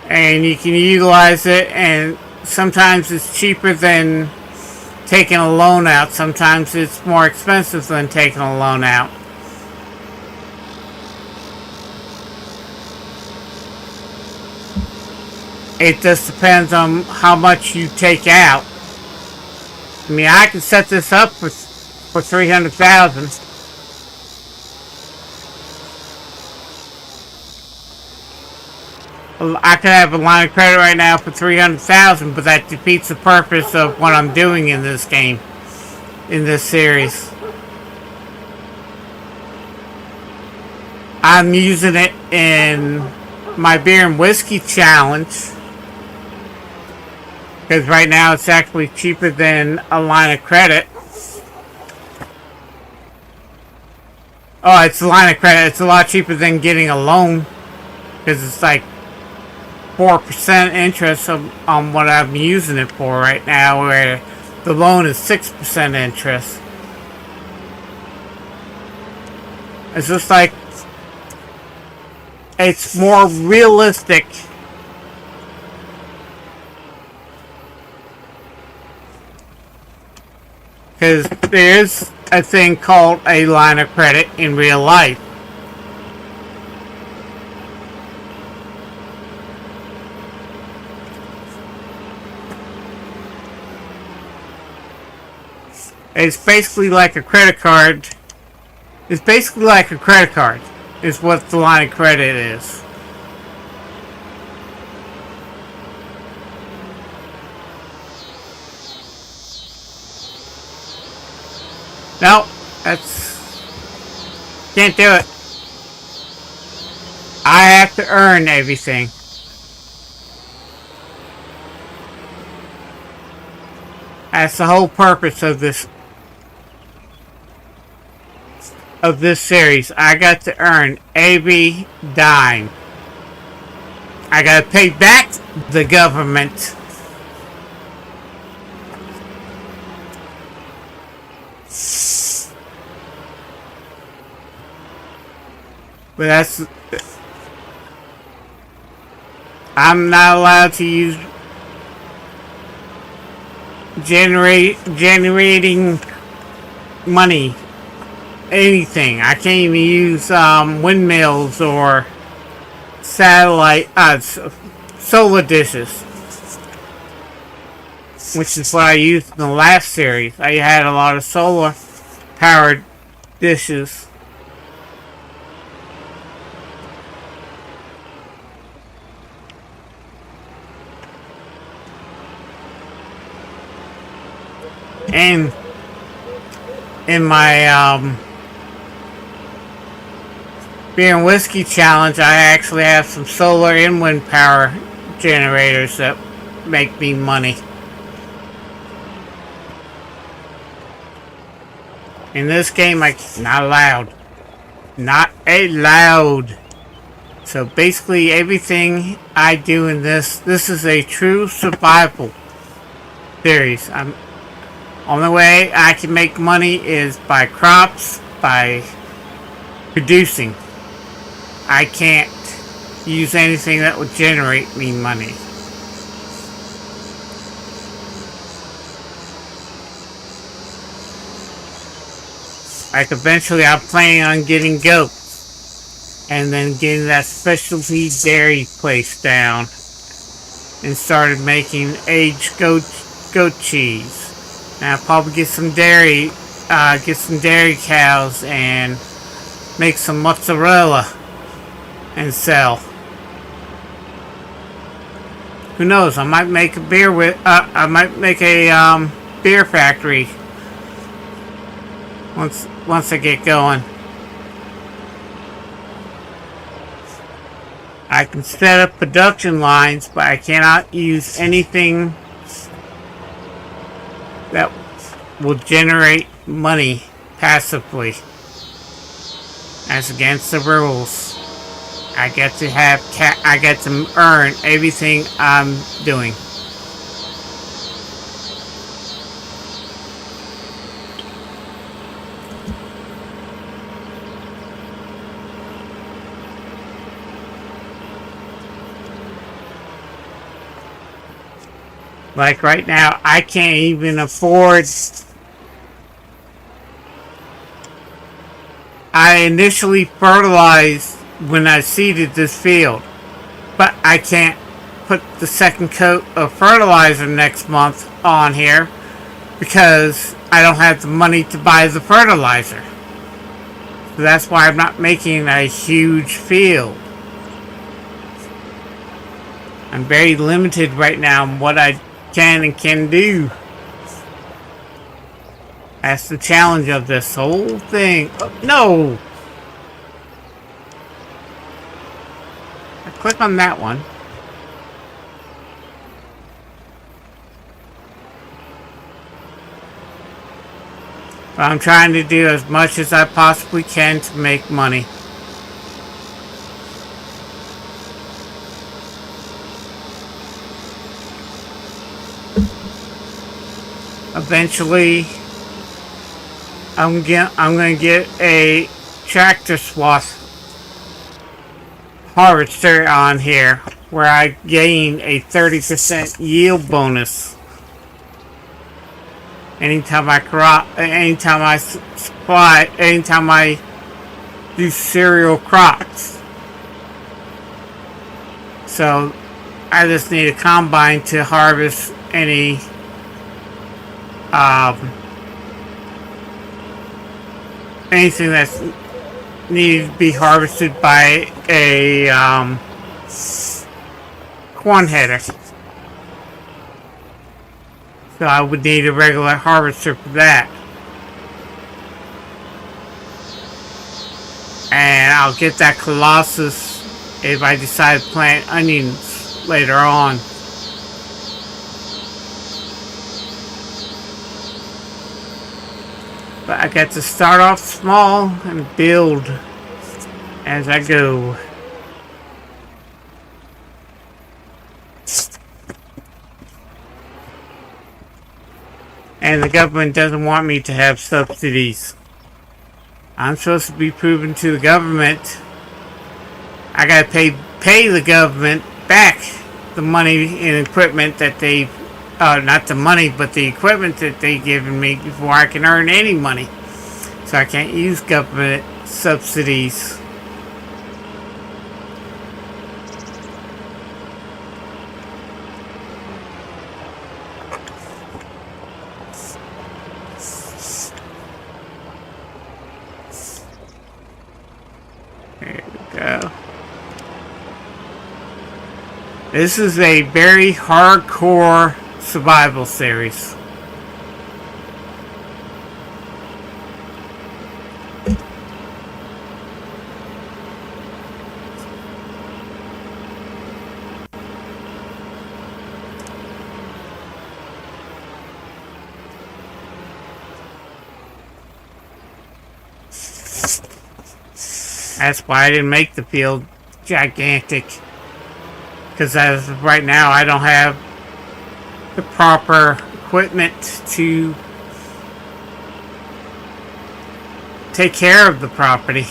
and you can utilize it. And sometimes it's cheaper than taking a loan out. Sometimes it's more expensive than taking a loan out. It just depends on how much you take out. I mean, I can set this up for $300,000. I could have a line of credit right now for $300,000, but that defeats the purpose of what I'm doing in this game, in this series. I'm using it in my beer and whiskey challenge, because right now it's actually cheaper than a line of credit. Oh, it's a line of credit. It's a lot cheaper than getting a loan, because it's like 4% interest on what I'm using it for right now, where the loan is 6% interest. It's just like, it's more realistic. Because there is a thing called a line of credit in real life. It's basically like a credit card. It's basically like a credit card, is what the line of credit is. No, can't do it. I have to earn everything. That's the whole purpose of this series. I got to earn every dime. I got to pay back the government But that's... I'm not allowed to use generating money. Anything. I can't even use windmills or satellite solar dishes, which is what I used in the last series. I had a lot of solar powered dishes. And in my beer and whiskey challenge, I actually have some solar and wind power generators that make me money. In this game, not allowed. Not allowed. So basically everything I do in this is a true survival series. Only way I can make money is by crops, by producing. I can't use anything that would generate me money. Like eventually I'm planning on getting goats and then getting that specialty dairy place down and started making aged goat cheese. And I'll probably get some dairy cows and make some mozzarella and sell. Who knows? I might make a beer beer factory once I get going. I can set up production lines, but I cannot use anything that will generate money passively. That's against the rules. I get to earn everything I'm doing. Like right now, I can't even afford... I initially fertilized when I seeded this field, but I can't put the second coat of fertilizer next month on here because I don't have the money to buy the fertilizer. So that's why I'm not making a huge field. I'm very limited right now in what I can do. That's the challenge of this whole thing. Oh, no! I click on that one. But I'm trying to do as much as I possibly can to make money. Eventually, I'm going to get a tractor swath harvester on here where I gain a 30% yield bonus anytime I do cereal crops. So I just need a combine to harvest any anything that's needed to be harvested by a corn header. So I would need a regular harvester for that. And I'll get that Colossus if I decide to plant onions later on. But I got to start off small and build as I go. And the government doesn't want me to have subsidies. I'm supposed to be proving to the government I gotta pay the government back the money and equipment that they, not the money, but the equipment that they given me before I can earn any money. So I can't use government subsidies. There we go. This is a very hardcore survival series. That's why I didn't make the field gigantic. Because as of right now, I don't have the proper equipment to take care of the property.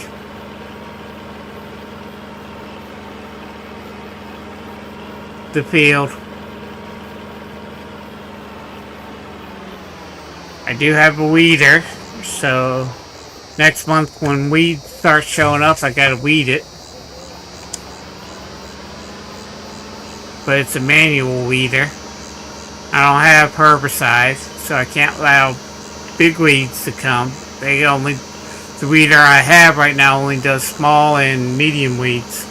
The field. I do have a weeder, so next month when weeds start showing up, I gotta weed it. But it's a manual weeder. I don't have herbicides, so I can't allow big weeds to come. The weeder I have right now only does small and medium weeds.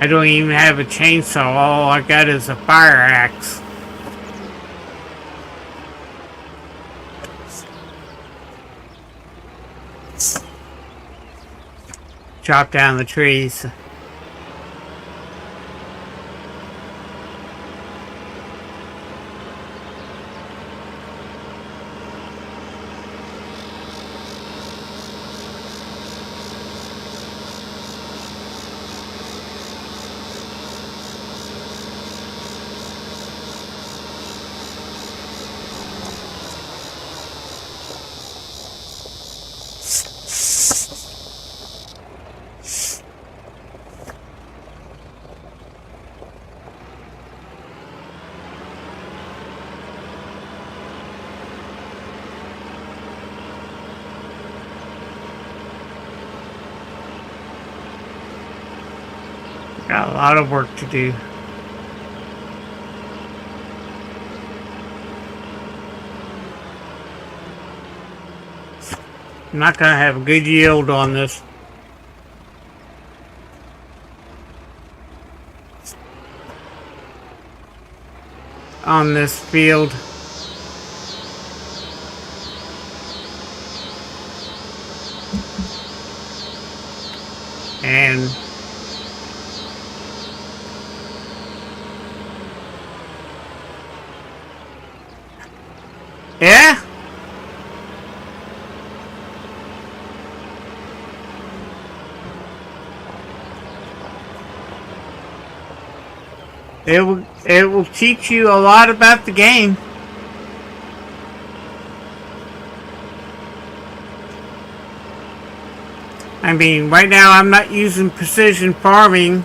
I don't even have a chainsaw. All I got is a fire axe. Chop down the trees. Got a lot of work to do. I'm not going to have a good yield on this. On this field. And yeah. It will teach you a lot about the game. I mean, right now I'm not using precision farming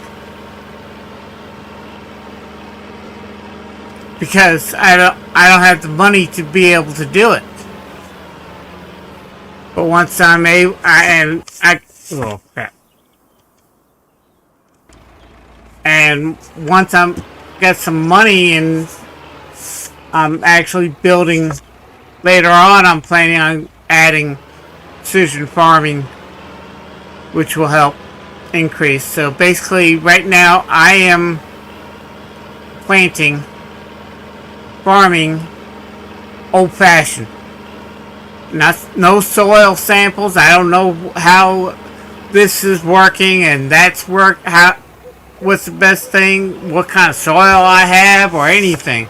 because I don't have the money to be able to do it. But once I'm able, oh crap. And once I'm got some money and I'm actually building later on, I'm planning on adding precision farming, which will help increase. So basically right now I am planting, farming old-fashioned. No soil samples. I don't know how this is working and that's what's the best thing, what kind of soil I have or anything.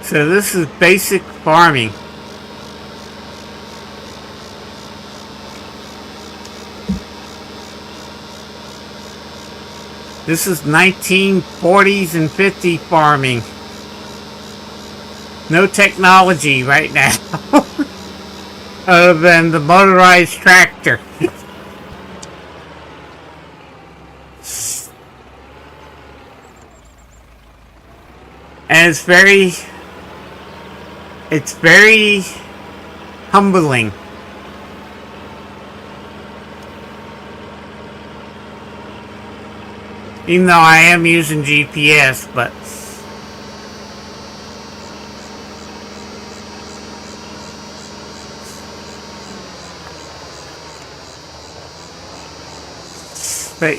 So this is basic farming. This is 1940s and 50s farming. No technology right now. Other than the motorized tractor. And it's very humbling. Even though I am using GPS, but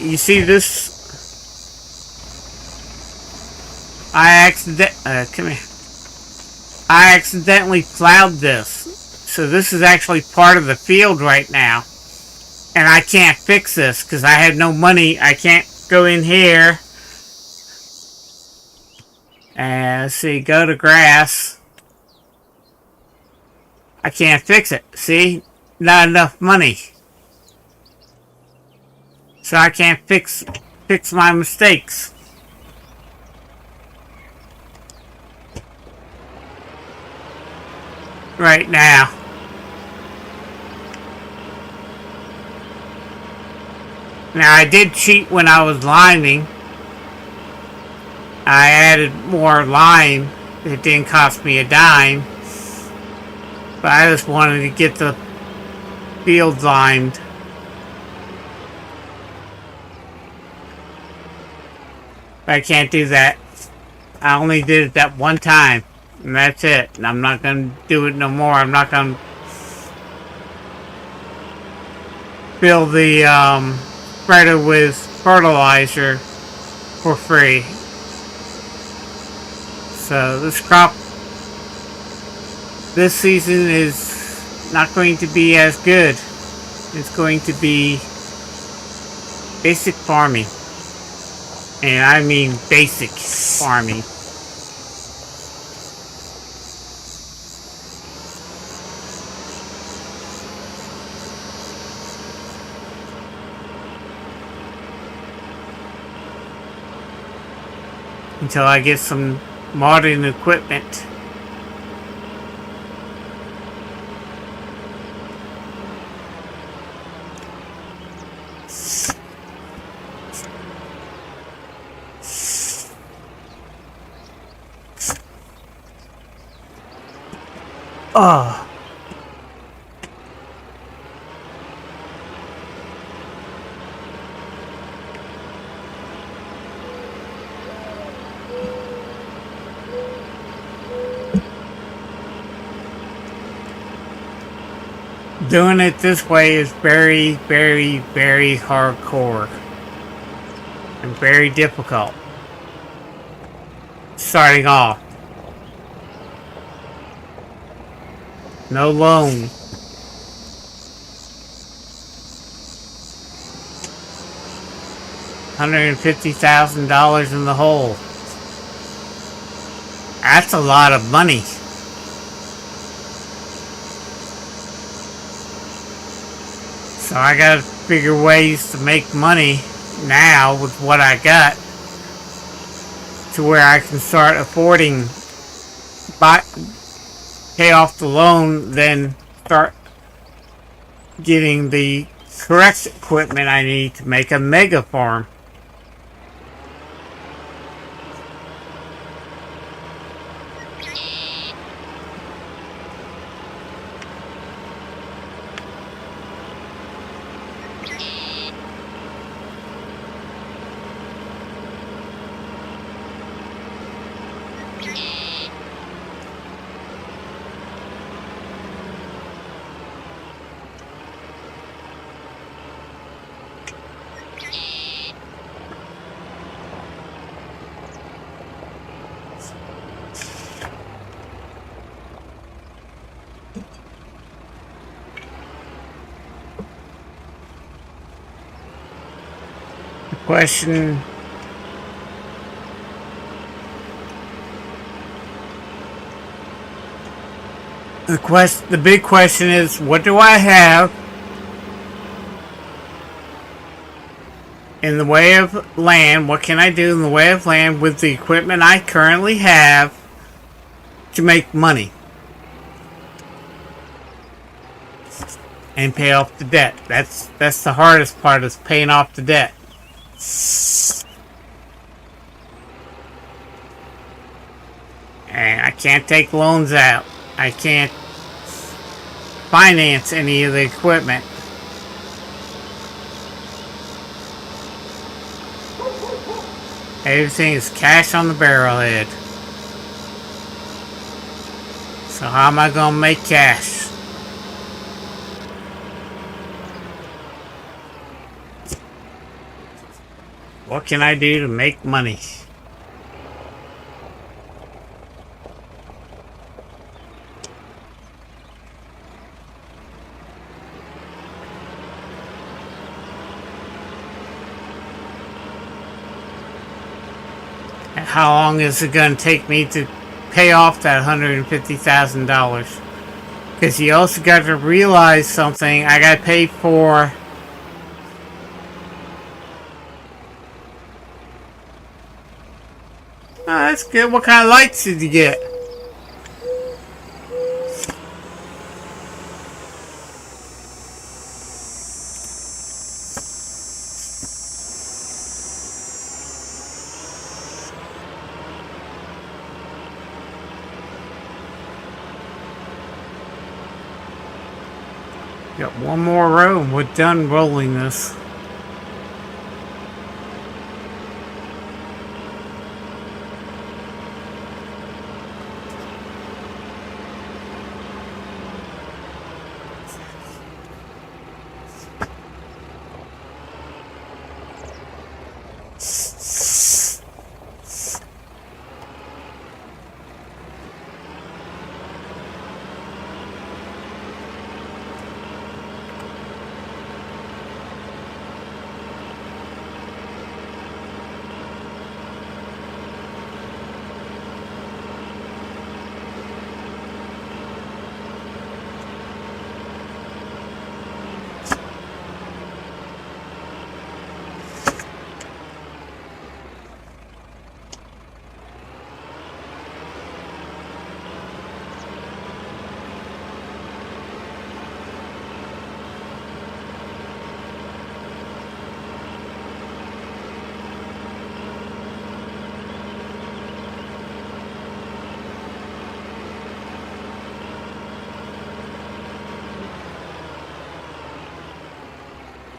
you see this, come here. I accidentally plowed this. So this is actually part of the field right now. And I can't fix this because I had no money. I can't go in here. And let's see, go to grass. I can't fix it. See? Not enough money. So I can't fix my mistakes. Right now. Now I did cheat when I was liming. I added more lime. It didn't cost me a dime. But I just wanted to get the field limed. But I can't do that. I only did it that one time. And that's it. And I'm not going to do it no more. I'm not going to fill the spreader with fertilizer for free. So this crop this season is not going to be as good. It's going to be basic farming. And I mean basic farming. Until I get some modern equipment. Oh. Doing it this way is very, very, very hardcore and very difficult. Starting off. No loan. $150,000 in the hole. That's a lot of money. So I gotta figure ways to make money now with what I got to where I can start affording pay off the loan, then start getting the correct equipment I need to make a mega farm. Question. The big question is, what do I have in the way of land? What can I do in the way of land with the equipment I currently have to make money and pay off the debt? That's the hardest part, is paying off the debt. And I can't take loans out. I can't finance any of the equipment. Everything is cash on the barrelhead. So how am I gonna make cash? What can I do to make money? And how long is it going to take me to pay off that $150,000? Because you also got to realize something. I got to pay for... Oh, that's good. What kind of lights did you get? Got one more row and we're done rolling this.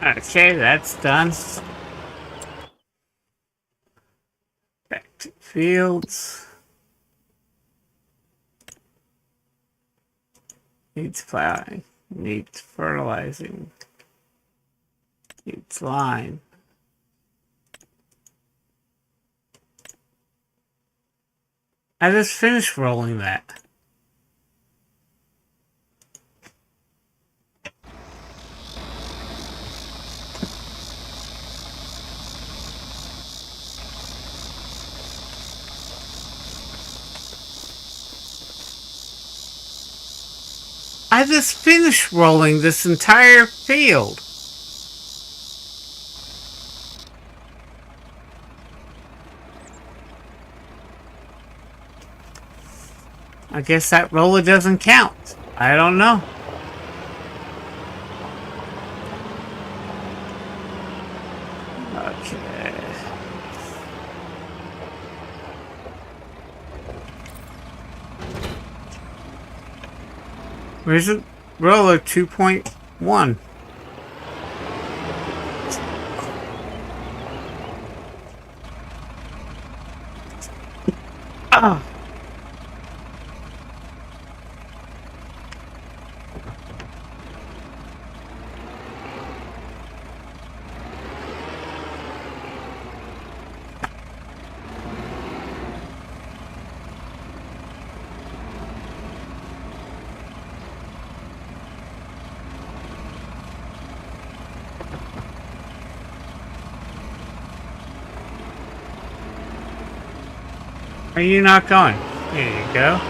Okay, that's done. Back to fields. Needs plowing. Needs fertilizing. Needs lime. I just finished rolling that. I just finished rolling this entire field. I guess that roller doesn't count. I don't know. Okay. Where's it? Roller 2.1. Ah. Are you not going? There you go.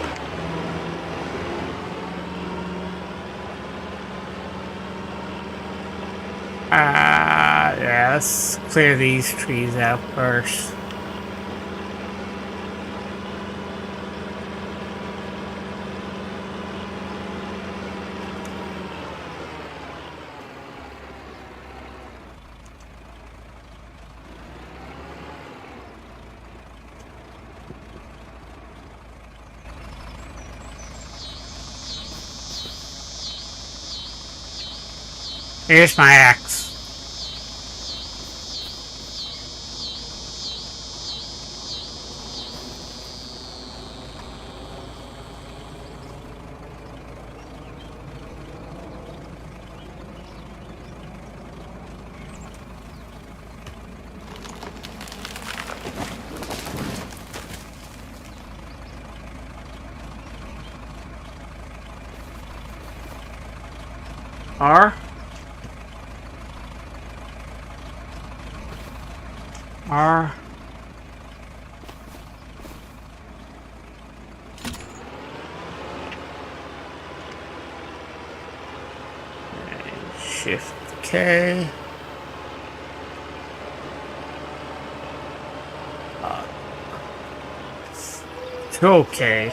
Yeah, let's clear these trees out first. Here's my axe. R. And Shift K. Okay.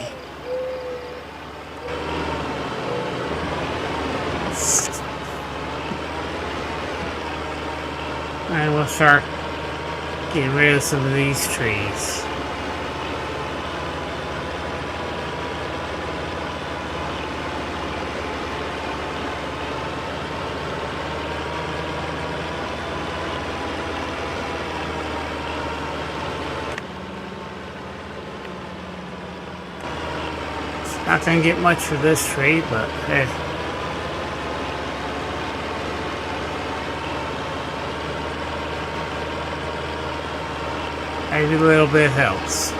And we'll start getting rid of some of these trees. It's not gonna get much for this tree, but hey. Maybe a little bit helps.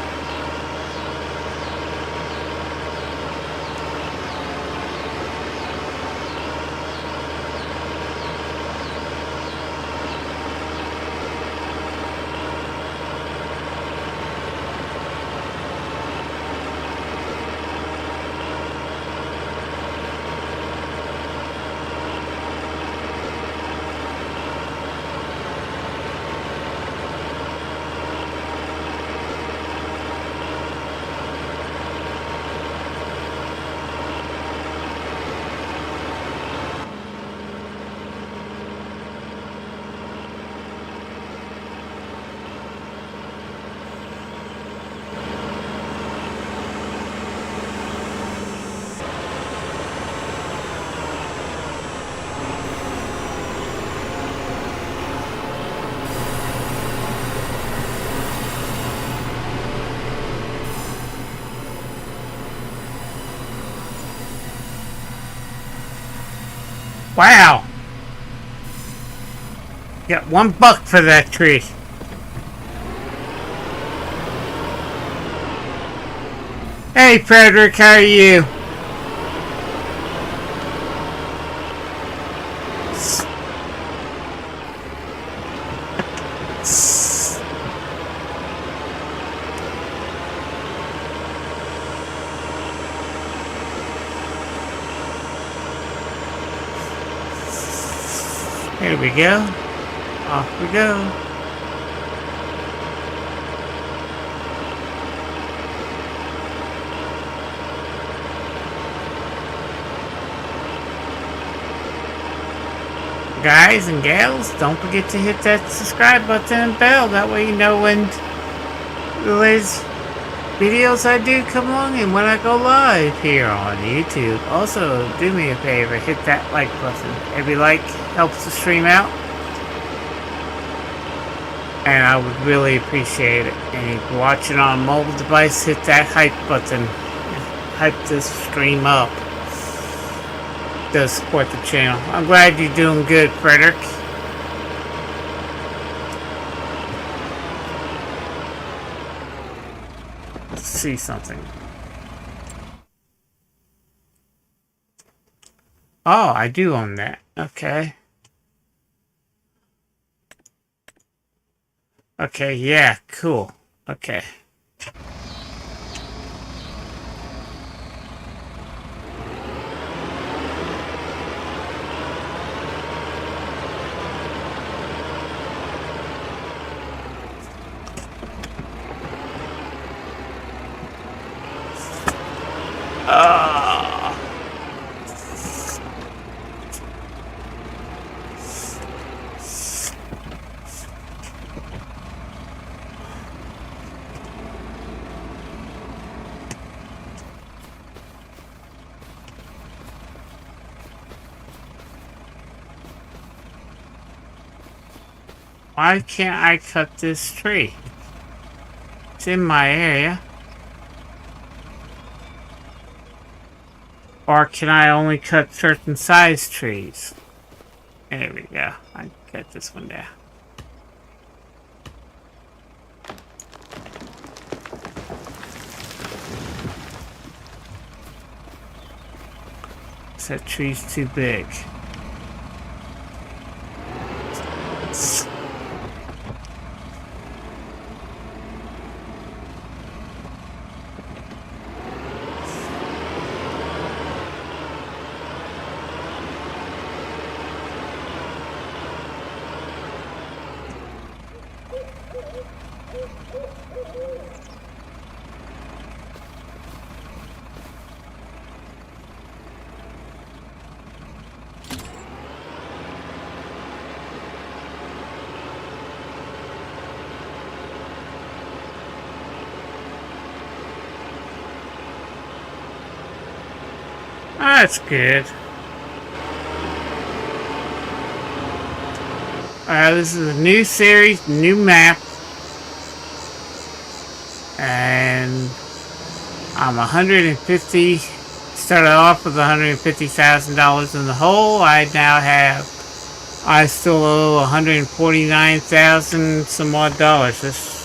Wow! Got $1 for that tree. Hey Frederick, how are you? Here we go. Off we go. Guys and gals, don't forget to hit that subscribe button and bell. That way you know when the latest videos I do come along and when I go live here on YouTube. Also, do me a favor, hit that like button. Every like helps the stream out, and I would really appreciate it. And if you're watching on a mobile device, hit that hype button. Hype this stream up. It does support the channel. I'm glad you're doing good, Frederick. Let's see something. Oh, I do own that. Okay. Okay, yeah, cool. Okay. Why can't I cut this tree? It's in my area. Or can I only cut certain size trees? There we go. I cut this one down. That tree's too big. That's good. This is a new series, new map. And I'm 150, started off with $150,000 in the hole. I still owe 149,000 some odd dollars.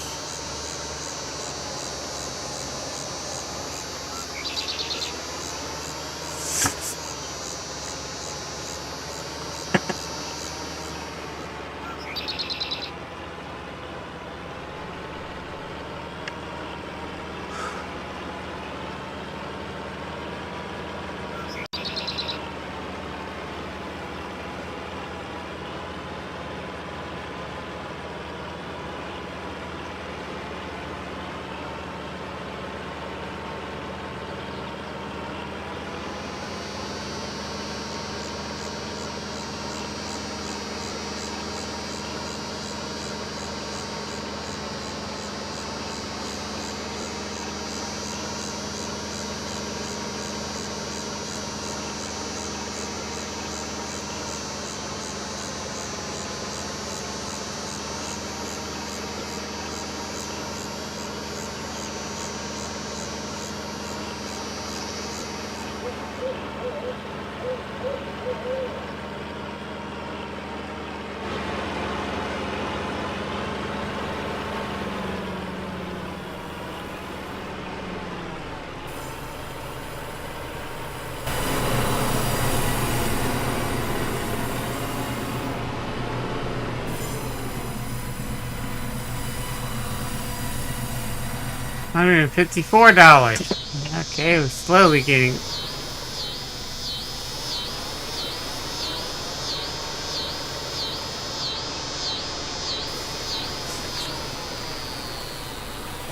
$154. Okay, we're slowly getting.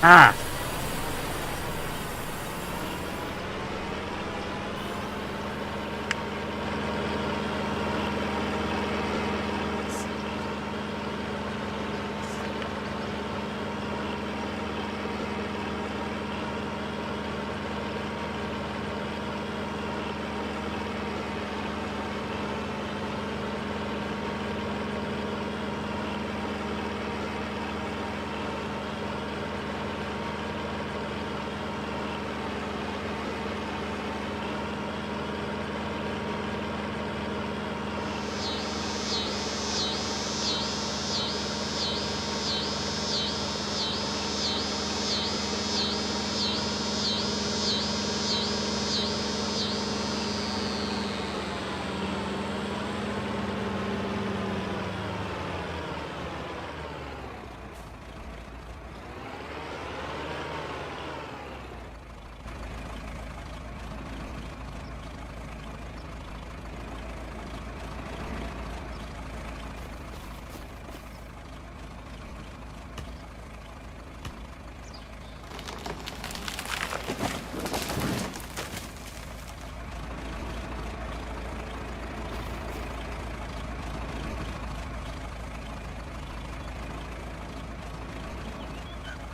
Ah.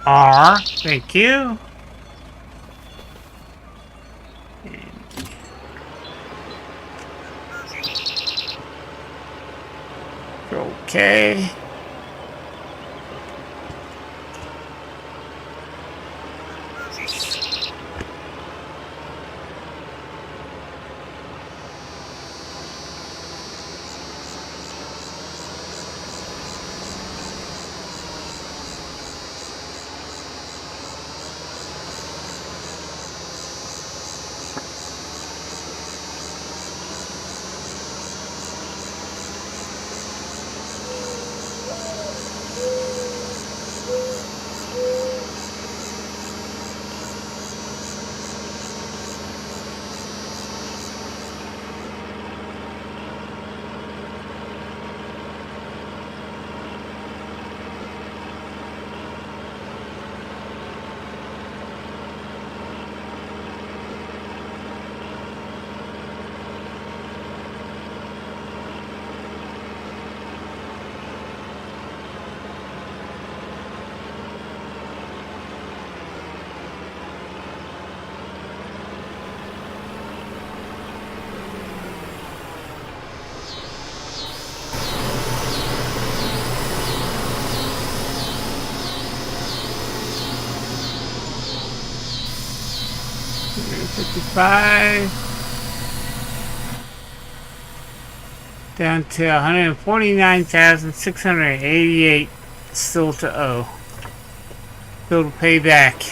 R. Thank you. Okay. $55 down to $149,688 still to owe. Still to pay back.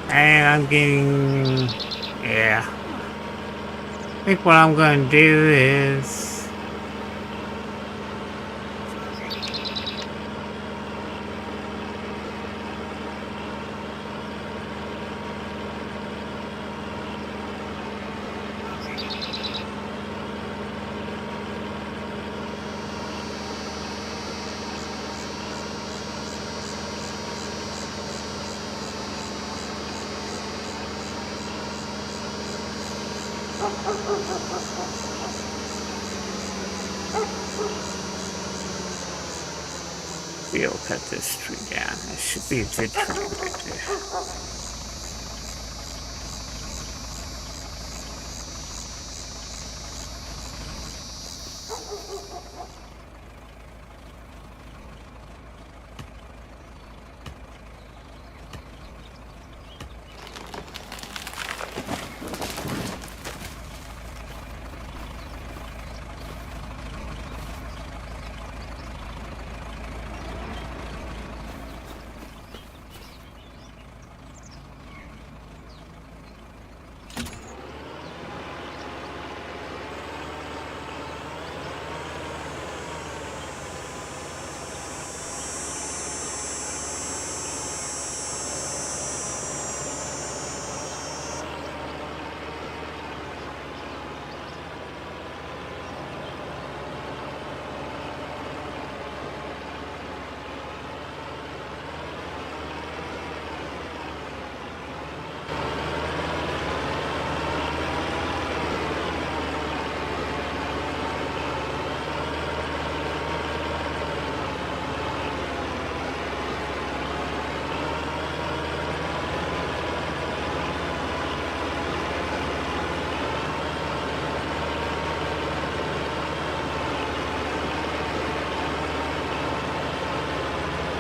And I'm getting, yeah. I think what I'm going to do is we'll cut this tree down. That should be a good tree right there.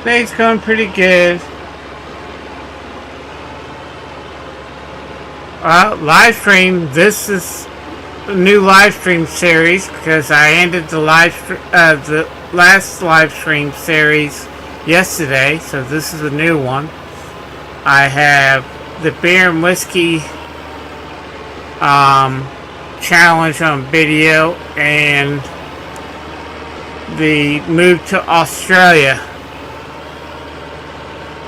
Day's going pretty good. Well, live stream. This is a new live stream series because I ended the last live stream series yesterday, so this is a new one. I have the beer and whiskey challenge on video and the move to Australia,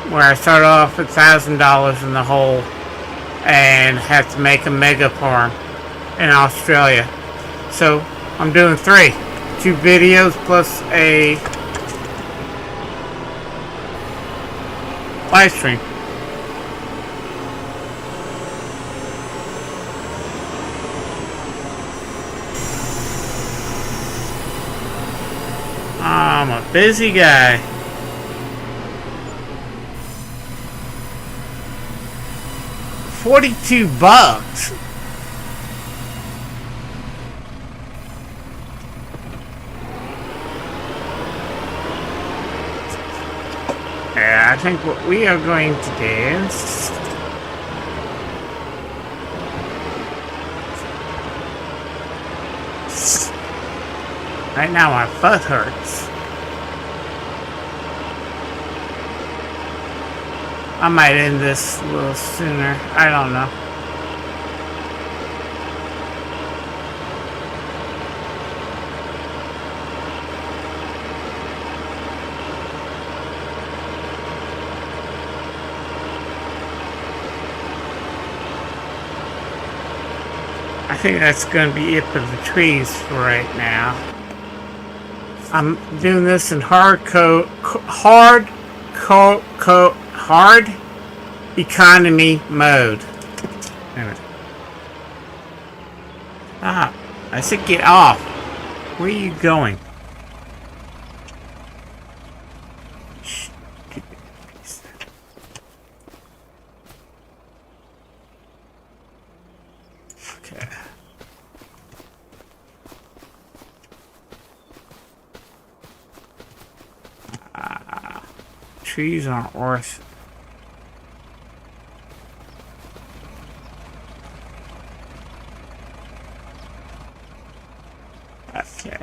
where I started off with $1,000 in the hole and had to make a mega farm in Australia. So I'm doing 2 videos plus a live stream. I'm a busy guy. $42. Yeah, I think what we are going to do is right now my foot hurts. I might end this a little sooner. I don't know. I think that's going to be it for the trees for right now. I'm doing this in hard economy mode. Anyway. Ah, I said get off. Where are you going? Okay. Trees aren't worth. Okay.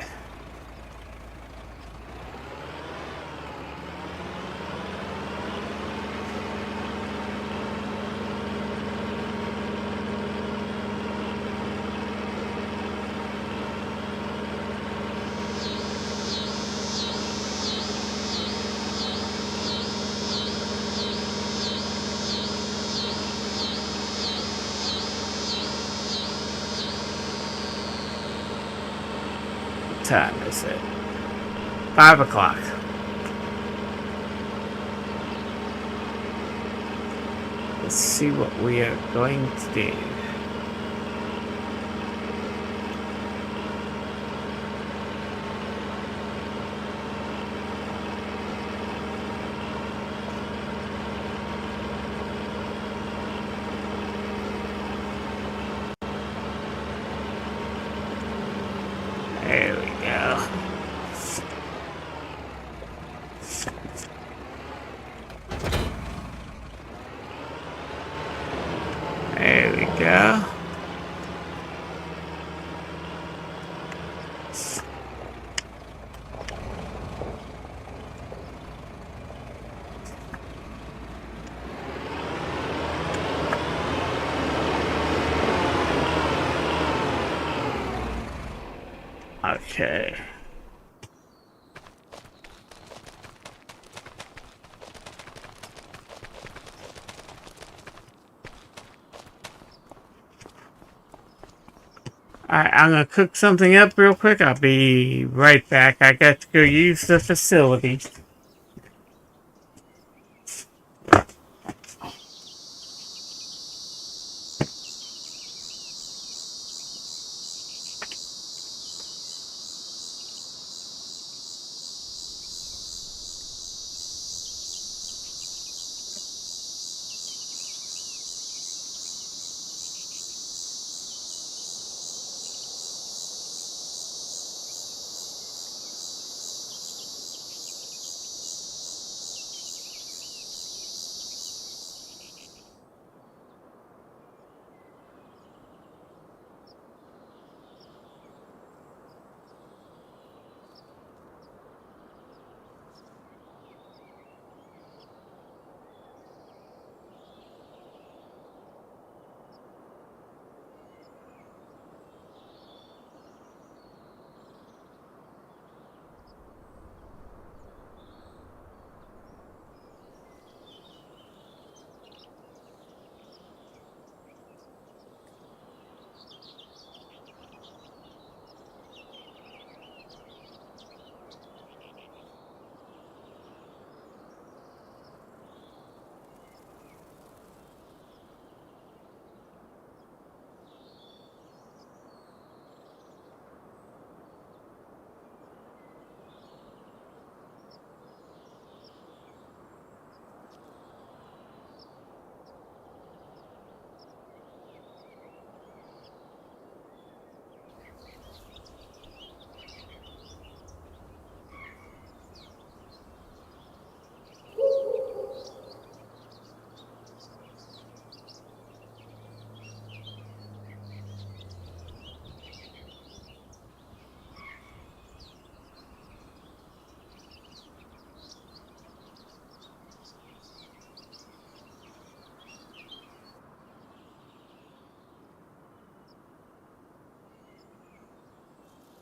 What time is it? 5 o'clock. Let's see what we are going to do. There we go. There we go. Okay. Alright, I'm gonna cook something up real quick. I'll be right back. I got to go use the facility.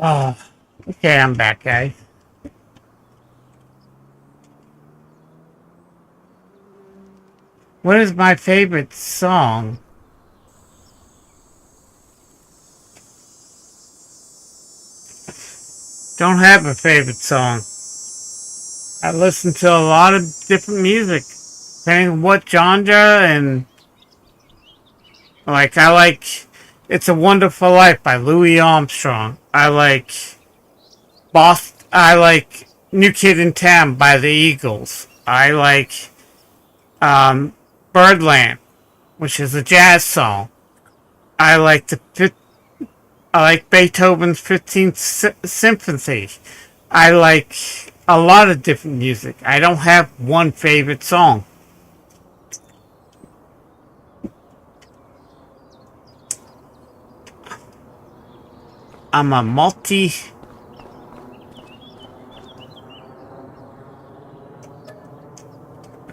Oh, okay, I'm back, guys. What is my favorite song? Don't have a favorite song. I listen to a lot of different music, depending on what genre, and like I like "It's a Wonderful Life" by Louis Armstrong. I like "New Kid in Town" by the Eagles. I like "Birdland," which is a jazz song. I like I like Beethoven's 15th Symphony. I like a lot of different music. I don't have one favorite song. I'm a multi...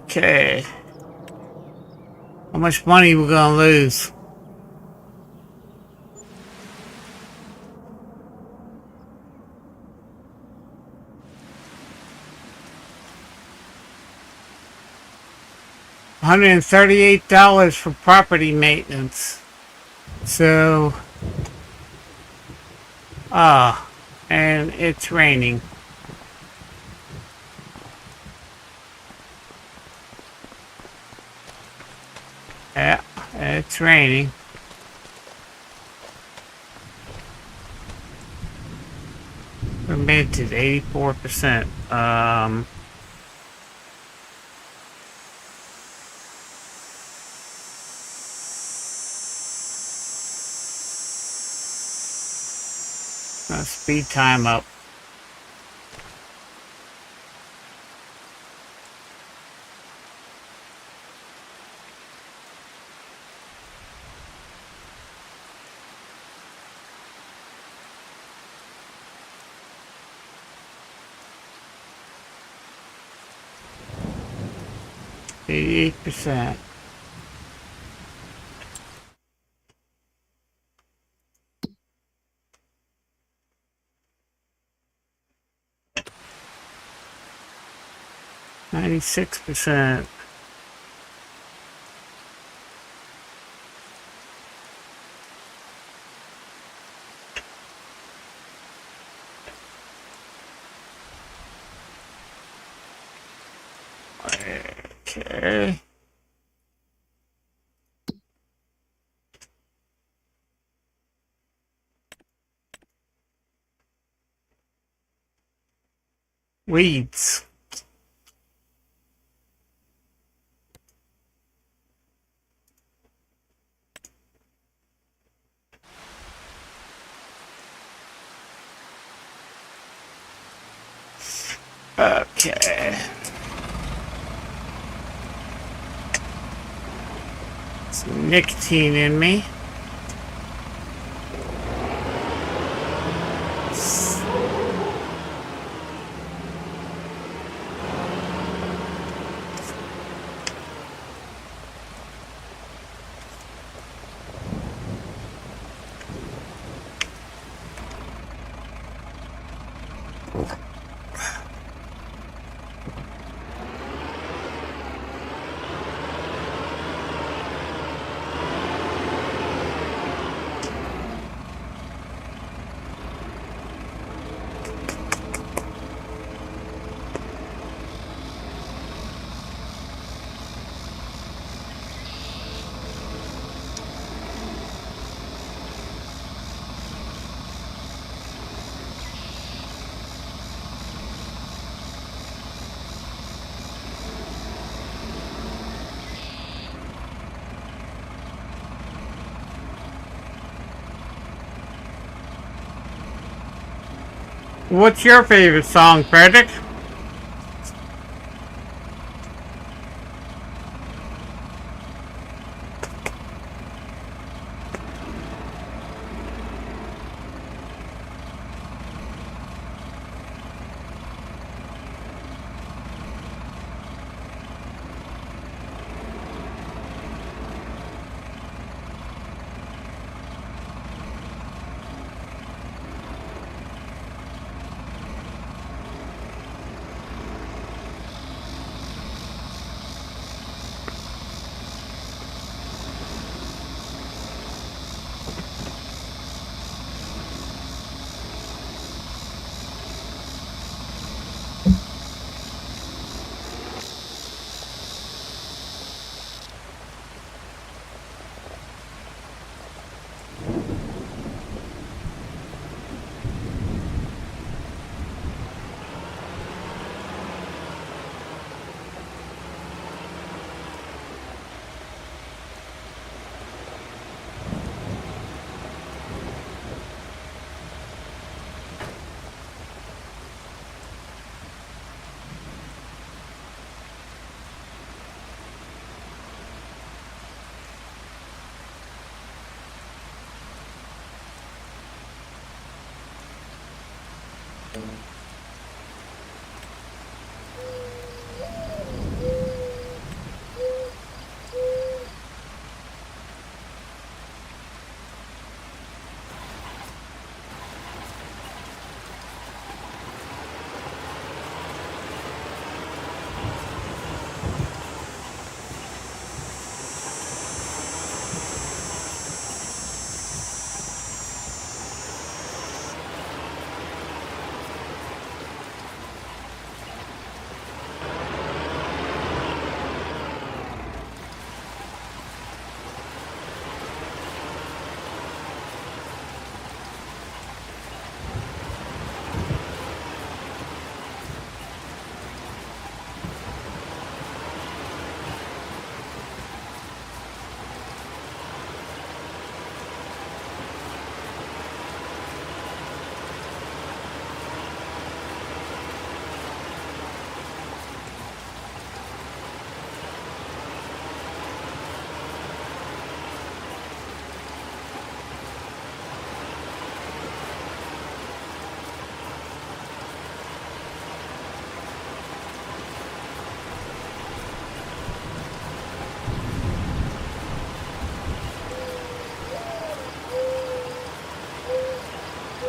Okay. How much money we're gonna lose? $138 for property maintenance. So... and it's raining. Yeah, it's raining. We're made to 84%. Speed time up. %. %. Okay. Weeds. Okay. Some nicotine in me. What's your favorite song, Frederick?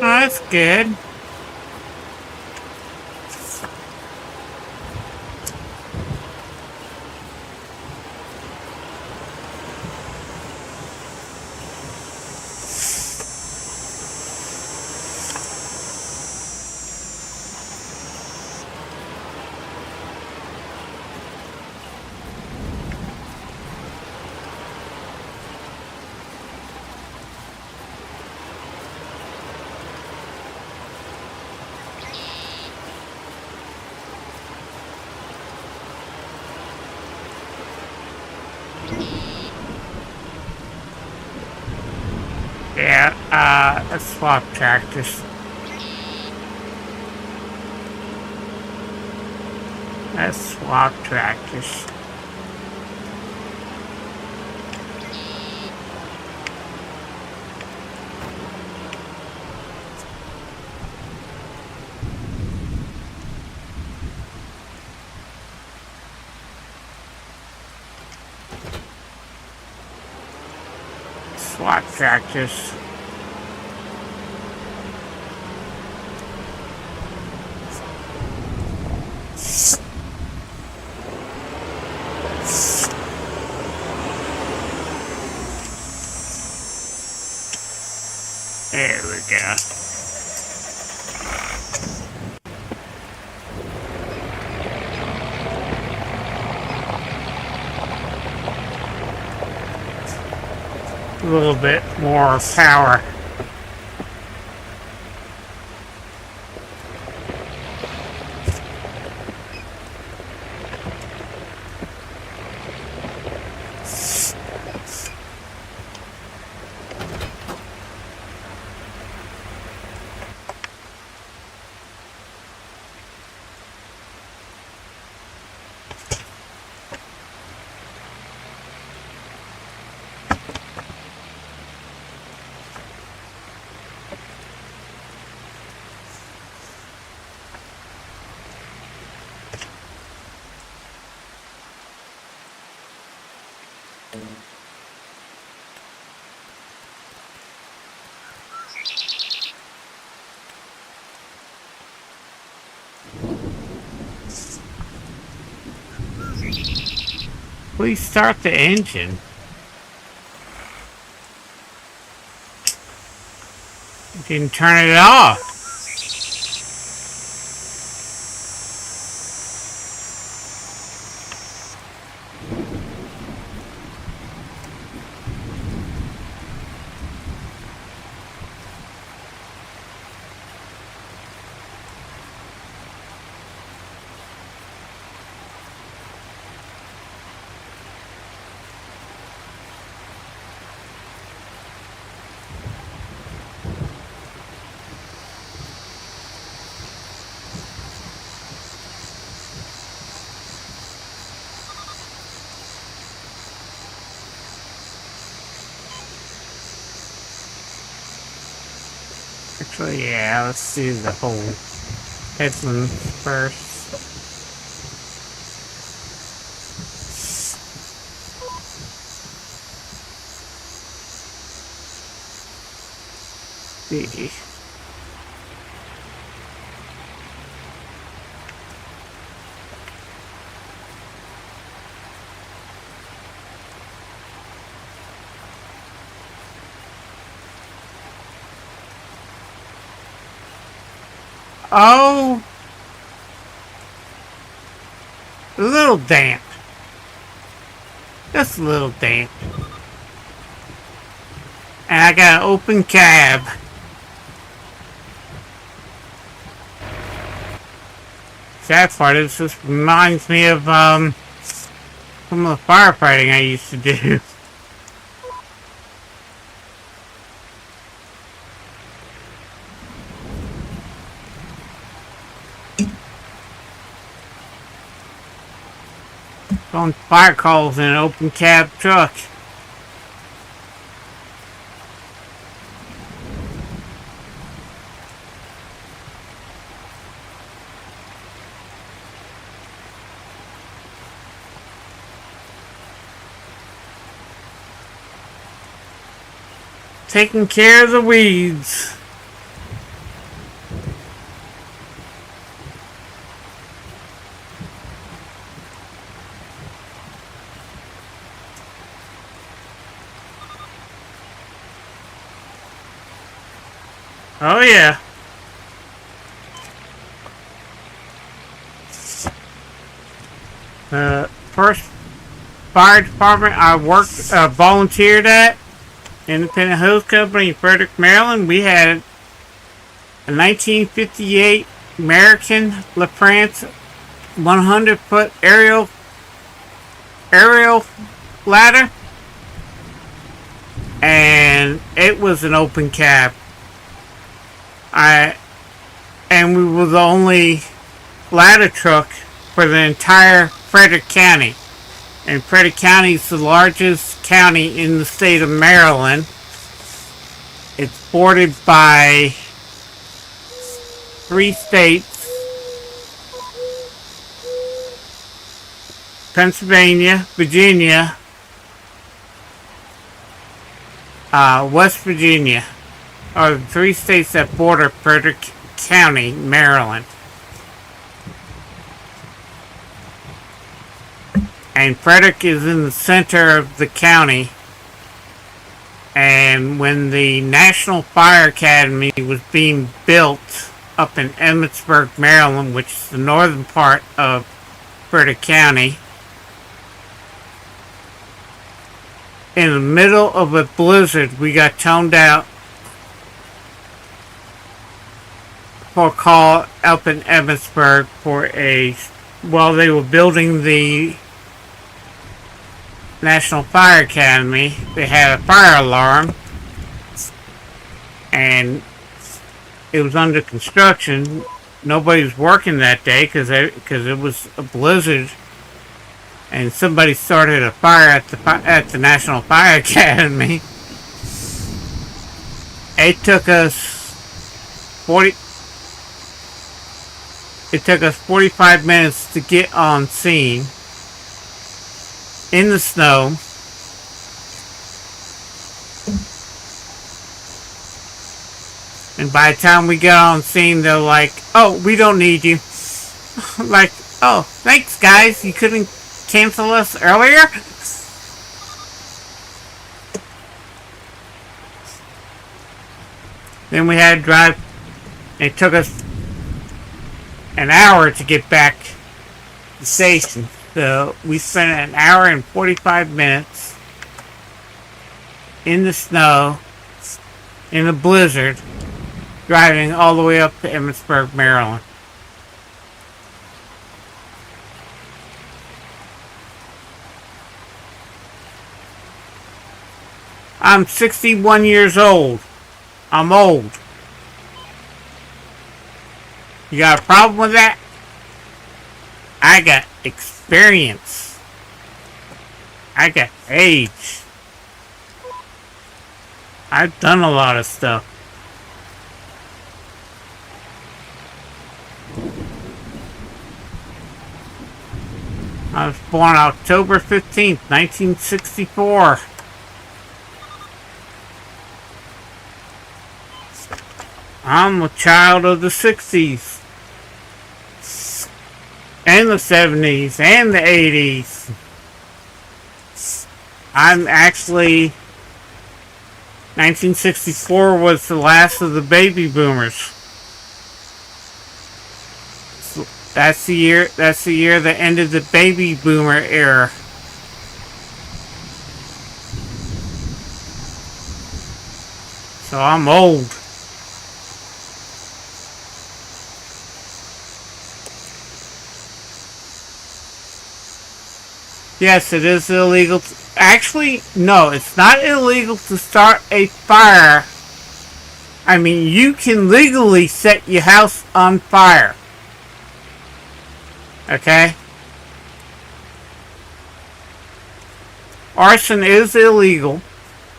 Oh, that's good. Yeah, let's swap tractors. Let's swap tractors. Swap tractors. There we go. A little bit more power. Please start the engine. You can turn it off. Actually, yeah, let's do the whole headlands first. See. Oh, a little damp. Just a little damp. And I got an open cab. Sad part is this reminds me of some of the firefighting I used to do. On fire calls in an open cab truck. Taking care of the weeds. Oh yeah. First fire department I worked, volunteered at, Independent Hose Company in Frederick, Maryland. We had a 1958 American LaFrance 100-foot aerial ladder, and it was an open cab. And we were the only ladder truck for the entire Frederick County. And Frederick County is the largest county in the state of Maryland. It's bordered by 3 states: Pennsylvania, Virginia, West Virginia. Are the 3 states that border Frederick County, Maryland. And Frederick is in the center of the county. And when the National Fire Academy was being built up in Emmitsburg, Maryland, which is the northern part of Frederick County, in the middle of a blizzard, we got toned out for a call up in Emmitsburg while they were building the National Fire Academy. They had a fire alarm, and it was under construction. Nobody was working that day because it was a blizzard, and somebody started a fire at the National Fire Academy. It took us 45 minutes to get on scene in the snow. And by the time we got on scene, they're like, "Oh, we don't need you." Like, "Oh, thanks guys, you couldn't cancel us earlier?" Then we had to drive. It took us an hour to get back to the station. So we spent an hour and 45 minutes in the snow, in a blizzard, driving all the way up to Emmitsburg, Maryland. I'm 61 years old. I'm old. You got a problem with that? I got experience. I got age. I've done a lot of stuff. I was born October 15th, 1964. I'm a child of the 60s. And the 70s. And the 80s. I'm actually... 1964 was the last of the baby boomers. That's the year that ended the baby boomer era. So I'm old. Yes, it is illegal. Actually, no, it's not illegal to start a fire. I mean, you can legally set your house on fire. Okay? Arson is illegal,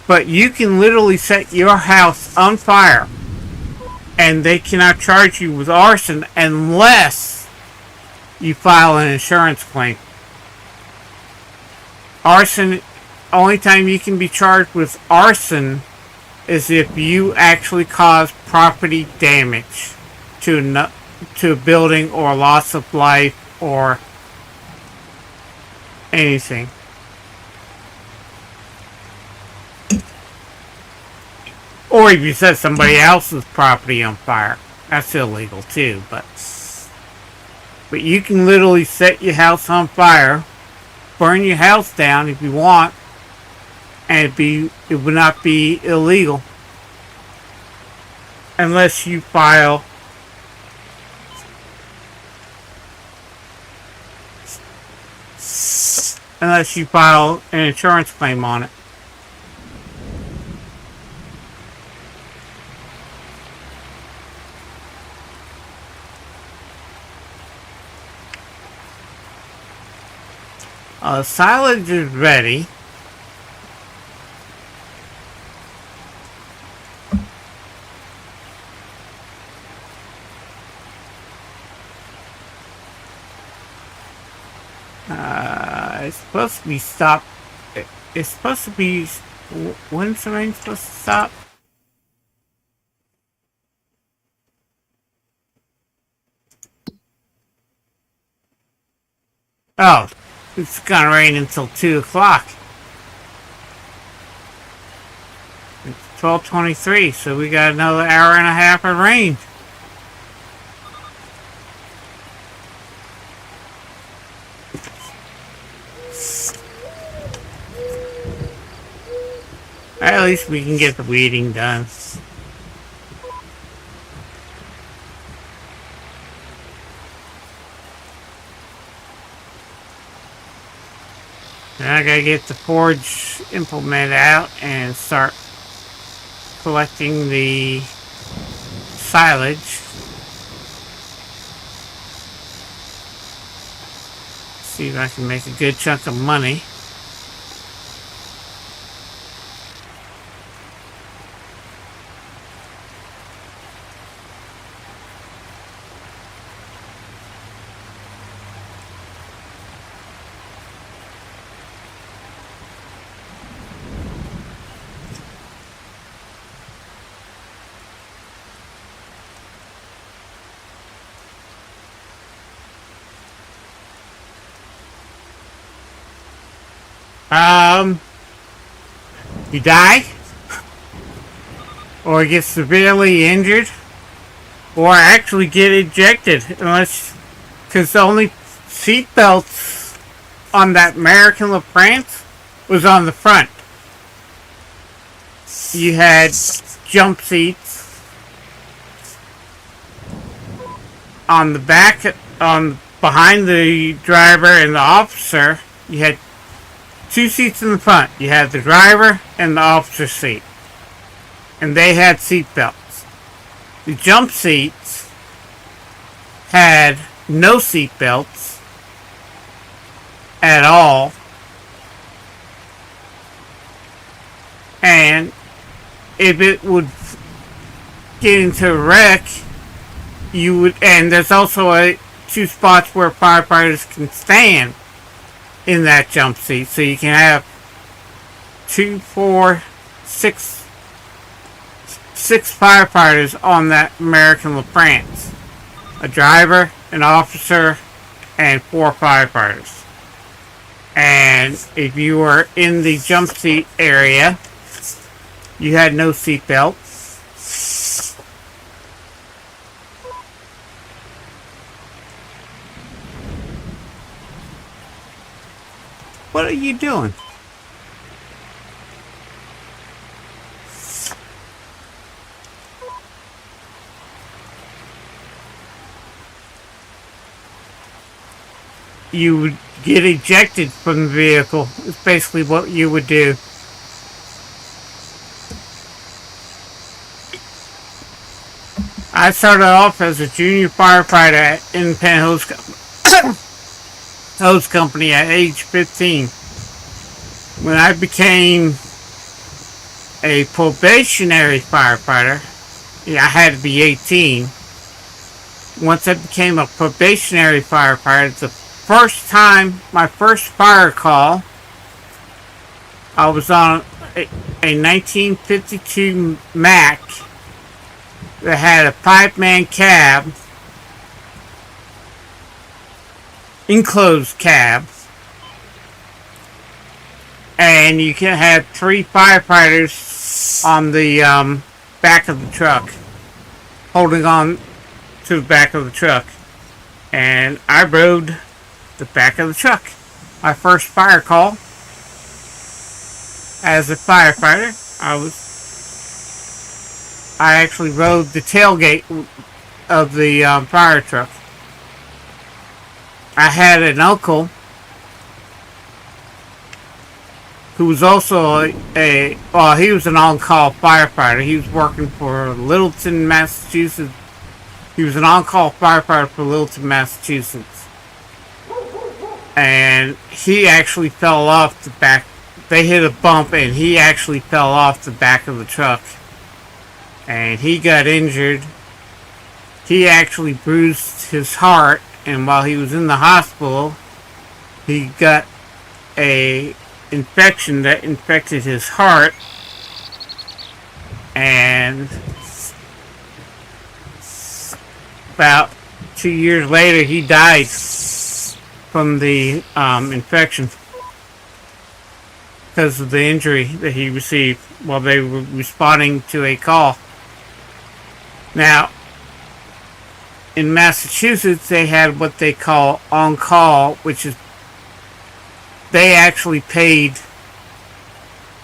but you can literally set your house on fire. And they cannot charge you with arson unless you file an insurance claim. Arson, only time you can be charged with arson is if you actually cause property damage to a building or loss of life or anything. Or if you set somebody else's property on fire. That's illegal too, but you can literally set your house on fire, burn your house down if you want, and it would not be illegal unless you file an insurance claim on it. Silage is ready. It's supposed to be stopped. It's supposed to be... When's the rain supposed to stop? Oh, it's gonna rain until 2 o'clock. It's 12:23, so we got another hour and a half of rain. At least we can get the weeding done. Now I gotta get the forge implement out and start collecting the silage. See if I can make a good chunk of money. You die, or get severely injured, or actually get ejected, unless, because the only seat belts on that American LaFrance was on the front. You had jump seats on the back, behind the driver and the officer. You had 2 seats in the front. You had the driver and the officer's seat. And they had seat belts. The jump seats had no seat belts at all. And if it would get into a wreck, you would, and there's also 2 spots where firefighters can stand. in that jump seat. So you can have 2, 4, 6 firefighters on that American LaFrance. A driver, an officer, and 4 firefighters. And if you were in the jump seat area, you had no seatbelt. What are you doing? You would get ejected from the vehicle. It's basically what you would do. I started off as a junior firefighter at Independent Hose Company at age 15. When I became a probationary firefighter, I had to be 18. Once I became a probationary firefighter, the first time, my first fire call, I was on a 1952 Mack that had a 5-man cab, enclosed cab, and you can have 3 firefighters on the back of the truck, holding on to the back of the truck. And I rode the back of the truck. My first fire call as a firefighter, I actually rode the tailgate of the fire truck. I had an uncle who was also he was an on-call firefighter. He was working for Littleton, Massachusetts. He was an on-call firefighter for Littleton, Massachusetts. And he actually fell off the back. They hit a bump and he actually fell off the back of the truck. And he got injured. He actually bruised his heart, and while he was in the hospital, he got a infection that infected his heart, and about 2 years later he died from the infection because of the injury that he received while they were responding to a call. Now, in Massachusetts, they had what they call on-call, which is they actually paid.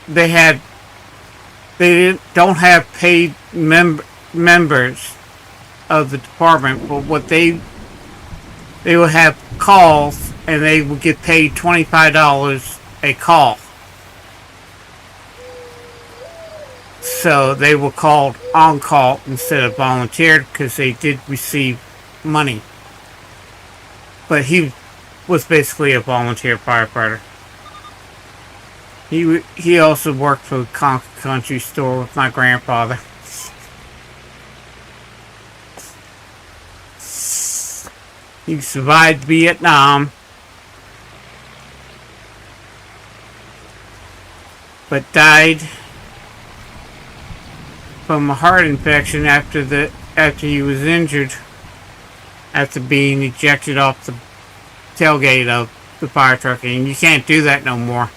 They don't have paid members of the department, but what they will have calls, and they will get paid $25 a call. So they were called on-call instead of volunteered because they did receive money. But he was basically a volunteer firefighter. He also worked for the Concord Country Store with my grandfather. He survived Vietnam, but died from a heart infection after he was injured after being ejected off the tailgate of the fire truck, and you can't do that no more.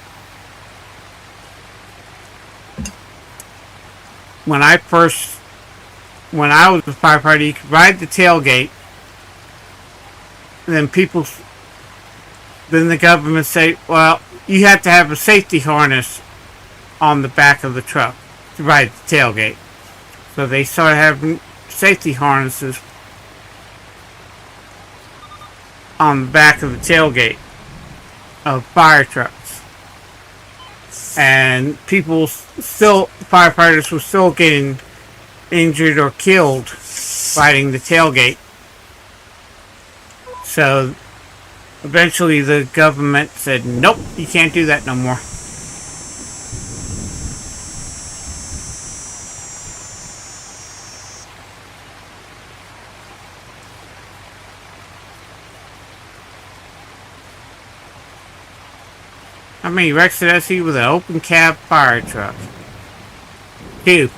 When I was a firefighter, you could ride the tailgate, and then the government say, well, you have to have a safety harness on the back of the truck to ride the tailgate. So they started having safety harnesses on the back of the tailgate of fire trucks. And firefighters were still getting injured or killed riding the tailgate. So eventually the government said, nope, you can't do that no more. How many wrecks did I see with an open cab fire truck? 2.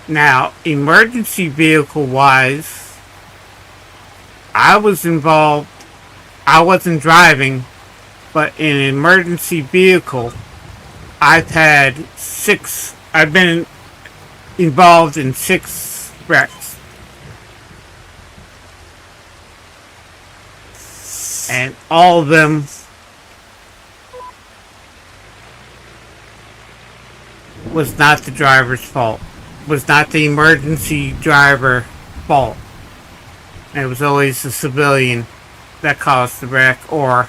Now, emergency vehicle wise, I was involved. I wasn't driving, but in an emergency vehicle, I've been involved in 6 wrecks. And all of them was not the driver's fault. Was not the emergency driver fault. It was always the civilian that caused the wreck. Or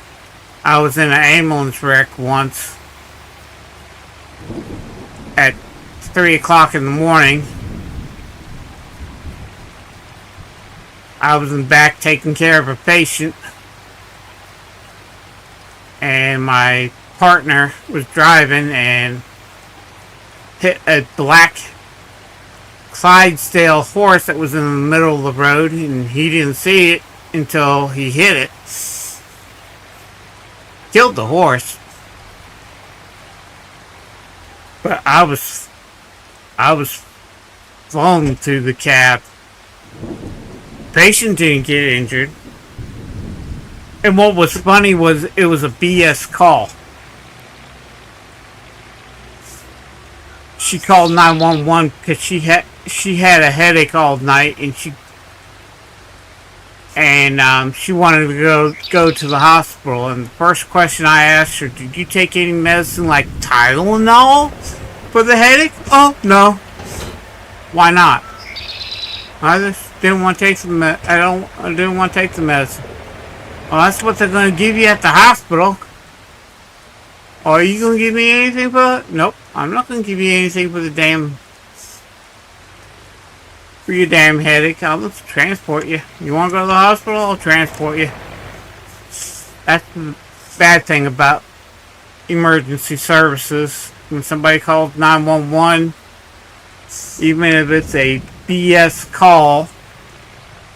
I was in an ambulance wreck once at 3 o'clock in the morning. I was in the back taking care of a patient, and my partner was driving and hit a black Clydesdale horse that was in the middle of the road, and he didn't see it until he hit it. Killed the horse. But I was flown to the cab. Patient didn't get injured. And what was funny was it was a BS call. She called 911 because she had a headache all night, and she wanted to go to the hospital. And the first question I asked her, did you take any medicine like Tylenol for the headache? Oh, no. Why not? I just didn't want to take I didn't want to take the medicine. Well, that's what they're going to give you at the hospital. Are you going to give me anything for it? Nope. I'm not going to give you anything for your damn headache. I'll just transport you. You want to go to the hospital? I'll transport you. That's the bad thing about emergency services. When somebody calls 911, even if it's a BS call,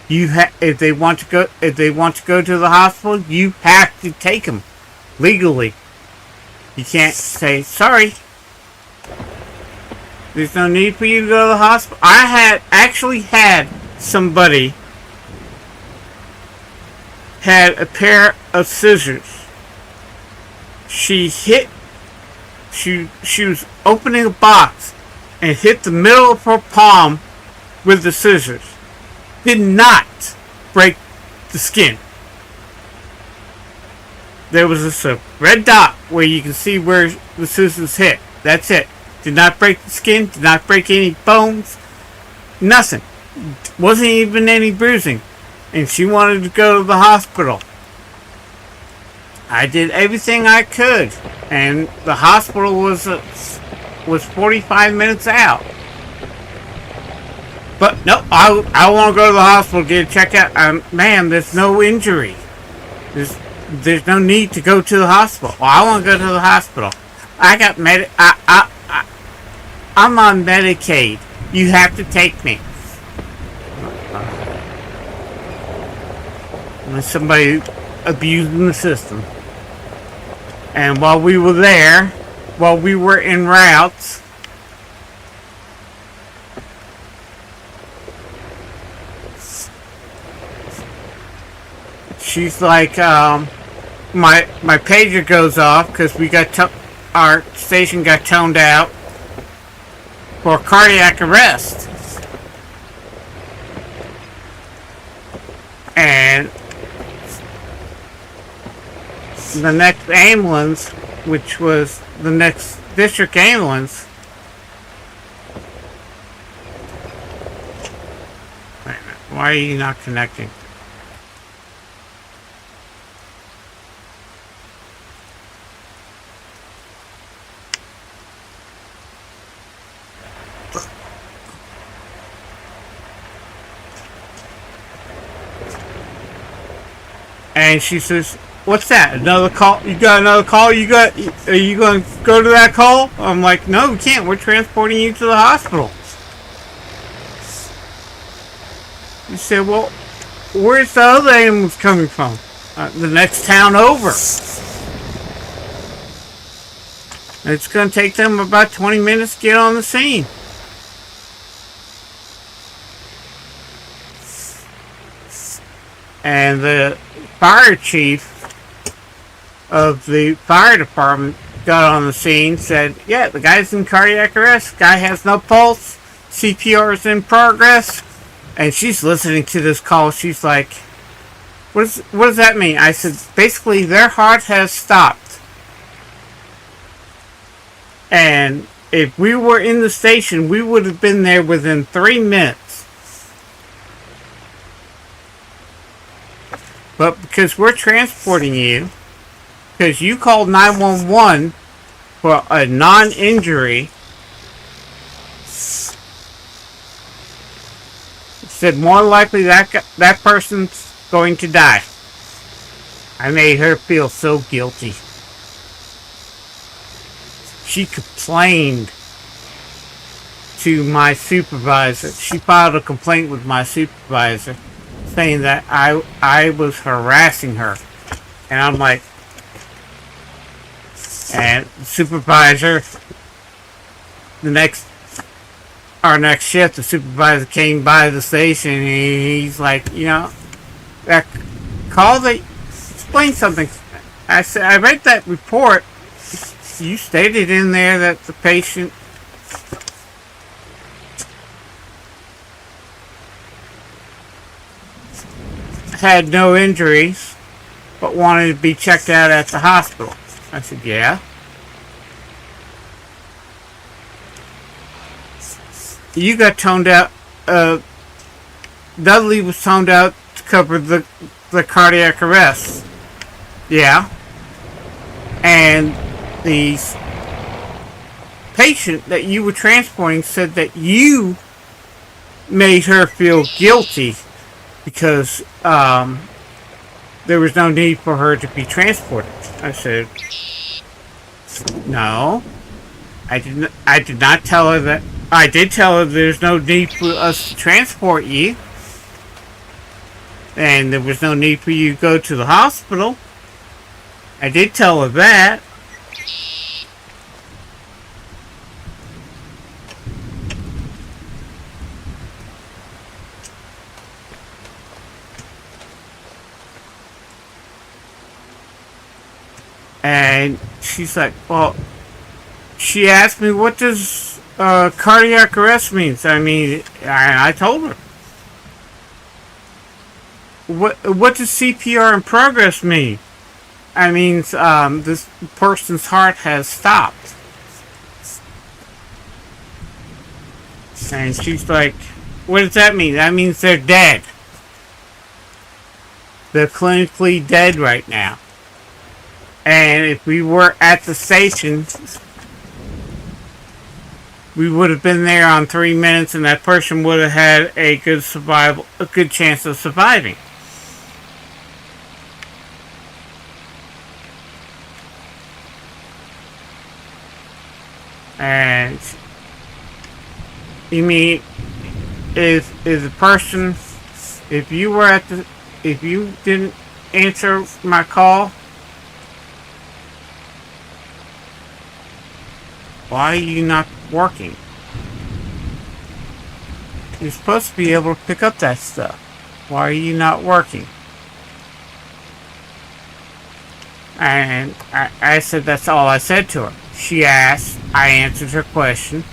if they want to go to the hospital, you have to take them legally. You can't say sorry. There's no need for you to go to the hospital. I actually had somebody had a pair of scissors. She was opening a box and hit the middle of her palm with the scissors. Did not break the skin. There was just a red dot where you can see where the scissors hit. That's it. Did not break the skin. Did not break any bones. Nothing. Wasn't even any bruising. And she wanted to go to the hospital. I did everything I could. And the hospital was 45 minutes out. But no, I want to go to the hospital, get a checkup. Ma'am, there's no injury. There's no need to go to the hospital. Well, I want to go to the hospital. I got I'm on Medicaid. You have to take me. And somebody abusing the system. And while we were there, while we were en route, she's like, my pager goes off because we got our station got toned out for cardiac arrest. And the next ambulance, which was the next district ambulance, wait a minute, why are you not connecting? And she says, what's that? Another call? You got another call? Are you going to go to that call? I'm like, no, we can't. We're transporting you to the hospital. He said, well, where's the other ambulance coming from? The next town over. It's going to take them about 20 minutes to get on the scene. And the fire chief of the fire department got on the scene, said, yeah, the guy's in cardiac arrest, guy has no pulse, CPR is in progress. And she's listening to this call. She's like, what does that mean? I said, basically their heart has stopped. And if we were in the station, we would have been there within 3 minutes. But because we're transporting you, because you called 911 for a non-injury, said more likely that person's going to die. I made her feel so guilty. She complained to my supervisor. She filed a complaint with my supervisor saying that I was harassing her. And I'm like, and the supervisor, our next shift, the supervisor came by the station and he's like, you know, that call that explain something. I said, I read that report. You stated in there that the patient had no injuries but wanted to be checked out at the hospital. I said, yeah. You got toned out. Dudley was toned out to cover the cardiac arrest. Yeah. And the patient that you were transporting said that you made her feel guilty because there was no need for her to be transported. I said, no. I did not tell her that. I did tell her there's no need for us to transport you. And there was no need for you to go to the hospital. I did tell her that. And she's like, well, she asked me, what does cardiac arrest means? I mean, I told her. What does CPR in progress mean? I mean, this person's heart has stopped. And she's like, what does that mean? That means they're dead. They're clinically dead right now. And if we were at the station, we would have been there on 3 minutes, and that person would have had a good chance of surviving. And you mean, is a person, if you didn't answer my call, why are you not working? You're supposed to be able to pick up that stuff. Why are you not working? And I said that's all I said to her. She asked, I answered her question.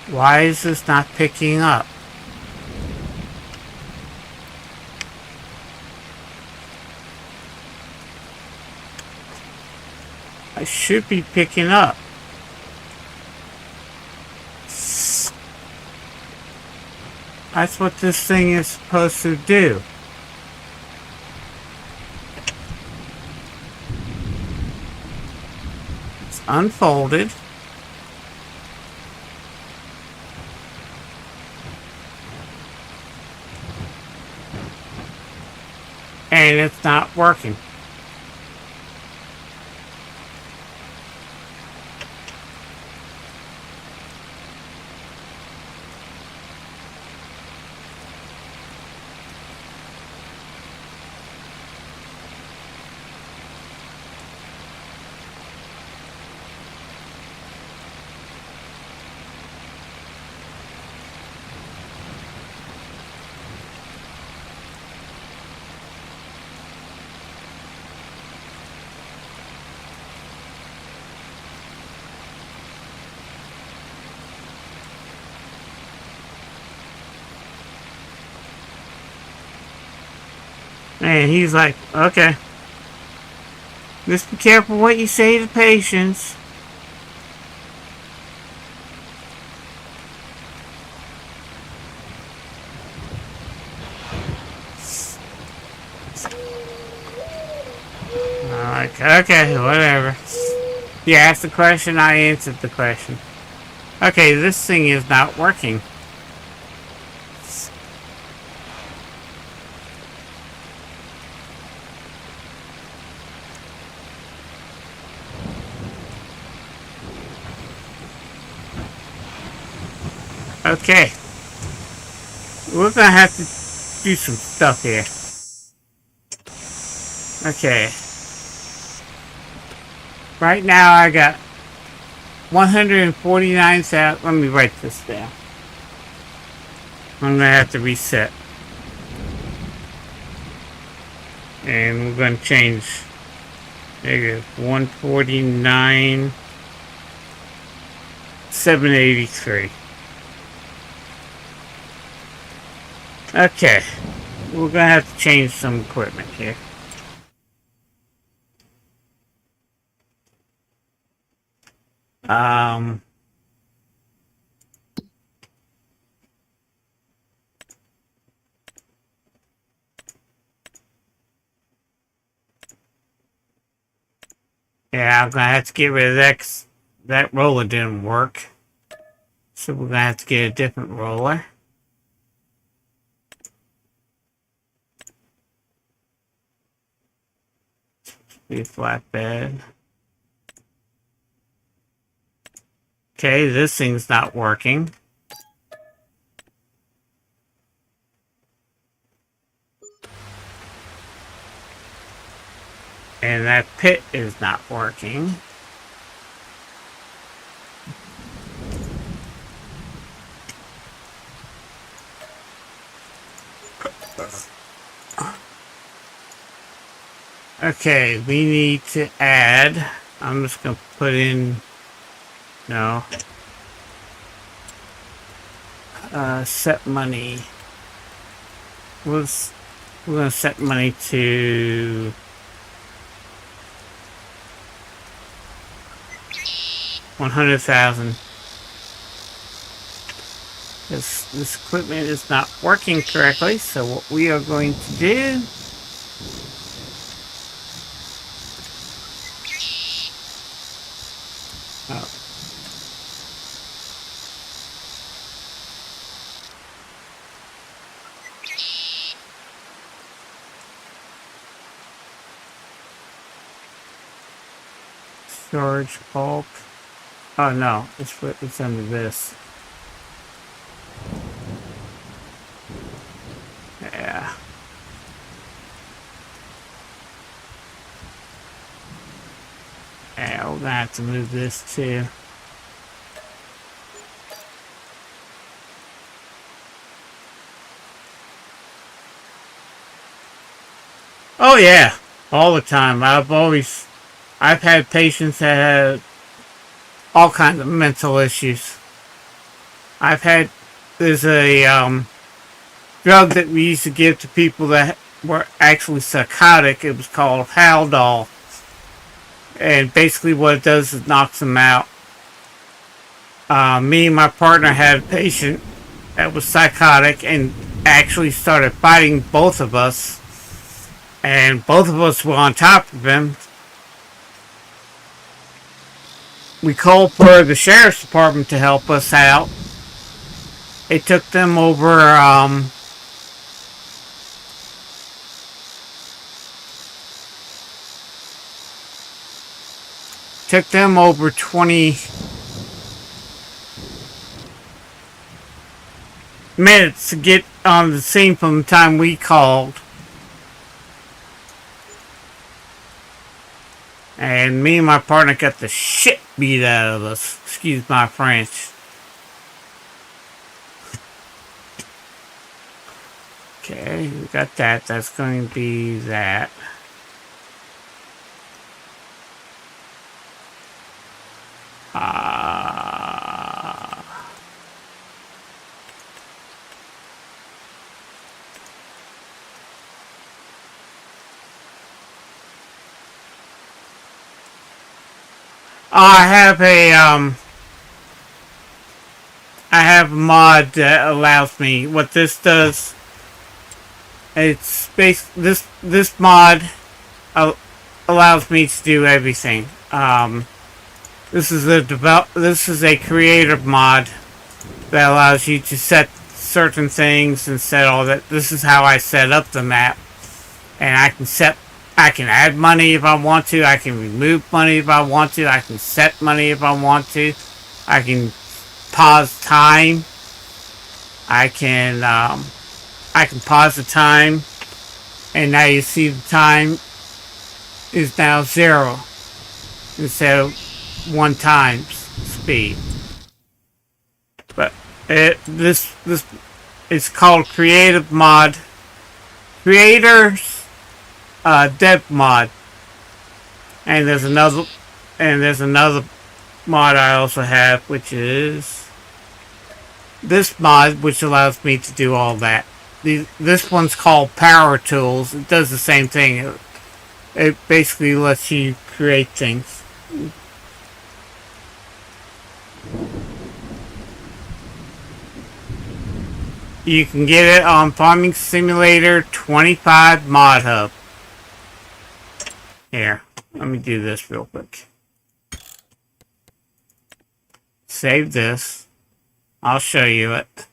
Why is this not picking up? I should be picking up. That's what this thing is supposed to do. It's unfolded. And it's not working. And he's like, okay. Just be careful what you say to patients. I'm like, okay, whatever. You asked the question, I answered the question. Okay, this thing is not working. Okay. We're gonna have to do some stuff here. Okay. Right now I got 149,000. Let me write this down. I'm gonna have to reset. And we're gonna change. There you go. 149,783. Okay. We're gonna have to change some equipment here. Yeah, I'm gonna have to get rid of that 'cause that roller didn't work. So we're gonna have to get a different roller. Be a flatbed. Okay, this thing's not working. And that pit is not working. Okay, we need to add. I'm just gonna put in. No. Set money. We're gonna set money to 100,000. This equipment is not working correctly, so what we are going to do. Oh. Storage bulk. Oh no, it's under this. Yeah. Yeah, we're gonna have to move this too. Oh yeah, all the time. I've had patients that have all kinds of mental issues. There's a drug that we used to give to people that were actually psychotic. It was called Haldol. And basically what it does is knocks them out. Me and my partner had a patient that was psychotic and actually started fighting both of us. And both of us were on top of him. We called for the sheriff's department to help us out. It took them over took them over 20 minutes to get on the scene from the time we called. And me and my partner got the shit beat out of us. Excuse my French. Okay, we got that. That's going to be that. I have a mod that allows me. What this does, it's this mod allows me to do everything. This is a creative mod that allows you to set certain things and set all that. This is how I set up the map, and I can add money if I want to. I can remove money if I want to. I can set money if I want to. I can pause time. I can pause the time, and now you see the time is now 0 instead of 1 times speed. But this is called creative mod. Creators dev mod. And there's another mod I also have, which is this mod, which allows me to do all that. This one's called Power Tools. It does the same thing. It basically lets you create things. You can get it on Farming Simulator 25 Mod Hub. Here, let me do this real quick. Save this. I'll show you it.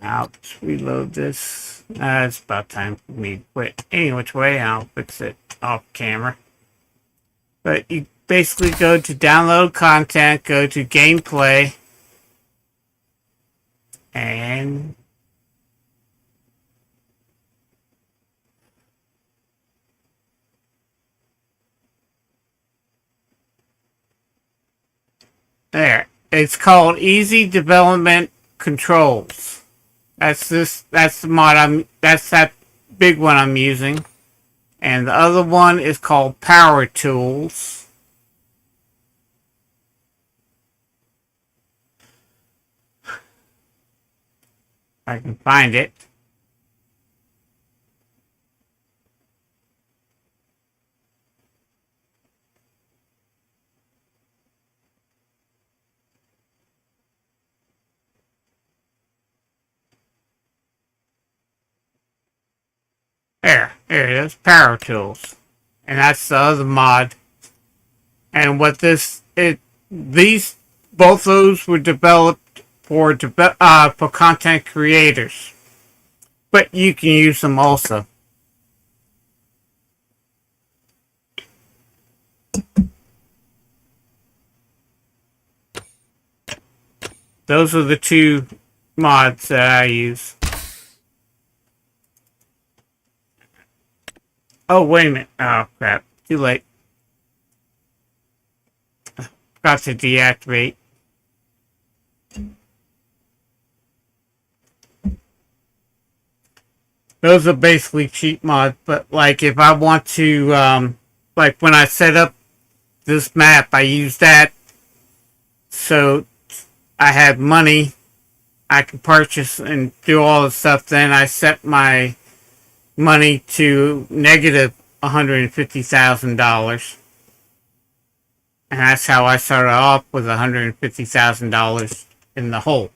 Now, let's reload this. It's about time for me to quit. Any which way, I'll fix it off camera. But you basically go to download content, go to gameplay, and there. It's called Easy Development Controls. That's the mod that's that big one I'm using. And the other one is called Power Tools. I can find it. Here it is, Power Tools. And that's the other mod. And what both those were developed for content creators. But you can use them also. Those are the two mods that I use. Oh, wait a minute. Oh, crap. Too late. Got to deactivate. Those are basically cheat mods, but like if I want to, like when I set up this map, I use that so I have money I can purchase and do all the stuff. Then I set my money to negative $150,000. And that's how I started off with $150,000 in the hole.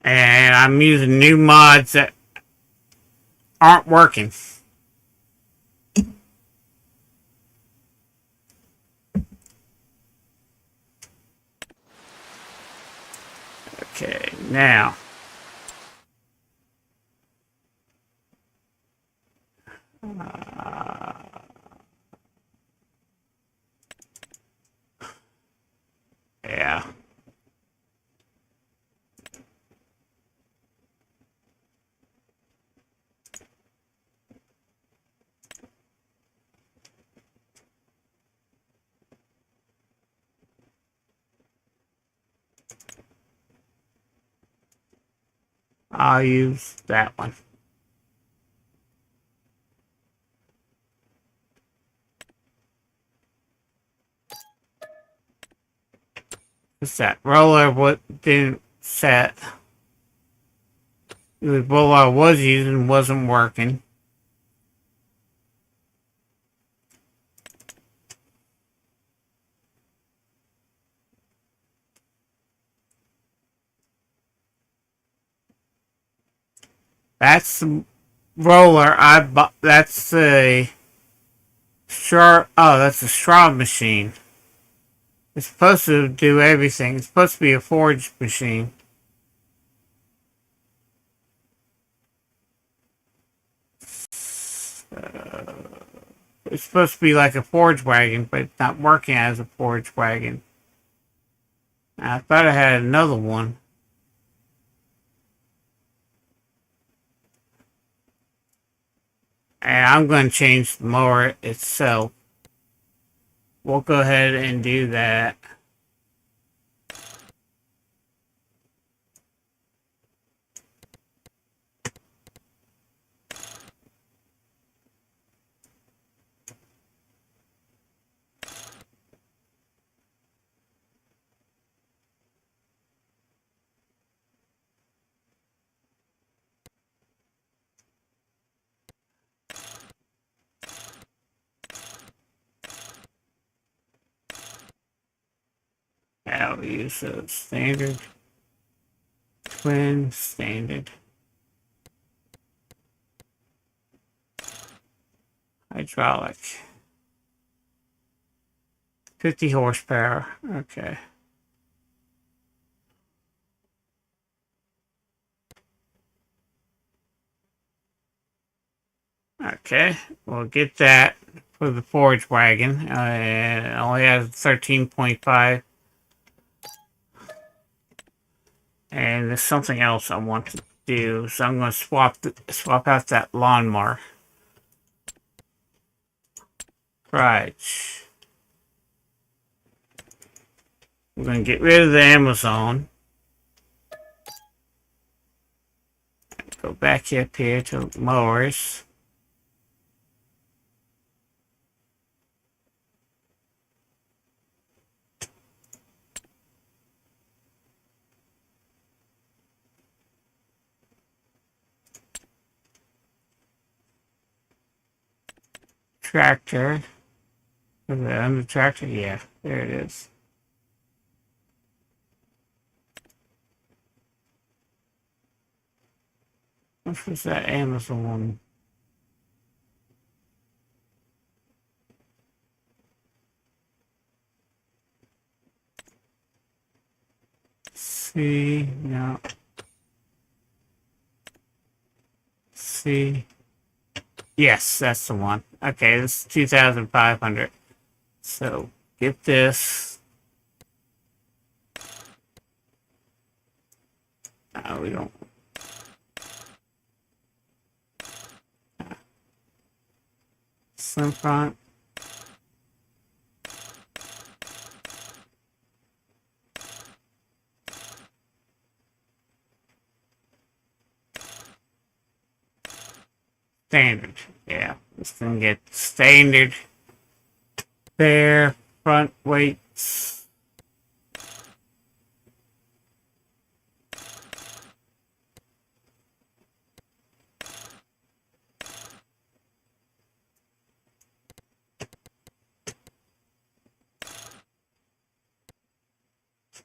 And I'm using new mods that aren't working. Okay, now. Yeah. I'll use that one. Because that roller didn't set. The roller I was using wasn't working. That's the roller I bought. That's a straw. Oh, that's a straw machine. It's supposed to do everything. It's supposed to be a forage machine. It's supposed to be like a forage wagon, but it's not working as a forage wagon. I thought I had another one. And I'm going to change the mower itself. We'll go ahead and do that. I'll use a standard, twin, standard, hydraulic, 50 horsepower. Okay. Okay, we'll get that for the forage wagon. It only has 13.5. And there's something else I want to do, so I'm going to swap out that lawnmower. Right. We're going to get rid of the Amazon. Go back up here to mowers. Tractor. Is it under tractor? Yeah, there it is. What was that Amazon? C, no. C. Yes, that's the one. Okay, this is 2,500. So, get this. We don't. Slim front. Standard. Yeah, this can get standard. There, front weights.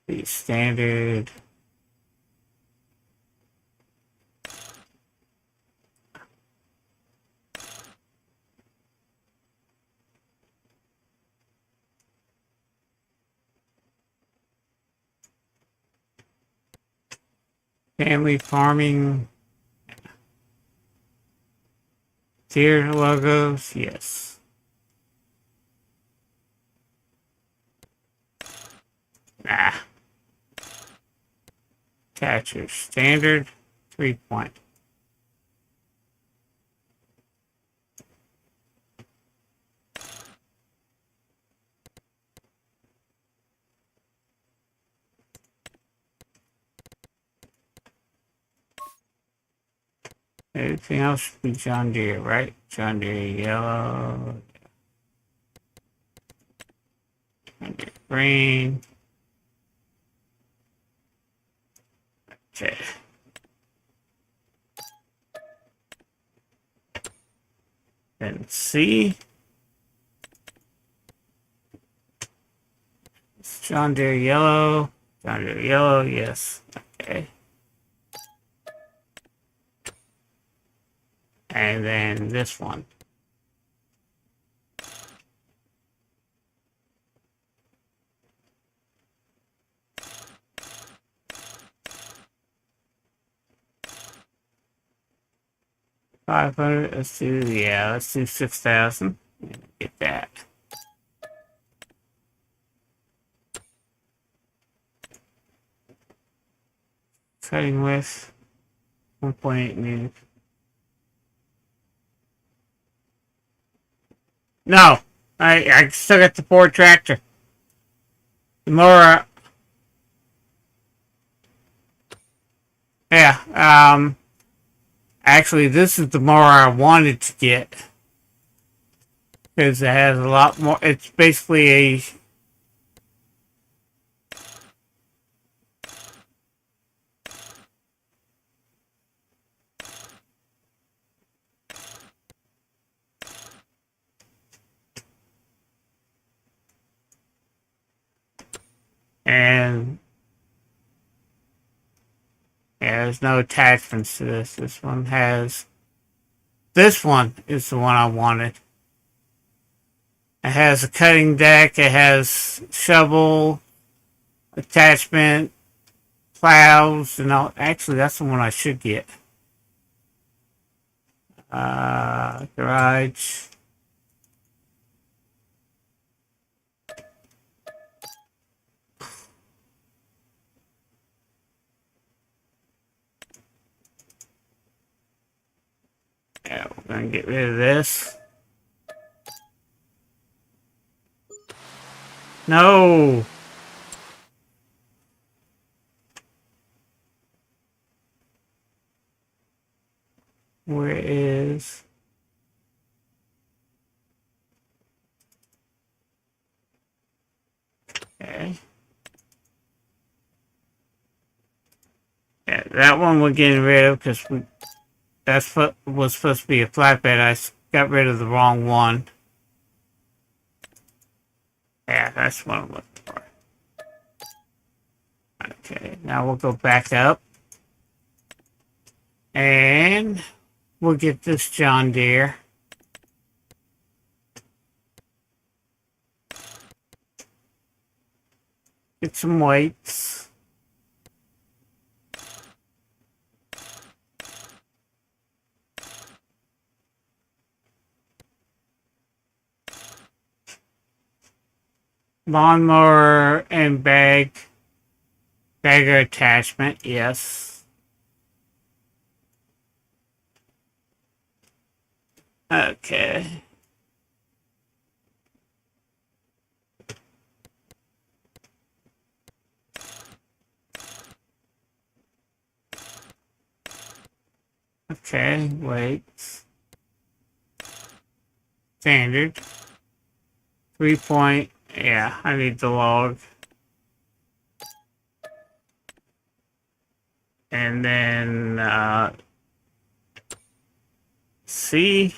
Be standard. Family farming. Deere logos, yes. Nah. Catcher standard 3-point. Everything else should be John Deere, right? John Deere yellow. John Deere green. Okay. And C. It's John Deere yellow. John Deere yellow, yes. Okay. And then this one. $500. Let's do, yeah, let's do 6,000. Get that. Cutting width 1.8 meters. No, I still got the Ford tractor. The mower. Yeah. Actually, this is the mower I wanted to get because it has a lot more. It's basically a. And yeah, there's no attachments to this. This one has. This one is the one I wanted. It has a cutting deck. It has shovel, attachment, plows, and all. Actually, that's the one I should get. Garage. Yeah, we're gonna get rid of this. No! Where is... Okay. Yeah, that one we're getting rid of because that's what was supposed to be a flatbed. I got rid of the wrong one. Yeah, that's what I'm looking for. Okay, now we'll go back up. And we'll get this John Deere. Get some weights. Lawnmower and bagger attachment, yes. Okay. Okay, weights. Standard. 3-point. Yeah, I need the log. And then, C.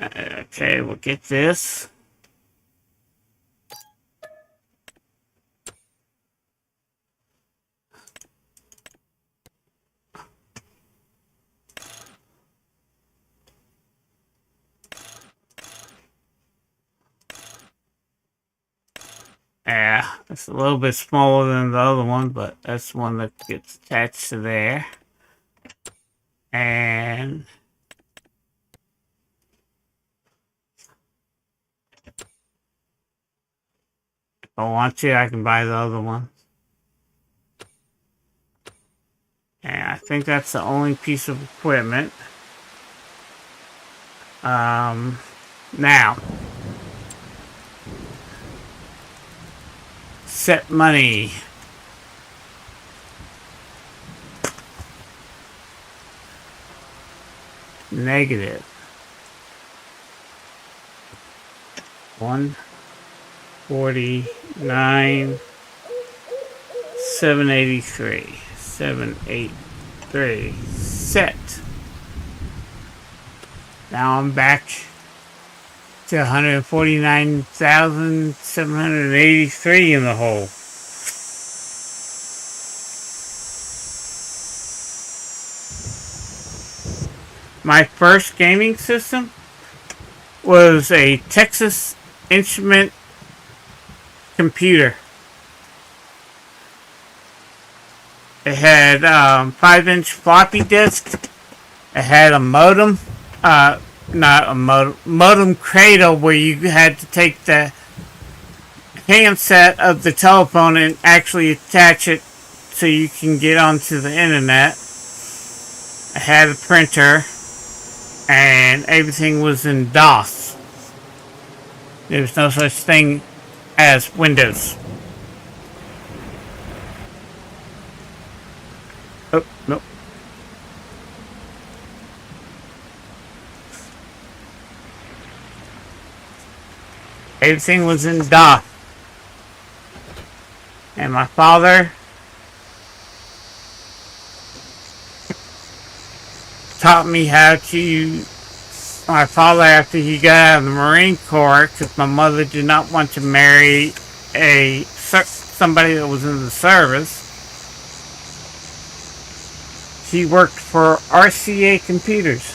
Okay, we'll get this. Yeah, it's a little bit smaller than the other one, but that's the one that gets attached to there. And if I want to, I can buy the other one. And I think that's the only piece of equipment. Now, set money. Negative. 149, 783, 783, set. Now I'm back to 149,783 in the hole. My first gaming system was a Texas Instrument computer. It had 5-inch floppy disk. It had a modem. Not a modem cradle where you had to take the handset of the telephone and actually attach it so you can get onto the internet. I had a printer, and everything was in DOS. There was no such thing as Windows. Oh, nope. Everything was in DOS. And my father taught me how to. My father, after he got out of the Marine Corps, because my mother did not want to marry somebody that was in the service, she worked for RCA Computers.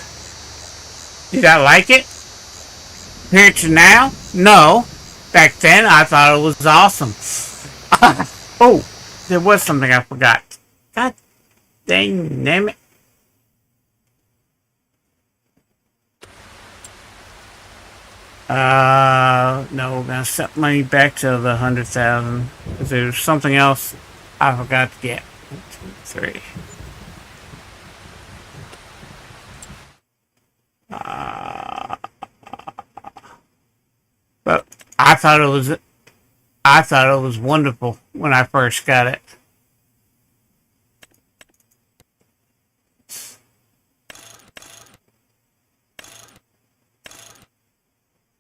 Did I like it? Compared to now? No. Back then, I thought it was awesome. Oh, there was something I forgot. God dang it. No, we're gonna set money back to the 100,000 because there's something else I forgot to get. 1, 2, 3. But I thought it was wonderful when I first got it.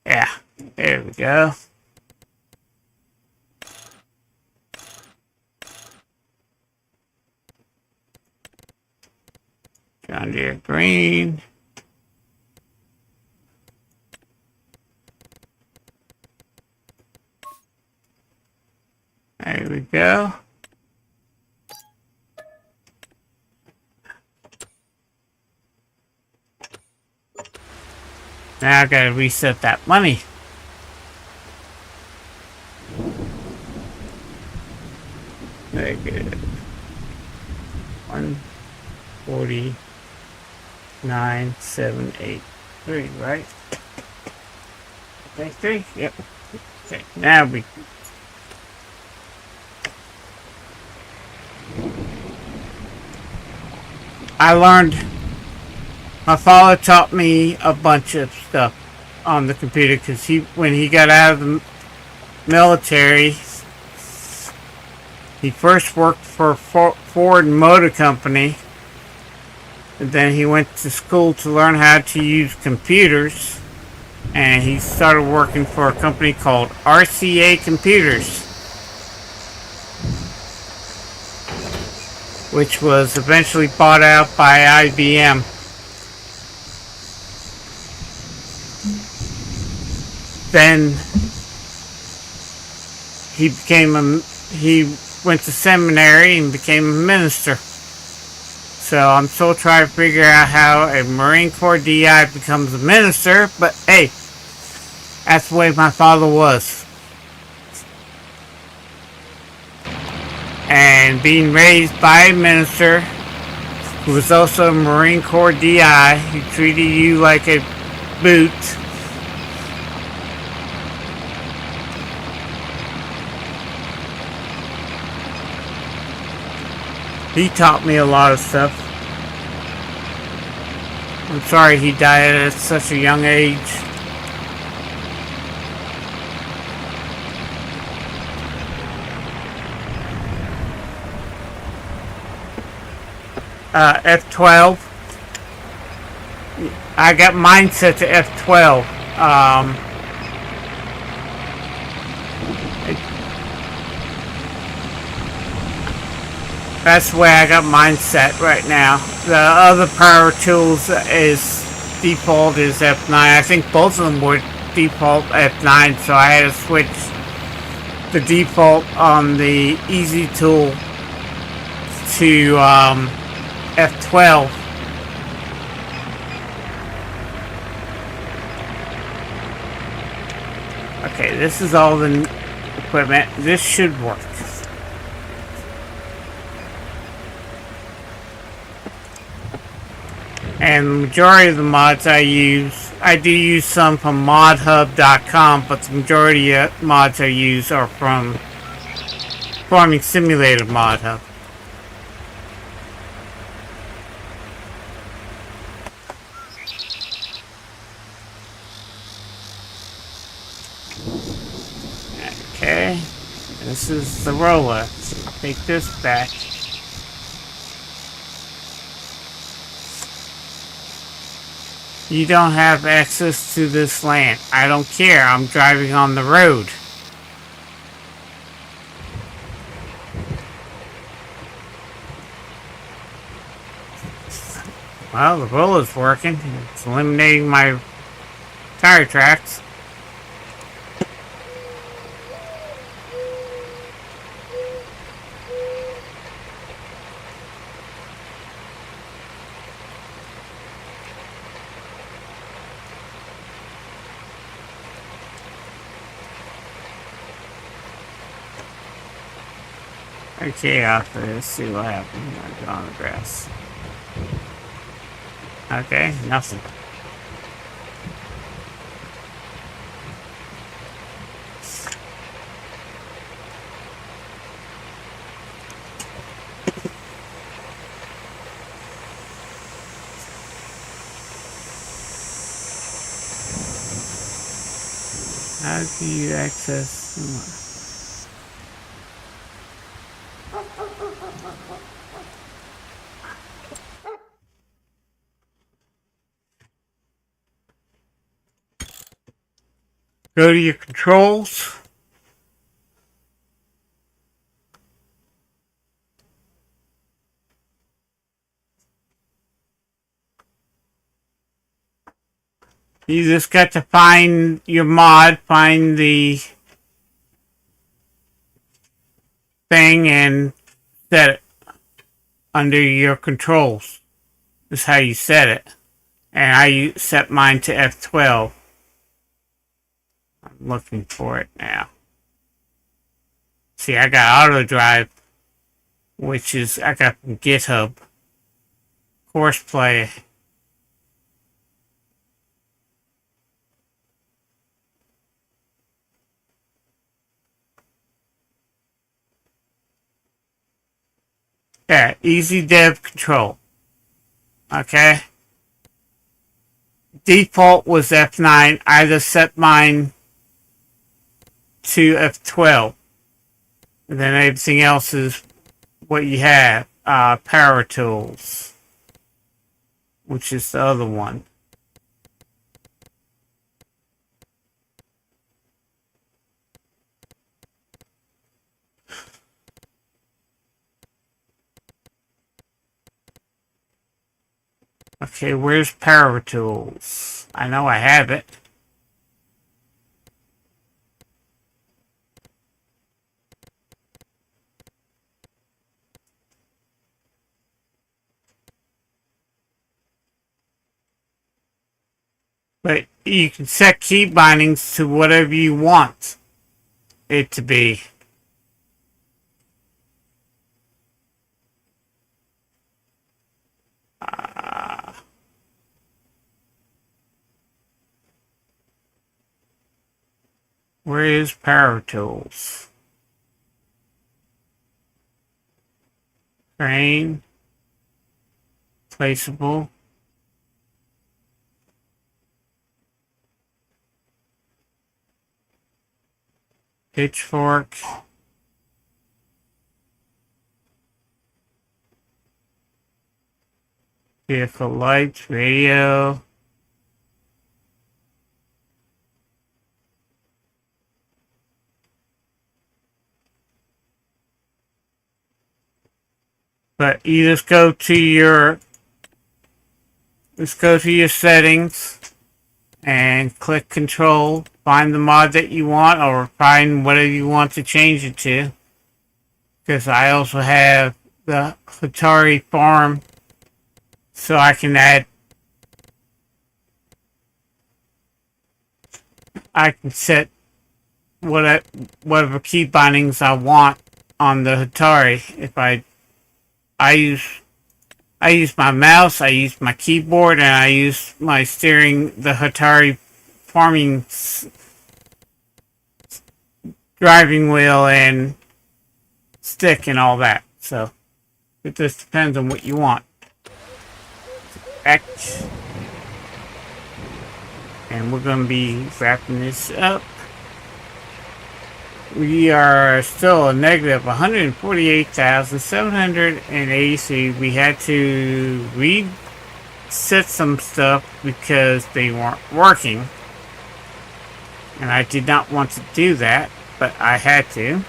Yeah, there we go. John Deere green. There we go. Now I gotta reset that money. Very good. 149,783, right? Okay, 3? Yep. Okay, now we. I learned. My father taught me a bunch of stuff on the computer because when he got out of the military, he first worked for Ford Motor Company, and then he went to school to learn how to use computers, and he started working for a company called RCA Computers, which was eventually bought out by IBM. Then he went to seminary and became a minister. So I'm still trying to figure out how a Marine Corps DI becomes a minister, but hey, that's the way my father was. And being raised by a minister who was also a Marine Corps DI, who treated you like a boot. He taught me a lot of stuff. I'm sorry he died at such a young age. F12. I got mine set to F12. That's the way I got mine set right now. The other power tools is default is F9. I think both of them were default F9, so I had to switch the default on the easy tool to F12. Okay, this is all the equipment. This should work. And the majority of the mods I do use some from modhub.com, but the majority of mods I use are from Farming Simulator Mod Hub. Okay, this is the roller. So take this back. You don't have access to this land. I don't care. I'm driving on the road. Well, the roller's working. It's eliminating my tire tracks. Okay, after this, see what happens. I go on the grass. Okay, nothing. How do you access? Go to your controls. You just got to find your mod, find the thing, and set it under your controls. This is how you set it. And I set mine to F12. I'm looking for it now. See, I got auto drive, which is I got from GitHub. Courseplay. Yeah, easy dev control. Okay. Default was F9. I just set mine to F12. And then everything else is what you have. Power tools, which is the other one. Okay, where's power tools? I know I have it. But you can set key bindings to whatever you want it to be. Where is power tools? Crane. Placeable. Pitchfork. Vehicle lights, radio. But you just go to your settings and click control, find the mod that you want, or find whatever you want to change it to. Because I also have the Hatari farm, so I can set whatever key bindings I want on the Hatari. If I use my mouse, I use my keyboard, and I use my steering, the Hatari farming driving wheel and stick and all that. So it just depends on what you want. X. And we're going to be wrapping this up. We are still a negative 148,783. We had to reset some stuff because they weren't working. And I did not want to do that, but I had to.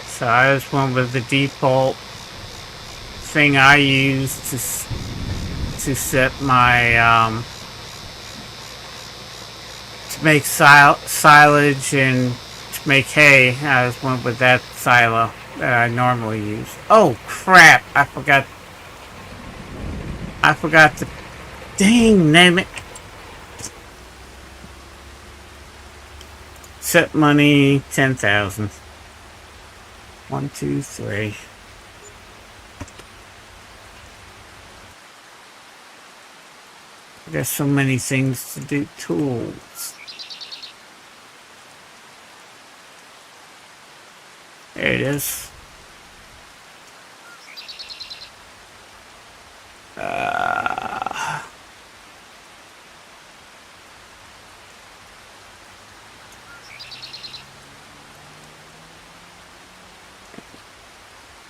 So I just went with the default thing I use to set my to make silage and to make hay. I just went with that silo that I normally use. Oh crap! I forgot the dang name it. Set money 10,000. 1, 2, 3. There's so many things to do. Tools. There it is.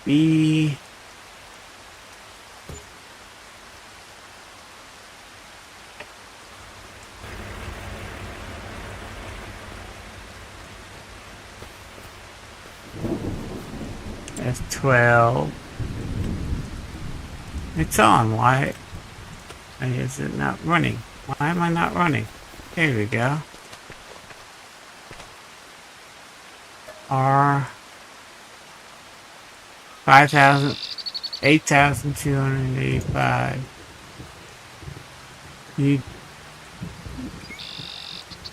B. That's 12. It's on. Why is it not running? Why am I not running? There we go. R. 5,000, 8,285.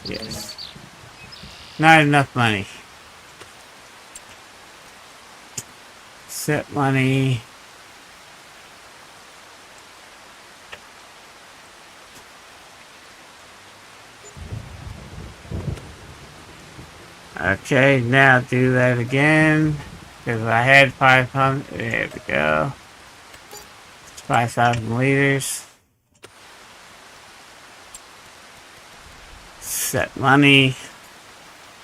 Yes. Not enough money. Set money. Okay, now do that again. Because I had 500. There we go. 5,000 liters. Set money.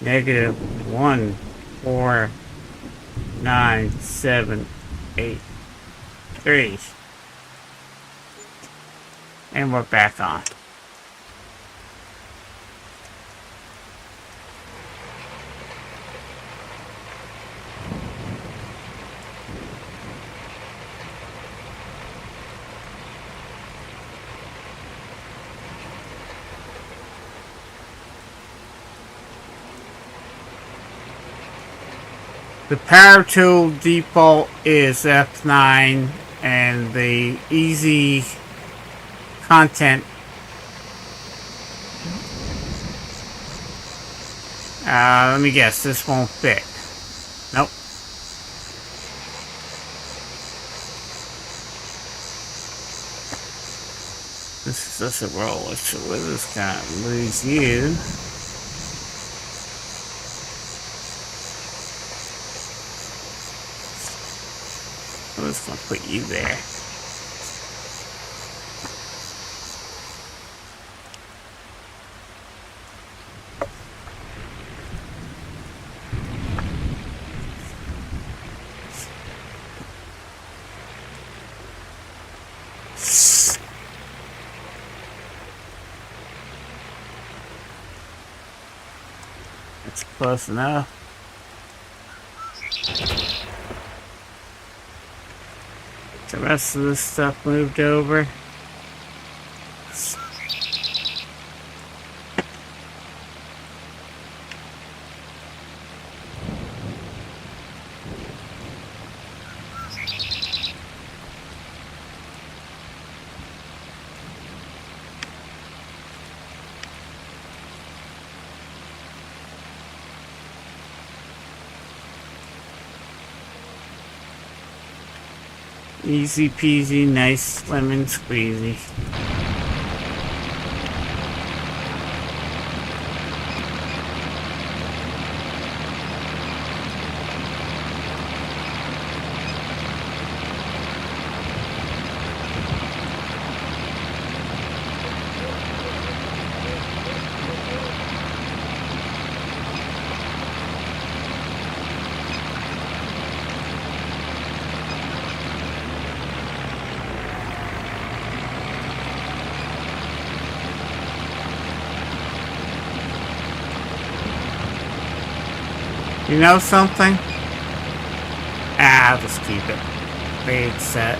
Negative 1,4,9,7,8,3. And we're back on. The power tool default is F9, and the easy content let me guess, this won't fit. Nope. This is just a roll. So we're just gonna lose you. I'm just gonna put you there. close enough. The rest of this stuff moved over. Easy peasy, nice lemon squeezy. You know something? I'll just keep it. Way it's set.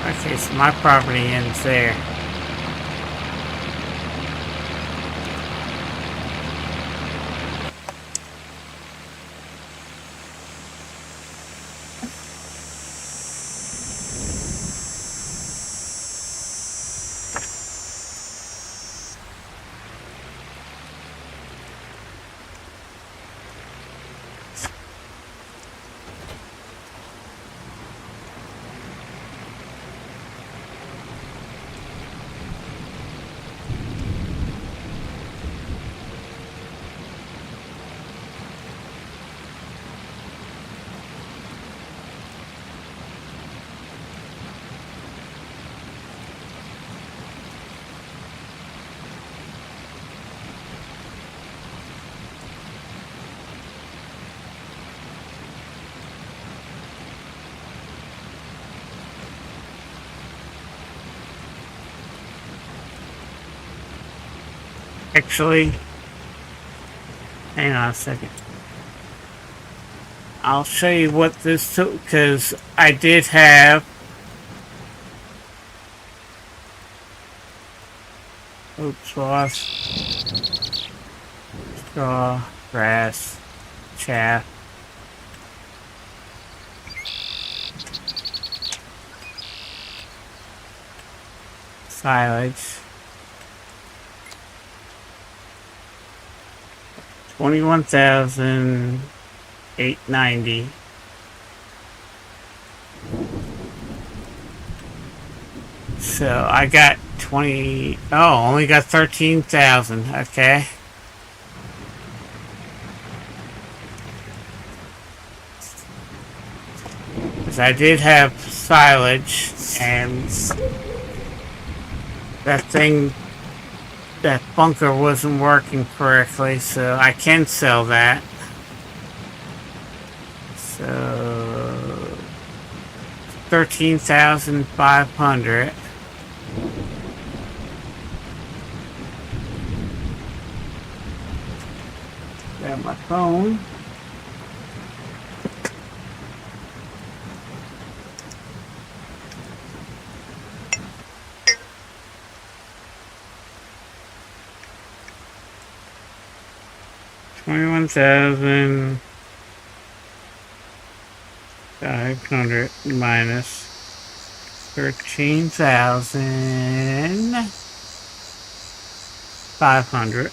Okay, so my property ends there. Actually, hang on a second. I'll show you what this took, because I did have... Oops, lost. Straw, grass, chaff. Silage. 21,890. So I got 20. Oh, only got 13,000. Okay. Because I did have silage, and that thing. That bunker wasn't working correctly, so I can sell that. So 13,500. Grab my phone. $21,500 minus 13,500.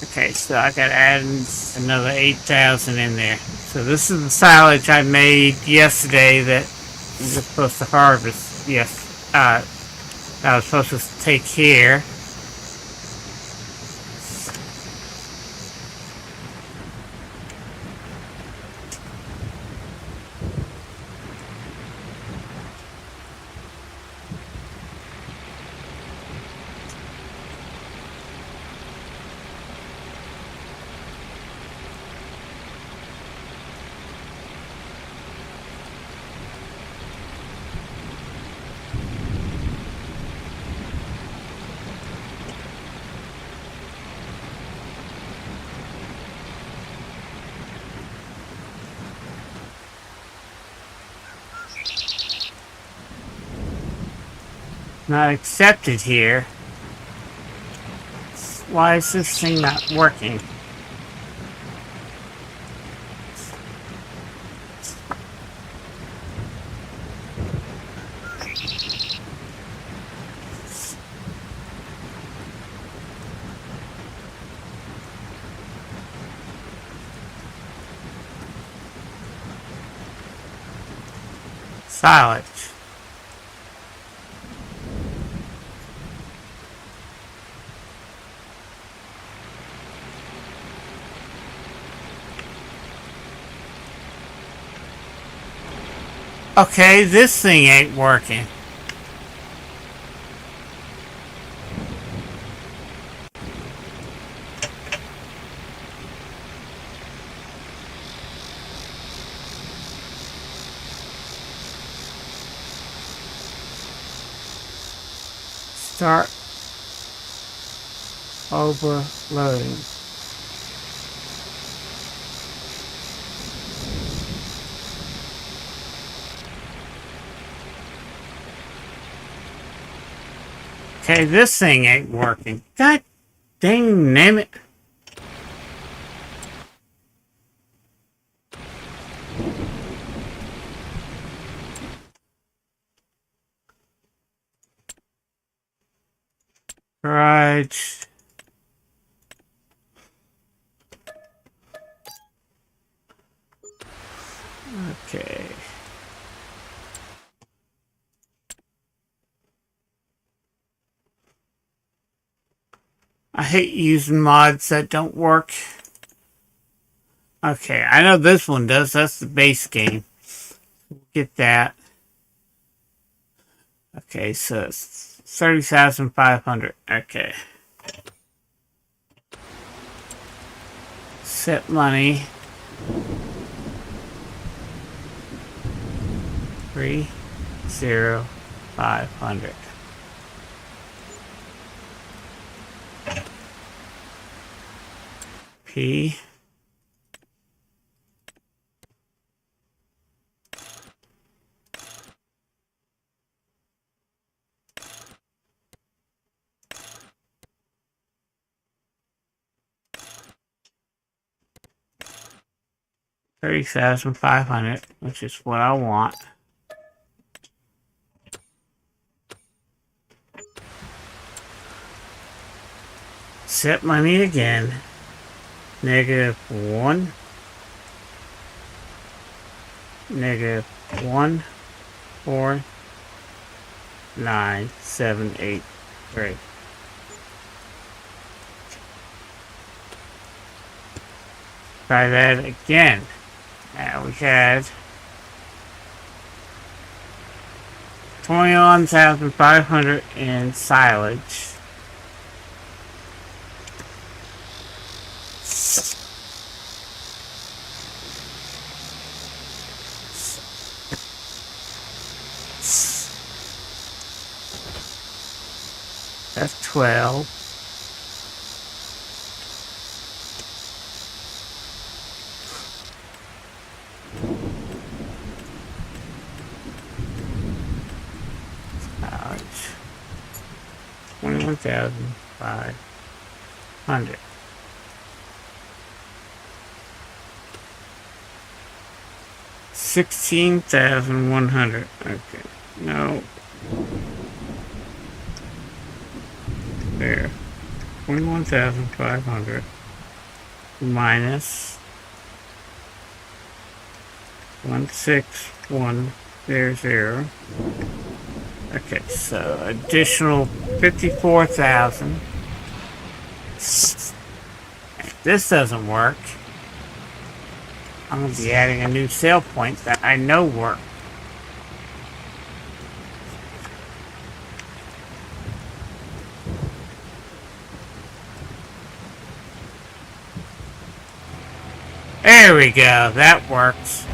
Okay, so I gotta add another 8,000 in there. So this is the silage I made yesterday that we were supposed to harvest. Yes, I was supposed to take here. not accepted here. Why is this thing not working? Silence. Okay, this thing ain't working. Start overloading. Okay, this thing ain't working. God dang name it. Right. Okay. I hate using mods that don't work. Okay, I know this one does. That's the base game. Get that. Okay, so it's 30,500. Okay. Set money. 3,0,500. P. $30,500, which is what I want. Set money again. -1. -1, 4, 9, 7, 8, 3. Try that again. Now we had 21,500 in silage. That's 12. Ouch. 21,500. $16,100. Okay. No. There. 21,500 minus 16100. Okay, so additional 54,000. If this doesn't work, I'm going to be adding a new sale point that I know works. There we go, that works.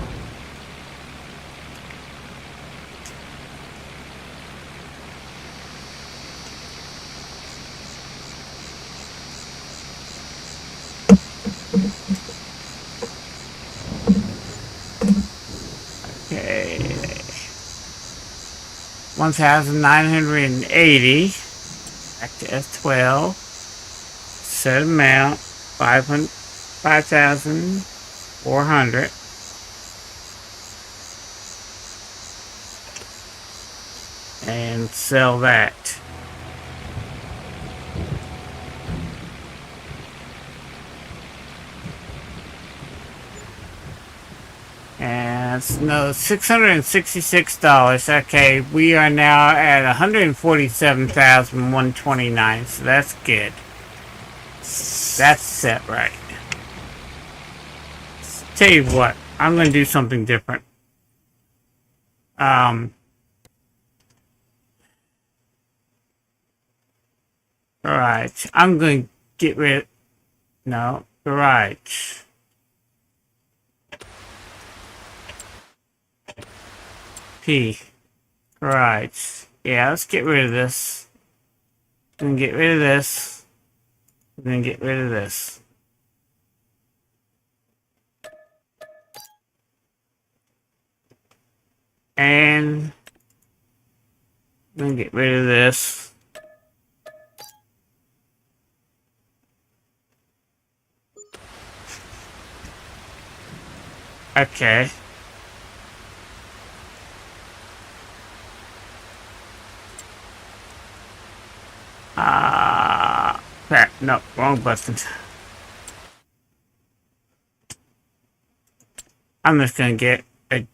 Okay. 1,980. Back to F12. Set amount 5,400. And sell that. And it's no $666. Okay, we are now at 147,129. So that's good. That's set right. Tell you what, I'm going to do something different. Alright, I'm going to get rid. No, right. P. Right. Yeah, let's get rid of this. Then get rid of this. Then get rid of this. And then get rid of this. Okay. Crap, no, wrong button. I'm just gonna get a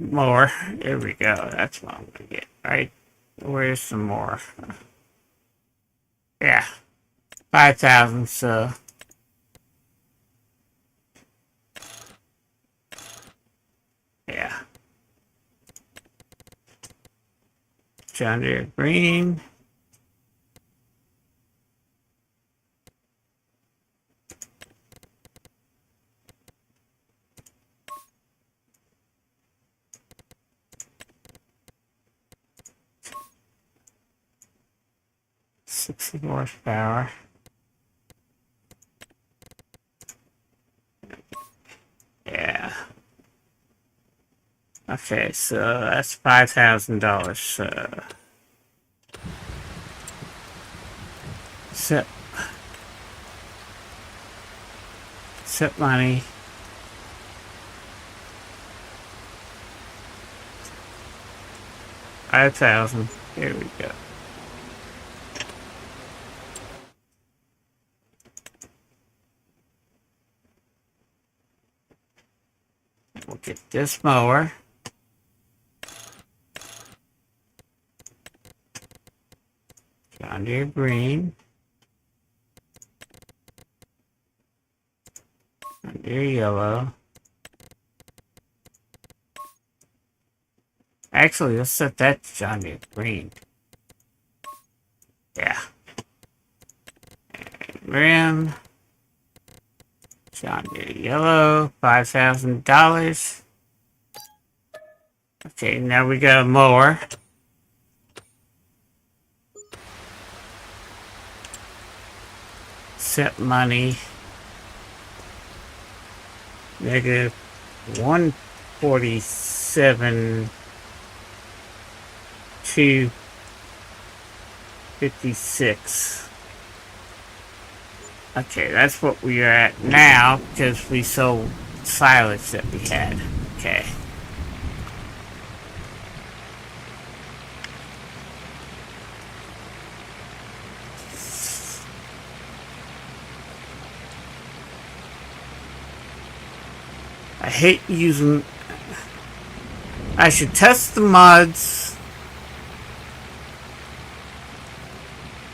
more. There we go. That's what I'm gonna get. Right? Where's some more? Yeah. 5,000, so. Yeah. John Deere green. Sixty horsepower. Yeah. Okay, so that's $5,000. Set money. $5,000. Here we go. We'll get this mower. John Deere green. John Deere yellow. Actually, let's set that to John Deere green. Yeah. And rim. John Deere yellow. $5,000. Okay, now we got a mower. Set money. Negative 147. 256. Okay, that's what we are at now because we sold silage that we had. Okay. I hate using. I should test the mods.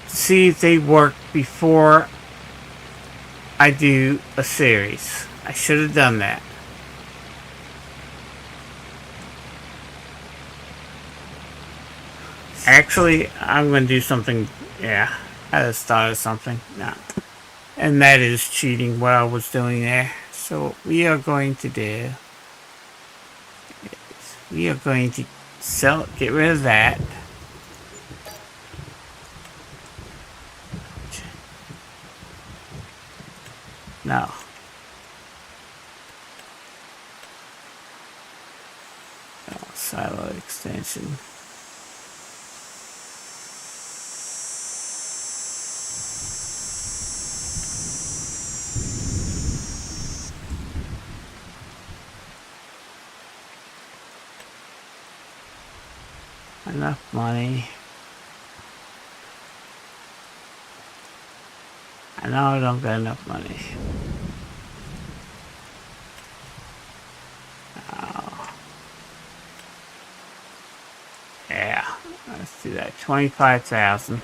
See if they work before I do a series. I should have done that. Actually, I'm going to do something. Yeah, I just thought of something. No. And that is cheating what I was doing there. So what we are going to do is we are going to get rid of that. No. Silo extension. enough money. I know I don't got enough money. Oh. Yeah, let's do that. 25,000.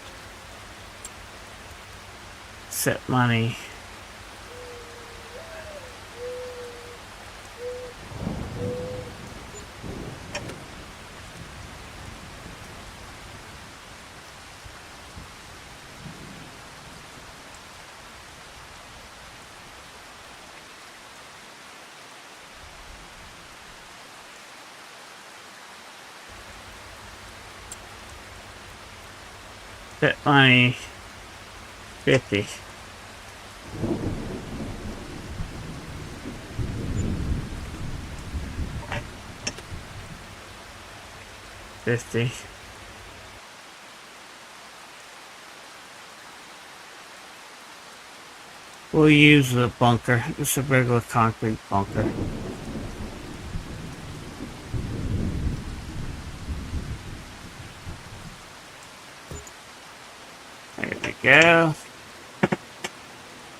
Set money. Set money. 50. We'll use a bunker, just a regular concrete bunker. There we go.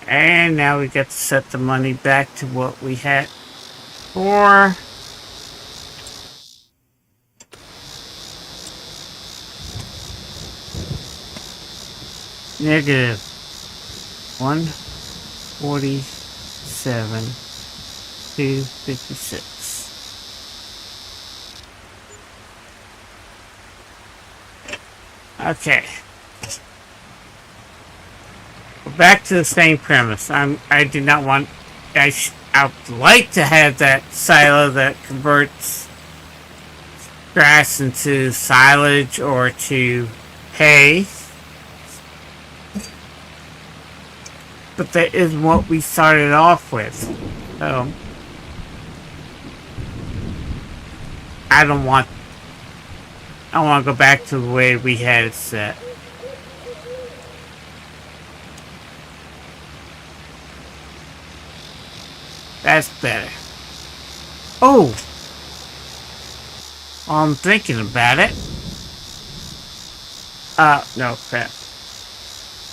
And now we get to set the money back to what we had before. Negative 147 256. Okay. We're back to the same premise. I do not want. I'd like to have that silo that converts grass into silage or to hay. But that isn't what we started off with. So I want to go back to the way we had it set. That's better. Oh! I'm thinking about it. No, crap.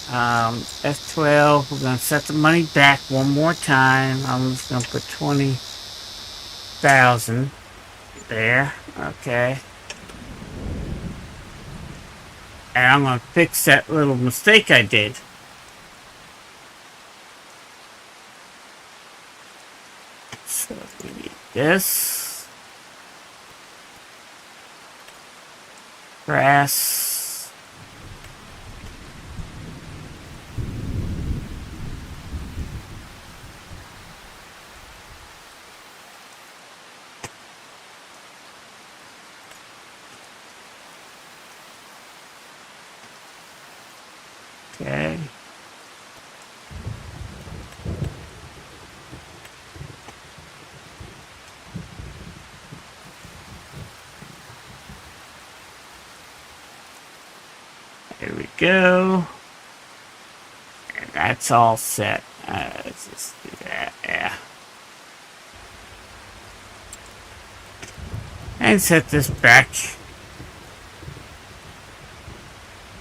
F12, we're going to set the money back one more time. I'm just going to put 20,000 there. Okay. And I'm going to fix that little mistake I did. So we need this. Grass. Okay. There we go. And that's all set. Let's just do that. Yeah. And set this back.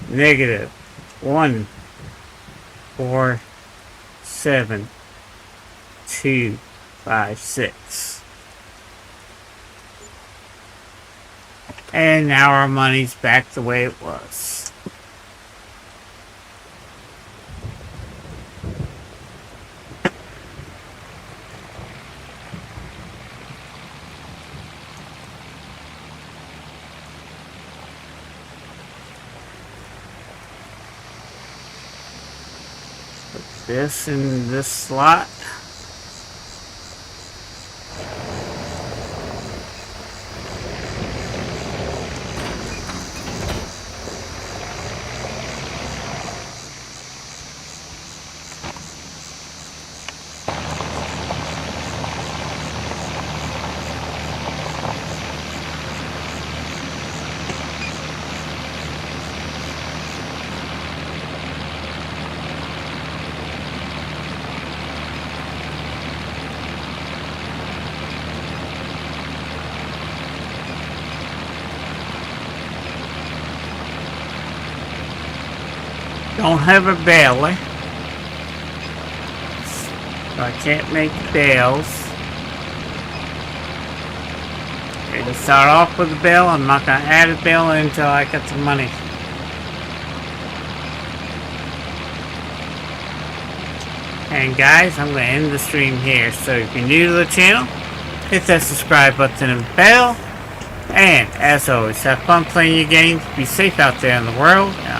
Negative 1 4 7 2 5 6. And now our money's back the way it was. This in this slot. Don't have a baler, so I can't make bales. Okay, to start off with a bale, I'm not going to add a bale until I get some money. And guys, I'm going to end the stream here. So if you're new to the channel, hit that subscribe button and bell. And as always, have fun playing your games. Be safe out there in the world. And